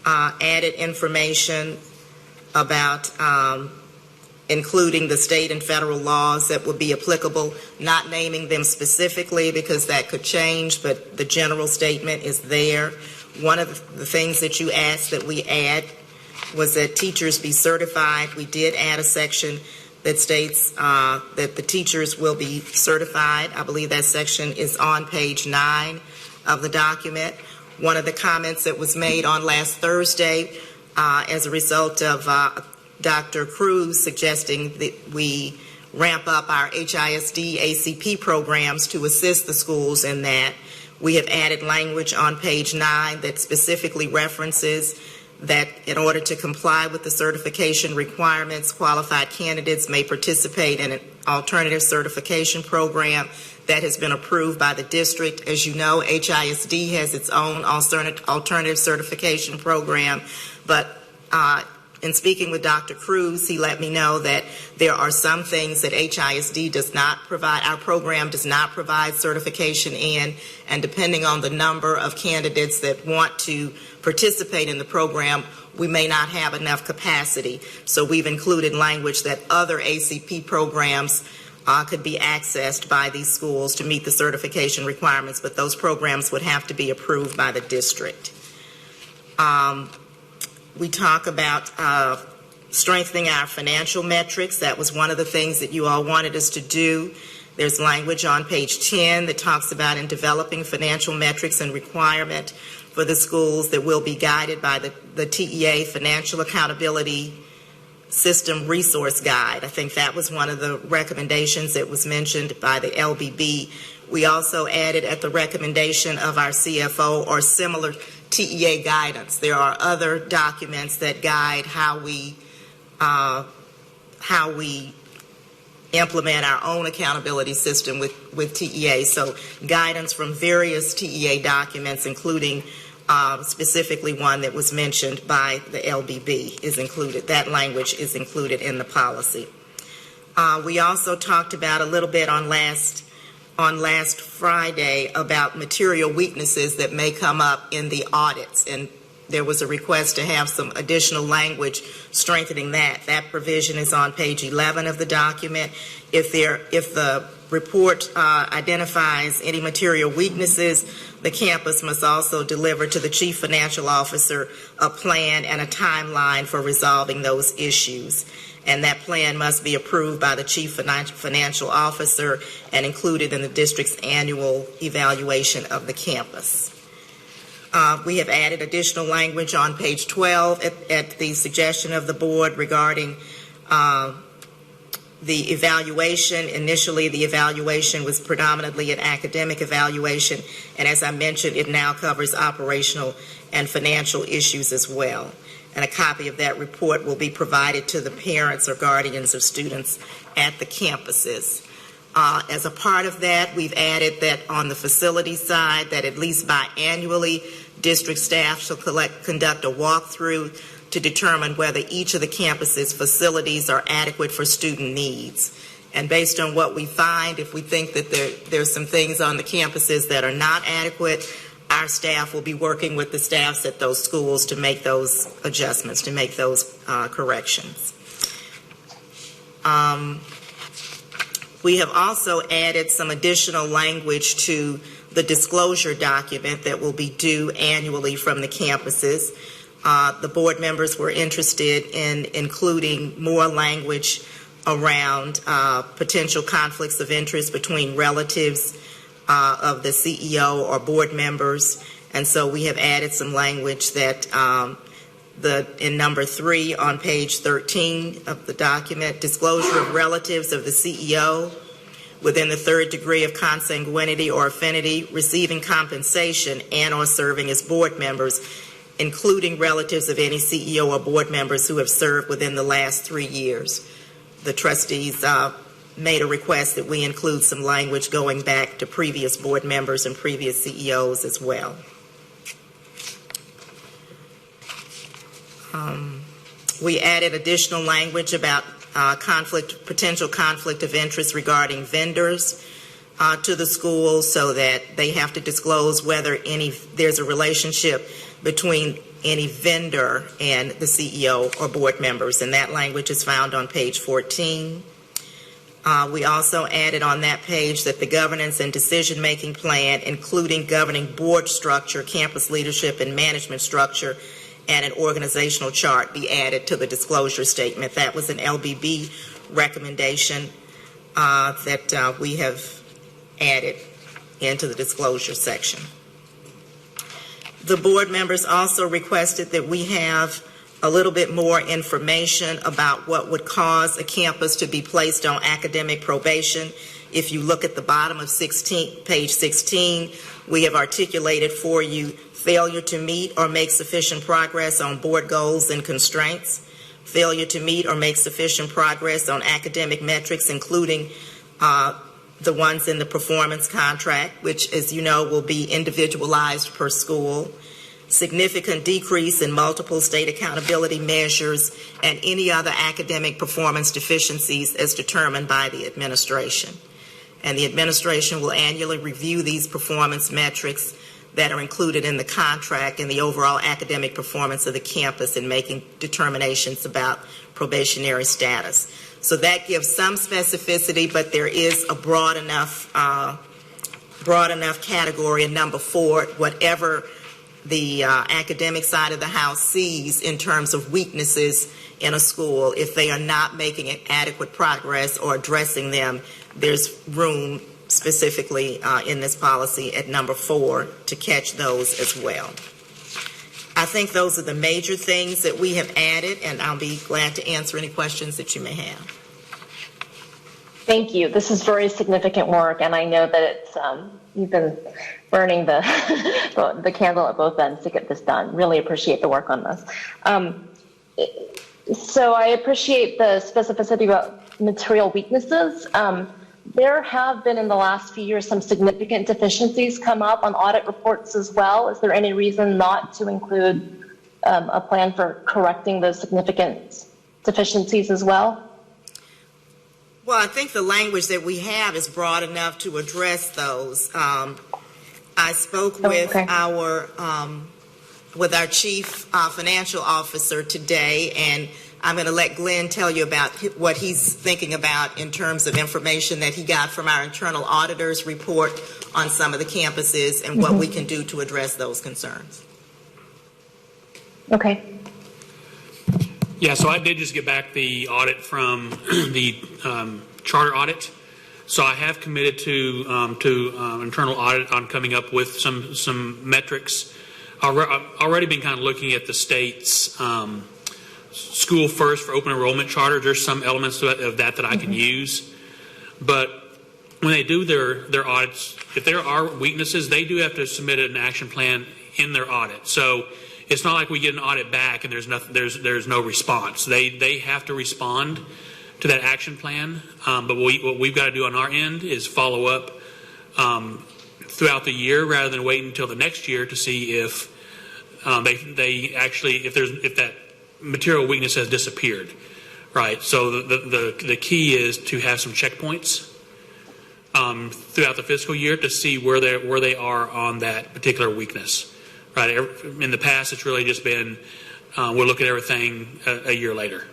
added information about including the state and federal laws that would be applicable, not naming them specifically because that could change, but the general statement is there. One of the things that you asked that we add was that teachers be certified. We did add a section that states that the teachers will be certified. I believe that section is on page 9 of the document. One of the comments that was made on last Thursday as a result of Dr. Cruz suggesting that we ramp up our HISD ACP programs to assist the schools in that. We have added language on page 9 that specifically references that in order to comply with the certification requirements, qualified candidates may participate in an alternative certification program that has been approved by the district. As you know, HISD has its own alternative certification program, but in speaking with Dr. Cruz, he let me know that there are some things that HISD does not provide, our program does not provide certification in, and depending on the number of candidates that want to participate in the program, we may not have enough capacity. So we've included language that other ACP programs could be accessed by these schools to meet the certification requirements, but those programs would have to be approved by the district. We talk about strengthening our financial metrics. That was one of the things that you all wanted us to do. There's language on page 10 that talks about in developing financial metrics and requirement for the schools that will be guided by the TEA Financial Accountability System Resource Guide. I think that was one of the recommendations that was mentioned by the LBB. We also added at the recommendation of our CFO or similar TEA guidance. There are other documents that guide how we implement our own accountability system with TEA. So guidance from various TEA documents, including specifically one that was mentioned by the LBB is included. That language is included in the policy. We also talked about a little bit on last Friday about material weaknesses that may come up in the audits, and there was a request to have some additional language strengthening that. That provision is on page 11 of the document. If the report identifies any material weaknesses, the campus must also deliver to the Chief Financial Officer a plan and a timeline for resolving those issues. And that plan must be approved by the Chief Financial Officer and included in the district's annual evaluation of the campus. We have added additional language on page 12 at the suggestion of the board regarding the evaluation. Initially, the evaluation was predominantly an academic evaluation, and as I mentioned, it now covers operational and financial issues as well. And a copy of that report will be provided to the parents or guardians of students at the campuses. As a part of that, we've added that on the facility side, that at least biannually, district staff shall conduct a walkthrough to determine whether each of the campus's facilities are adequate for student needs. And based on what we find, if we think that there's some things on the campuses that are not adequate, our staff will be working with the staffs at those schools to make those adjustments, to make those corrections. We have also added some additional language to the disclosure document that will be due annually from the campuses. The board members were interested in including more language around potential conflicts of interest between relatives of the CEO or board members, and so we have added some language that in number 3 on page 13 of the document, disclosure of relatives of the CEO within the 3rd degree of consanguinity or affinity receiving compensation and or serving as board members, including relatives of any CEO or board members who have served within the last 3 years. The trustees made a request that we include some language going back to previous board members and previous CEOs as well. We added additional language about potential conflict of interest regarding vendors to the school, so that they have to disclose whether there's a relationship between any vendor and the CEO or board members, and that language is found on page 14. We also added on that page that the governance and decision-making plan, including governing board structure, campus leadership and management structure, and an organizational chart, be added to the disclosure statement. That was an LBB recommendation that we have added into the disclosure section. The board members also requested that we have a little bit more information about what would cause a campus to be placed on academic probation. If you look at the bottom of page 16, we have articulated for you failure to meet or make sufficient progress on board goals and constraints, failure to meet or make sufficient progress on academic metrics, including the ones in the performance contract, which, as you know, will be individualized per school, significant decrease in multiple state accountability measures, and any other academic performance deficiencies as determined by the administration. And the administration will annually review these performance metrics that are included in the contract and the overall academic performance of the campus in making determinations about probationary status. So that gives some specificity, but there is a broad enough category in number 4, whatever the academic side of the house sees in terms of weaknesses in a school. If they are not making adequate progress or addressing them, there's room specifically in this policy at number 4 to catch those as well. I think those are the major things that we have added, and I'll be glad to answer any questions that you may have. Thank you. This is very significant work, and I know that it's you've been burning the the candle at both ends to get this done. Really appreciate the work on this. So I appreciate the specificity about material weaknesses. There have been in the last few years some significant deficiencies come up on audit reports as well. Is there any reason not to include a plan for correcting those significant deficiencies as well? Well, I think the language that we have is broad enough to address those. I spoke with our chief financial officer today, and I'm going to let Glenn tell you about what he's thinking about in terms of information that he got from our internal auditors report on some of the campuses and what we can do to address those concerns. Okay. Yeah, so I did just get back the audit from the charter audit. So I have committed to internal audit on coming up with some metrics. I've already been kind of looking at the state's School First for open enrollment charter. There's some elements of that I can use. But when they do their audits, if there are weaknesses, they do have to submit an action plan in their audit. So it's not like we get an audit back and there's no response. They have to respond to that action plan. But what we've got to do on our end is follow up throughout the year rather than wait until the next year to see if they actually if that material weakness has disappeared, right? So the key is to have some checkpoints throughout the fiscal year to see where they are on that particular weakness, right? In the past, it's really just been we'll look at everything a year later.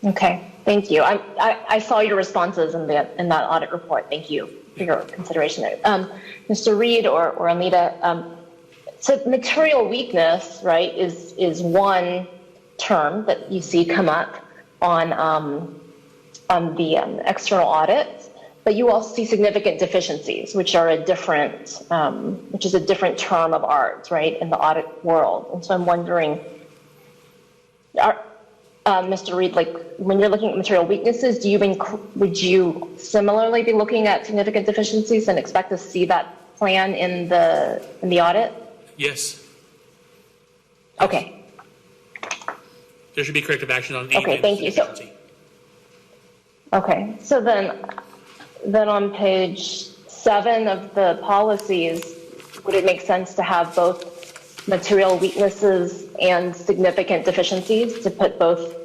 Okay, thank you. I saw your responses in that audit report. Thank you for your consideration there. Mr. Reed or Anita, so material weakness, right, is one term that you see come up on the external audit, but you also see significant deficiencies, which are a different term of art, right, in the audit world. And so I'm wondering, Mr. Reed, like when you're looking at material weaknesses, would you similarly be looking at significant deficiencies and expect to see that plan in the audit? Yes. Okay. There should be corrective action on any. Okay, thank you. So then on page 7 of the policies, would it make sense to have both material weaknesses and significant deficiencies, to put both?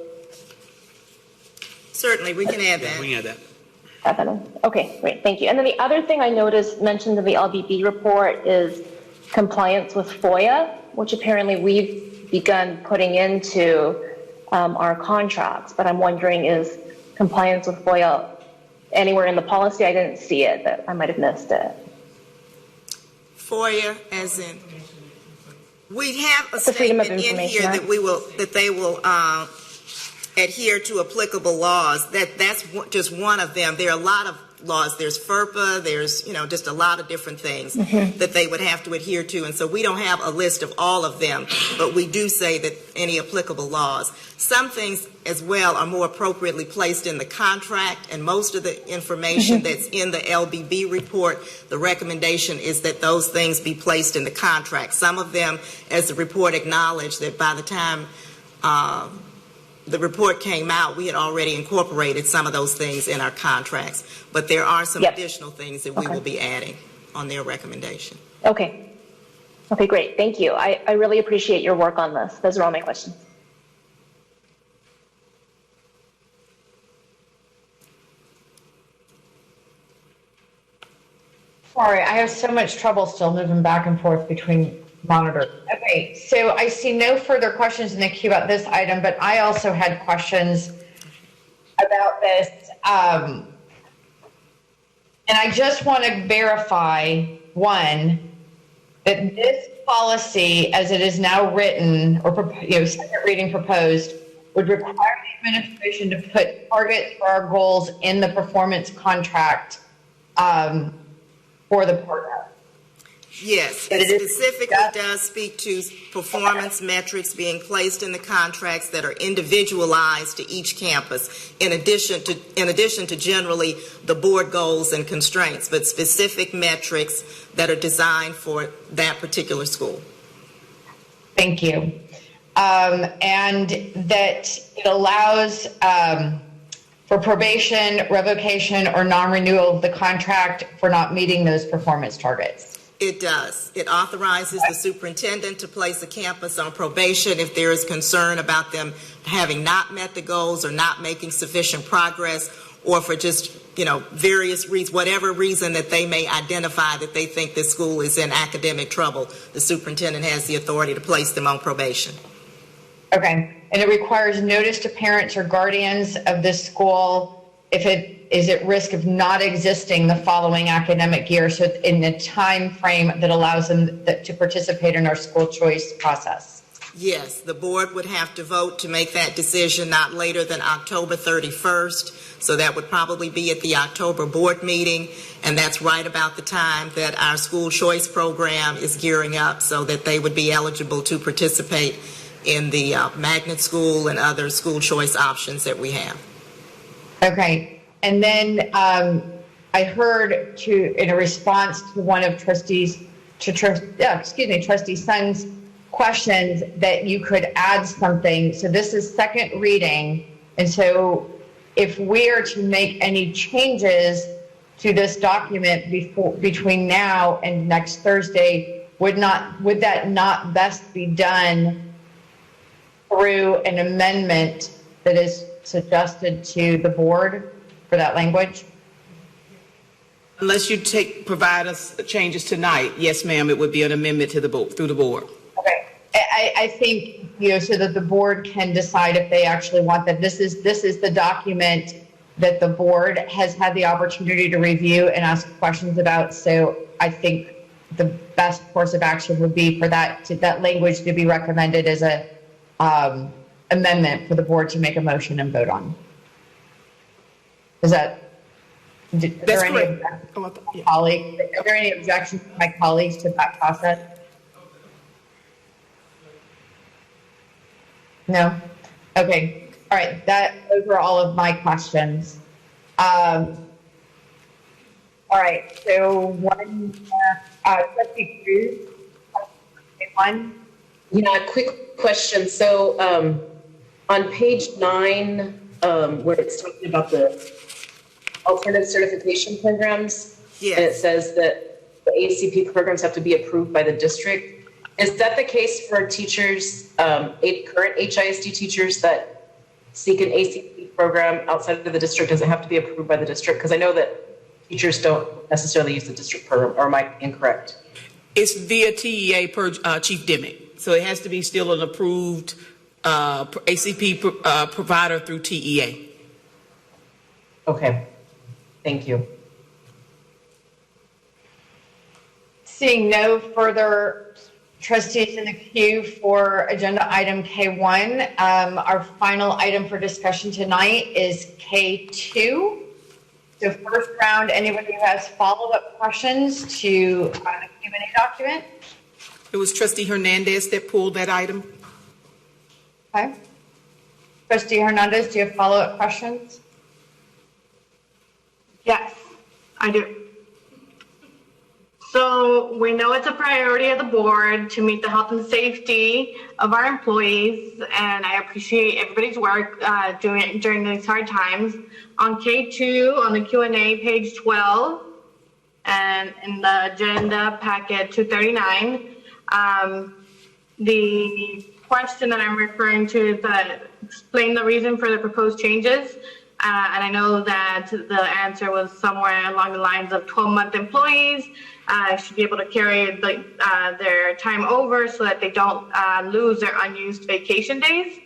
Certainly, we can add that. Yeah, we can add that. Okay, great, thank you. And then the other thing I noticed mentioned in the LBB report is compliance with FOIA, which apparently we've begun putting into our contracts. But I'm wondering, is compliance with FOIA anywhere in the policy? I didn't see it, but I might have missed it. FOIA, as in, we have a statement in here that they will adhere to applicable laws. That's just one of them. There are a lot of laws. There's FERPA. There's just a lot of different things that they would have to adhere to. And so we don't have a list of all of them, but we do say that any applicable laws. Some things as well are more appropriately placed in the contract, and most of the information that's in the LBB report, the recommendation is that those things be placed in the contract. Some of them, as the report acknowledged, that by the time the report came out, we had already incorporated some of those things in our contracts. But there are some additional things that we will be adding on their recommendation. Okay. Okay, great. Thank you. I really appreciate your work on this. Those are all my questions. Sorry, I have so much trouble still moving back and forth between monitors. Okay, so I see no further questions in the queue about this item, but I also had questions about this. And I just want to verify, one, that this policy, as it is now written, or second reading proposed, would require the administration to put targets for our goals in the performance contract for the partner. Yes, it specifically does speak to performance metrics being placed in the contracts that are individualized to each campus, in addition to generally the board goals and constraints, but specific metrics that are designed for that particular school. Thank you. And that it allows for probation, revocation, or non-renewal of the contract for not meeting those performance targets. It does. It authorizes the superintendent to place a campus on probation if there is concern about them having not met the goals or not making sufficient progress, or for just, various reasons, whatever reason that they may identify that they think this school is in academic trouble. The superintendent has the authority to place them on probation. Okay. And it requires notice to parents or guardians of this school if it is at risk of not existing the following academic year, so in the time frame that allows them to participate in our school choice process. Yes, the board would have to vote to make that decision not later than October 31st. So that would probably be at the October board meeting. And that's right about the time that our school choice program is gearing up, so that they would be eligible to participate in the magnet school and other school choice options that we have. Okay. And then I heard in a response to one of Trustee Sun's questions that you could add something. So this is second reading. And so if we're to make any changes to this document between now and next Thursday, would that not best be done through an amendment that is suggested to the board for that language? Unless you provide us changes tonight, yes, ma'am, it would be an amendment to the board, through the board. Okay. I think, so that the board can decide if they actually want that. This is the document that the board has had the opportunity to review and ask questions about. So I think the best course of action would be for that language to be recommended as a amendment for the board to make a motion and vote on. Is that? Are there any objections from my colleagues to that process? No? Okay. All right. Those were all of my questions. All right. So Trustee Cruz, one. Yeah, quick question. So on page 9, where it's talking about the alternative certification programs, yes, and it says that the ACP programs have to be approved by the district. Is that the case for teachers, current HISD teachers that seek an ACP program outside of the district? Does it have to be approved by the district? Because I know that teachers don't necessarily use the district program, or am I incorrect? It's via TEA per Chief Dimick. So it has to be still an approved ACP provider through TEA. Okay. Thank you. Seeing no further trustees in the queue for agenda item K1, our final item for discussion tonight is K2. So first round, anybody who has follow-up questions to the Q&A document? It was Trustee Hernandez that pulled that item. Okay. Trustee Hernandez, do you have follow-up questions? Yes, I do. So we know it's a priority of the board to meet the health and safety of our employees, and I appreciate everybody's work during these hard times. On K2, on the Q&A, page 12, and in the agenda packet 239, the question that I'm referring to is explain the reason for the proposed changes. And I know that the answer was somewhere along the lines of 12-month employees should be able to carry their time over so that they don't lose their unused vacation days.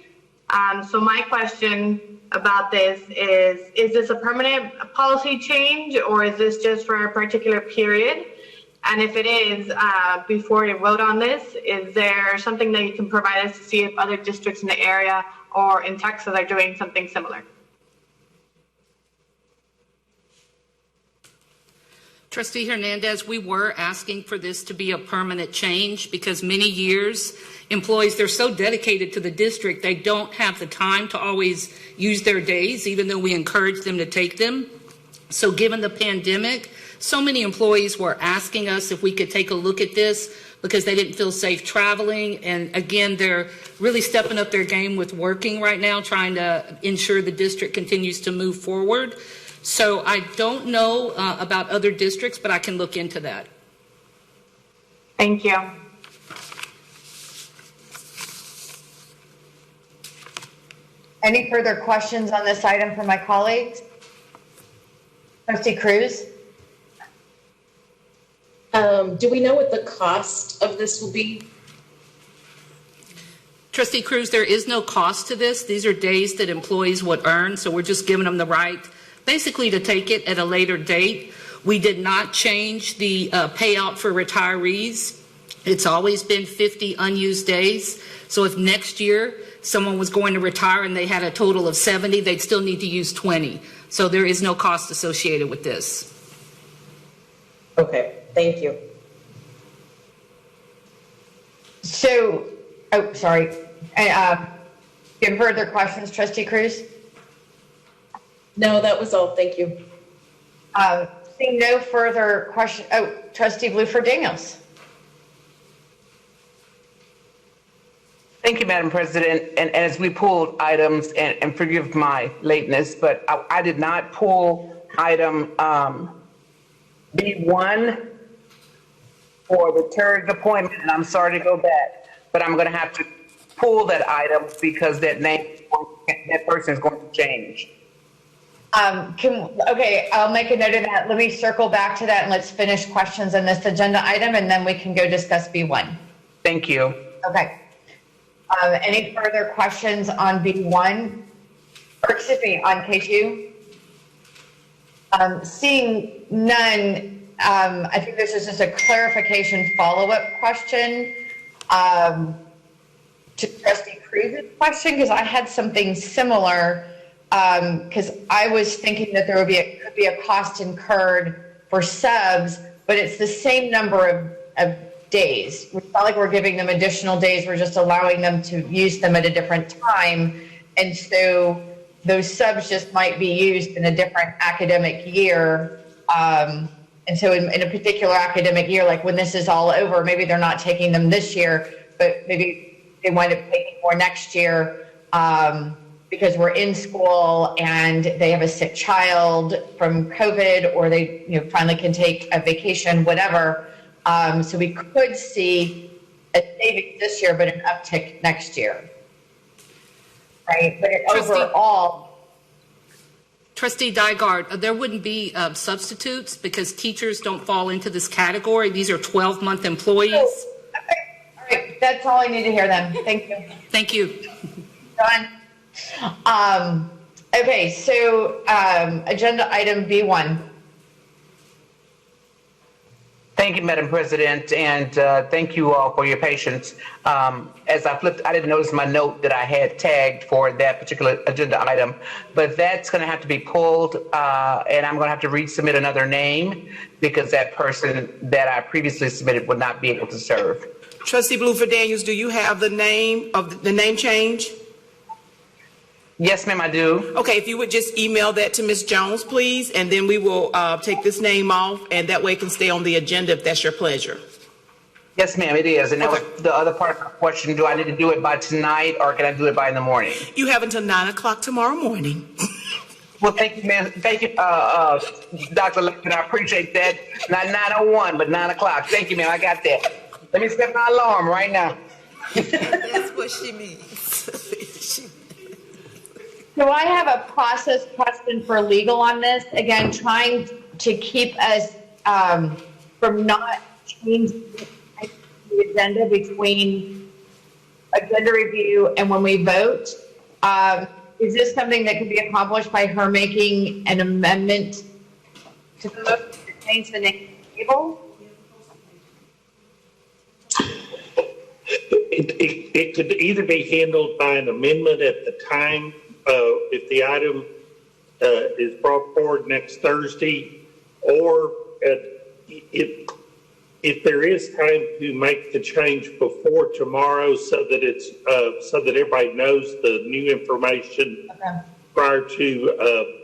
So my question about this is this a permanent policy change, or is this just for a particular period? And if it is, before you vote on this, is there something that you can provide us to see if other districts in the area or in Texas are doing something similar? Trustee Hernandez, we were asking for this to be a permanent change because many years employees, they're so dedicated to the district, they don't have the time to always use their days, even though we encourage them to take them. So given the pandemic, so many employees were asking us if we could take a look at this because they didn't feel safe traveling. And again, they're really stepping up their game with working right now, trying to ensure the district continues to move forward. So I don't know about other districts, but I can look into that. Thank you. Any further questions on this item from my colleagues? Trustee Cruz? Do we know what the cost of this will be? Trustee Cruz, there is no cost to this. These are days that employees would earn, so we're just giving them the right basically to take it at a later date. We did not change the payout for retirees. It's always been 50 unused days. So if next year someone was going to retire and they had a total of 70, they'd still need to use 20. So there is no cost associated with this. Okay, thank you. So, oh, sorry. You have further questions, Trustee Cruz? No, that was all. Thank you. Seeing no further question. Oh, Trustee Bluford Daniels. Thank you, Madam President. And as we pulled items, and forgive my lateness, but I did not pull item B1 for the Turge appointment, and I'm sorry to go back, but I'm going to have to pull that item because that person is going to change. Okay, I'll make a note of that. Let me circle back to that and let's finish questions on this agenda item and then we can go discuss B1. Thank you. Okay. Any further questions on B1? Or excuse me, on K2? Seeing none, I think this is just a clarification follow-up question to Trustee Cruz's question because I had something similar. Because I was thinking that there could be a cost incurred for subs, but it's the same number of days. It's not like we're giving them additional days. We're just allowing them to use them at a different time. And so those subs just might be used in a different academic year. And so in a particular academic year, like when this is all over, maybe they're not taking them this year, but maybe they wind up taking more next year. Because we're in school and they have a sick child from COVID, or they finally can take a vacation, whatever. So we could see a savings this year, but an uptick next year, right? But overall. Trustee Dygard, there wouldn't be substitutes because teachers don't fall into this category. These are 12-month employees. Oh, okay. All right, that's all I need to hear then. Thank you. Thank you. Done. Okay, so agenda item B1. Thank you, Madam President, and thank you all for your patience. As I flipped, I didn't notice my note that I had tagged for that particular agenda item, but that's going to have to be pulled, and I'm going to have to resubmit another name because that person that I previously submitted would not be able to serve. Trustee Bluford Daniels, do you have the name of the name change? Yes, ma'am, I do. Okay, if you would just email that to Ms. Jones, please, and then we will take this name off, and that way it can stay on the agenda if that's your pleasure. Yes, ma'am, it is. And that was the other part of the question. Do I need to do it by tonight, or can I do it by in the morning? You have until 9 o'clock tomorrow morning. Well, thank you, ma'am. Thank you, Dr. Lincoln. I appreciate that. Not 9:01, but 9 o'clock. Thank you, ma'am. I got that. Let me set my alarm right now. That's what she means. So I have a process question for legal on this. Again, trying to keep us from not changing the agenda between agenda review and when we vote. Is this something that can be accomplished by her making an amendment to the motion to change the name of the table? It could either be handled by an amendment at the time, if the item is brought forward next Thursday, or if there is time to make the change before tomorrow, so that it's so that everybody knows the new information prior to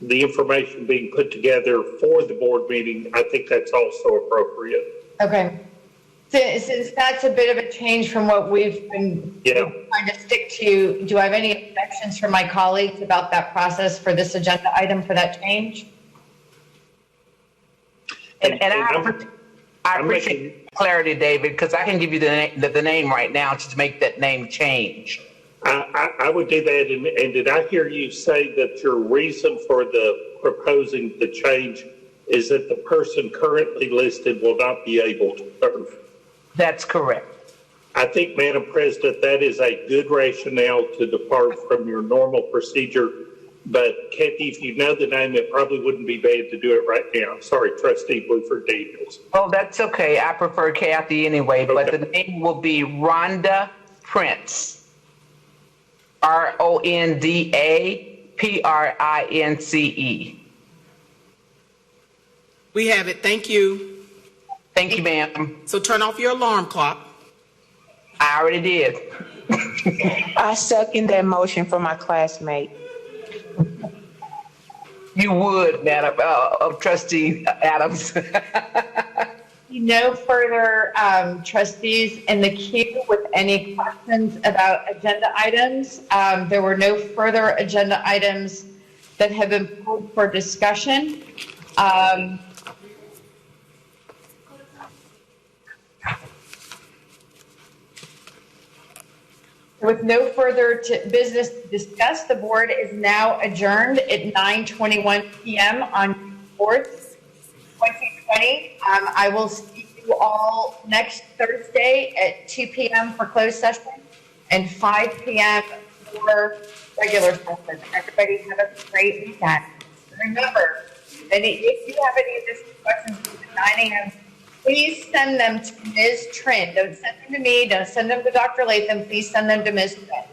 the information being put together for the board meeting. I think that's also appropriate. Okay. Since that's a bit of a change from what we've been trying to stick to, do I have any objections from my colleagues about that process for this agenda item for that change? And I appreciate clarity, David, because I can give you the name right now to make that name change. I would do that. And did I hear you say that your reason for the proposing the change is that the person currently listed will not be able to serve? That's correct. I think, Madam President, that is a good rationale to depart from your normal procedure. But Kathy, if you know the name, it probably wouldn't be bad to do it right now. Sorry, Trustee Bluford Daniels. Oh, that's okay. I prefer Kathy anyway, but the name will be Rhonda Prince. RONDA PRINCE. We have it. Thank you. Thank you, ma'am. So turn off your alarm clock. I already did. I second that motion for my classmate. You would, Madam Trustee Adams. No further trustees in the queue with any questions about agenda items. There were no further agenda items that have been pulled for discussion. With no further business to discuss, the board is now adjourned at 9:21 p.m. on June 4th, 2020. I will see you all next Thursday at 2 p.m. for closed session and 5 p.m. for regular session. Everybody have a great weekend. Remember, and if you have any additional questions at 9 a.m., please send them to Ms. Trin. Don't send them to me. Don't send them to Dr. Latham. Please send them to Ms. Trin.